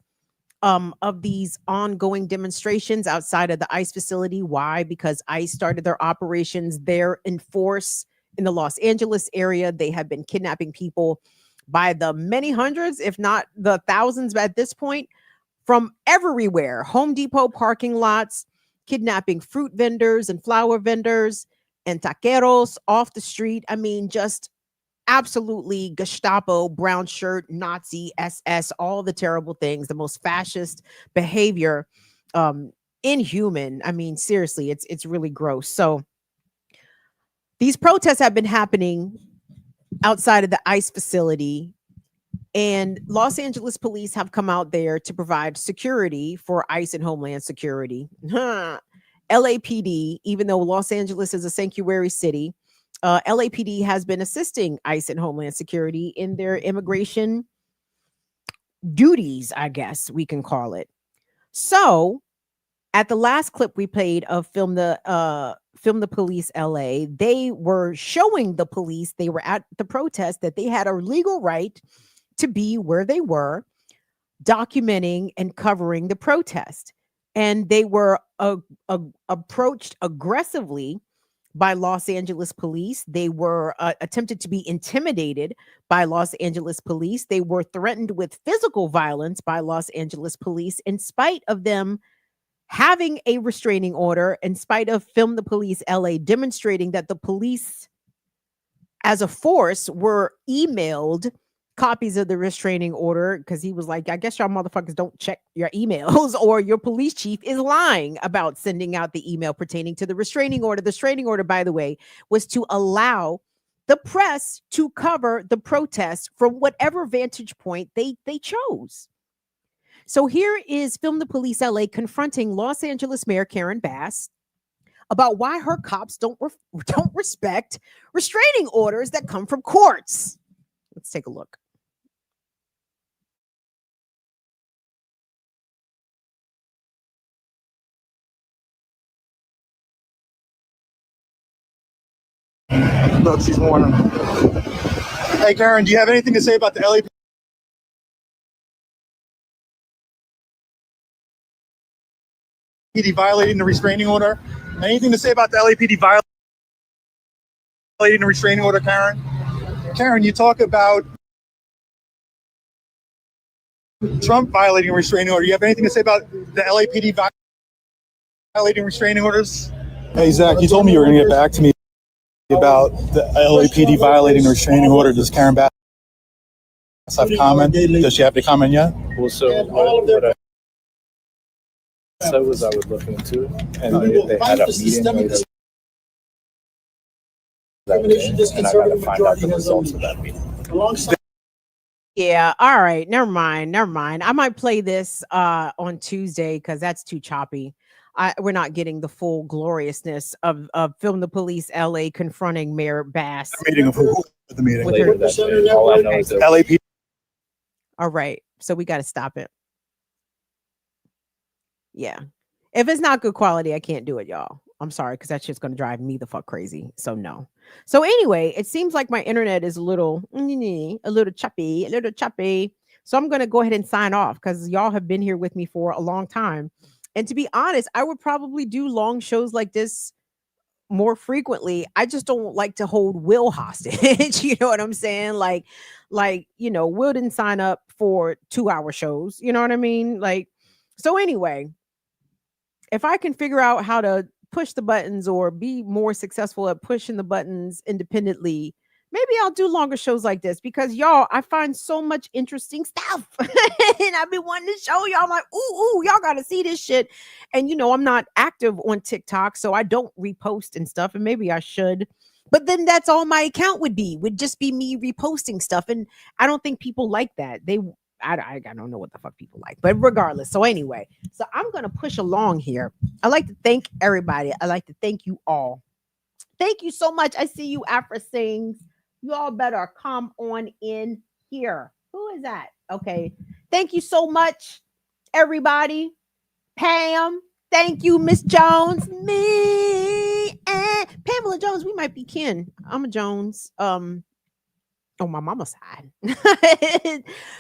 of these ongoing demonstrations outside of the ICE facility. Why? Because ICE started their operations there in force in the Los Angeles area. They have been kidnapping people by the many hundreds, if not the thousands at this point, from everywhere. Home Depot parking lots, kidnapping fruit vendors and flower vendors and taqueros off the street. I mean, just absolutely Gestapo, brown shirt, Nazi, SS, all the terrible things, the most fascist behavior, inhuman. I mean, seriously, it's really gross. So these protests have been happening outside of the ICE facility, and Los Angeles police have come out there to provide security for ICE and Homeland Security. LAPD, even though Los Angeles is a sanctuary city, LAPD has been assisting ICE and Homeland Security in their immigration duties, I guess we can call it. So, at the last clip we played of Film the Police LA, they were showing the police, they were at the protest, that they had a legal right to be where they were, documenting and covering the protest. And they were approached aggressively by Los Angeles police. They were attempted to be intimidated by Los Angeles police. They were threatened with physical violence by Los Angeles police, in spite of them having a restraining order, in spite of Film the Police LA demonstrating that the police as a force were emailed copies of the restraining order, because he was like, I guess y'all motherfuckers don't check your emails, or your police chief is lying about sending out the email pertaining to the restraining order. The restraining order, by the way, was to allow the press to cover the protest from whatever vantage point they chose. So here is Film the Police LA confronting Los Angeles Mayor Karen Bass about why her cops don't respect restraining orders that come from courts. Let's take a look. Look, she's warning. Hey, Karen, do you have anything to say about the LAPD violating the restraining order? Anything to say about the LAPD violating the restraining order, Karen? Karen, you talk about Trump violating a restraining order. You have anything to say about the LAPD violating restraining orders? Hey, Zach, you told me you were going to get back to me about the LAPD violating the restraining order. Does Karen Bass have comment? Does she have to comment yet? Well, so what I said was I would look into it, and they had a meeting later that day, and I got to find out the results of that meeting. Yeah, all right, never mind. I might play this on Tuesday because that's too choppy. We're not getting the full gloriousness of Film the Police LA confronting Mayor Bass. Meeting of who? The meeting later that day. All I know is that LAPD. All right, so we got to stop it. Yeah, if it's not good quality, I can't do it, y'all. I'm sorry, because that's just going to drive me the fuck crazy. So no. So anyway, it seems like my internet is a little choppy. So I'm going to go ahead and sign off because y'all have been here with me for a long time. And to be honest, I would probably do long shows like this more frequently. I just don't like to hold Will hostage. You know what I'm saying? Like, Will didn't sign up for 2-hour shows. You know what I mean? Like, so anyway, if I can figure out how to push the buttons or be more successful at pushing the buttons independently Maybe I'll do longer shows like this because y'all, I find so much interesting stuff. And I've been wanting to show y'all. I'm like, ooh, y'all gotta see this shit. And I'm not active on TikTok, so I don't repost and stuff. And maybe I should. But then that's all my account would just be me reposting stuff. And I don't think people like that. I don't know what the fuck people like, but regardless. So anyway, so I'm gonna push along here. I like to thank everybody. I like to thank you all. Thank you so much. I see you, Afra Sings. You all better come on in here. Who is that? Okay. Thank you so much, everybody. Pam. Thank you, Miss Jones. Me and Pamela Jones. We might be kin. I'm a Jones. On my mama's side.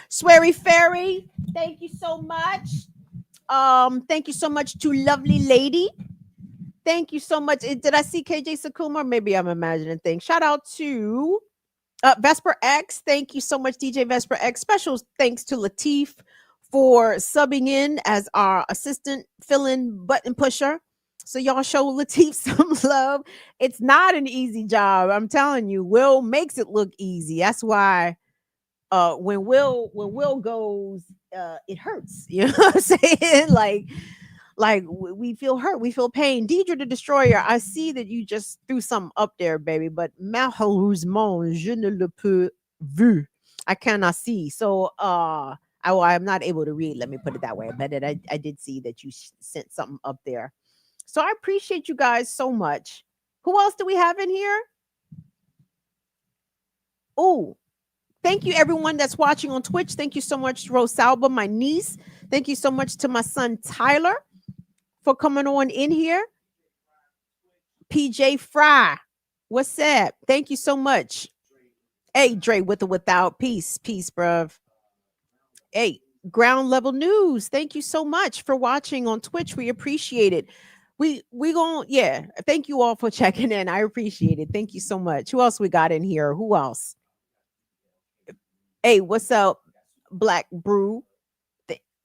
Sweary Fairy. Thank you so much. Thank you so much to Lovely Lady. Thank you so much. Did I see KJ Sakuma? Maybe I'm imagining things. Shout out to Vesper X. Thank you so much, DJ Vesper X. Special thanks to Latif for subbing in as our assistant fill-in button pusher. So y'all show Latif some love. It's not an easy job. I'm telling you, Will makes it look easy. That's why when Will goes, it hurts. You know what I'm saying? Like we feel hurt, we feel pain. Deidre the Destroyer, I see that you just threw something up there, baby, but malheureusement, je ne le peux vu. I cannot see. So I'm not able to read. Let me put it that way. But I did see that you sent something up there. So I appreciate you guys so much. Who else do we have in here? Oh, thank you everyone that's watching on Twitch. Thank you so much, Rosalba, my niece. Thank you so much to my son Tyler for coming on in here. PJ Fry, what's up? Thank you so much. Hey, Dre, with or without. Peace, bruv. Hey, Ground Level News. Thank you so much for watching on Twitch. We appreciate it. We gon' thank you all for checking in. I appreciate it. Thank you so much. Who else we got in here? Who else? Hey, what's up, Black Brew?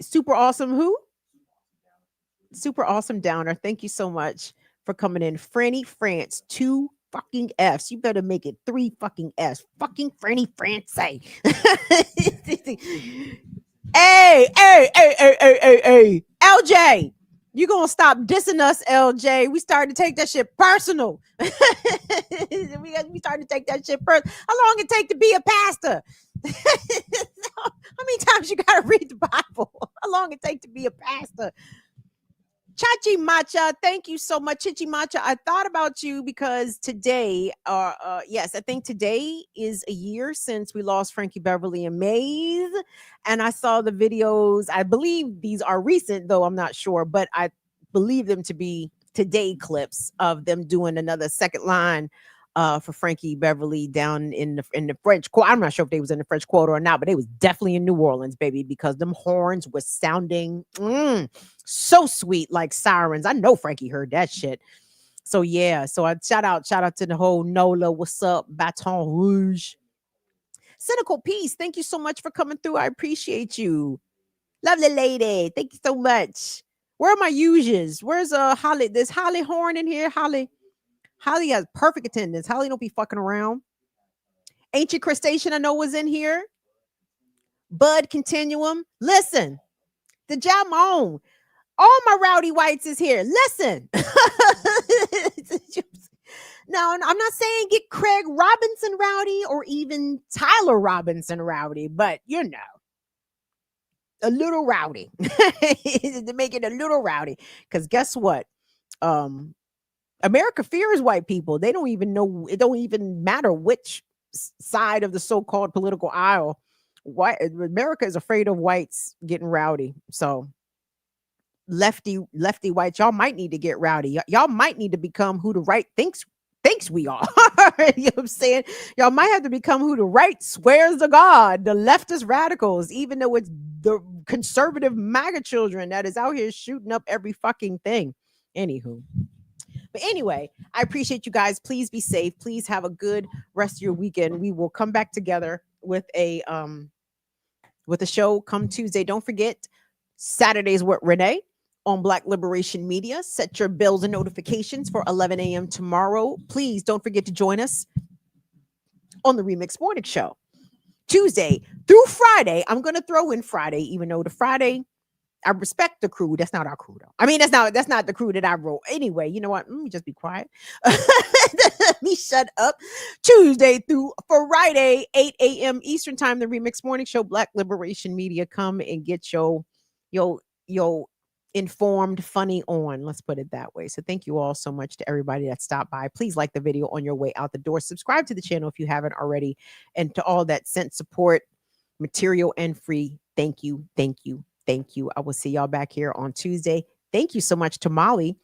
Super awesome. Who? Super awesome Downer. Thank you so much for coming in. Franny France, 2 fucking F's. You better make it 3 fucking F's. Fucking Franny France. Hey. LJ, you gonna stop dissing us, LJ. We started to take that shit personal. we started to take that shit personal. How long it take to be a pastor? How many times you gotta read the Bible? How long it take to be a pastor? Chachi Macha, thank you so much. Chichi Macha, I thought about you because today, yes, I think today is a year since we lost Frankie Beverly and Maze. And I saw the videos. I believe these are recent, though I'm not sure, but I believe them to be today clips of them doing another second line for Frankie Beverly down in the French Quarter. I'm not sure if they was in the French Quarter or not, but they was definitely in New Orleans, baby, because them horns was sounding so sweet, like sirens. I know Frankie heard that shit. So yeah, so I shout out to the whole NOLA. What's up, Baton Rouge? Cynical Peace, thank you so much for coming through. I appreciate you. Lovely lady, thank you so much. Where are my uses? Where's Holly? There's Holly Horn in here. Holly has perfect attendance. Holly don't be fucking around. Ancient Crustacean, I know, was in here. Bud Continuum. Listen, the Jamon. All my rowdy whites is here. Listen. Now, I'm not saying get Craig Robinson rowdy or even Tyler Robinson rowdy, but you know, a little rowdy. To make it a little rowdy. Because guess what? America fears white people. They don't even know. It don't even matter which side of the so-called political aisle. America is afraid of whites getting rowdy. So lefty whites, y'all might need to get rowdy. Y'all might need to become who the right thinks we are. You know what I'm saying? Y'all might have to become who the right swears to God, the leftist radicals, even though it's the conservative MAGA children that is out here shooting up every fucking thing. Anywho. But anyway, I appreciate you guys. Please be safe. Please have a good rest of your weekend. We will come back together with a show come Tuesday. Don't forget, Saturdays with Renee on Black Liberation Media. Set your bells and notifications for 11 a.m. tomorrow. Please don't forget to join us on the Remix Morning Show. Tuesday through Friday. I'm going to throw in Friday, even though the Friday, I respect the crew. That's not our crew, though. I mean, that's not the crew that I wrote. Anyway, you know what? Let me just be quiet. Let me shut up. Tuesday through Friday, 8 a.m. Eastern Time, the Remix Morning Show, Black Liberation Media. Come and get your informed, funny on. Let's put it that way. So thank you all so much to everybody that stopped by. Please like the video on your way out the door. Subscribe to the channel if you haven't already. And to all that sent support, material and free, thank you, thank you, thank you. I will see y'all back here on Tuesday. Thank you so much to Molly.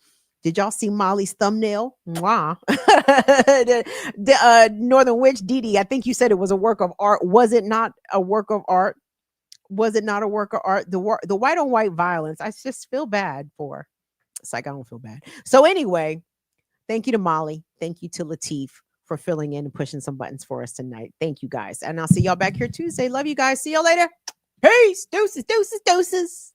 Did y'all see Molly's thumbnail? Mwah. the Northern Witch, Dee, I think you said it was a work of art. Was it not a work of art? Was it not a work of art? The white on white violence, I just feel bad for. It's like, I don't feel bad. So anyway, thank you to Molly. Thank you to Lateef for filling in and pushing some buttons for us tonight. Thank you guys. And I'll see y'all back here Tuesday. Love you guys. See y'all later. Peace. Deuces, deuces, deuces.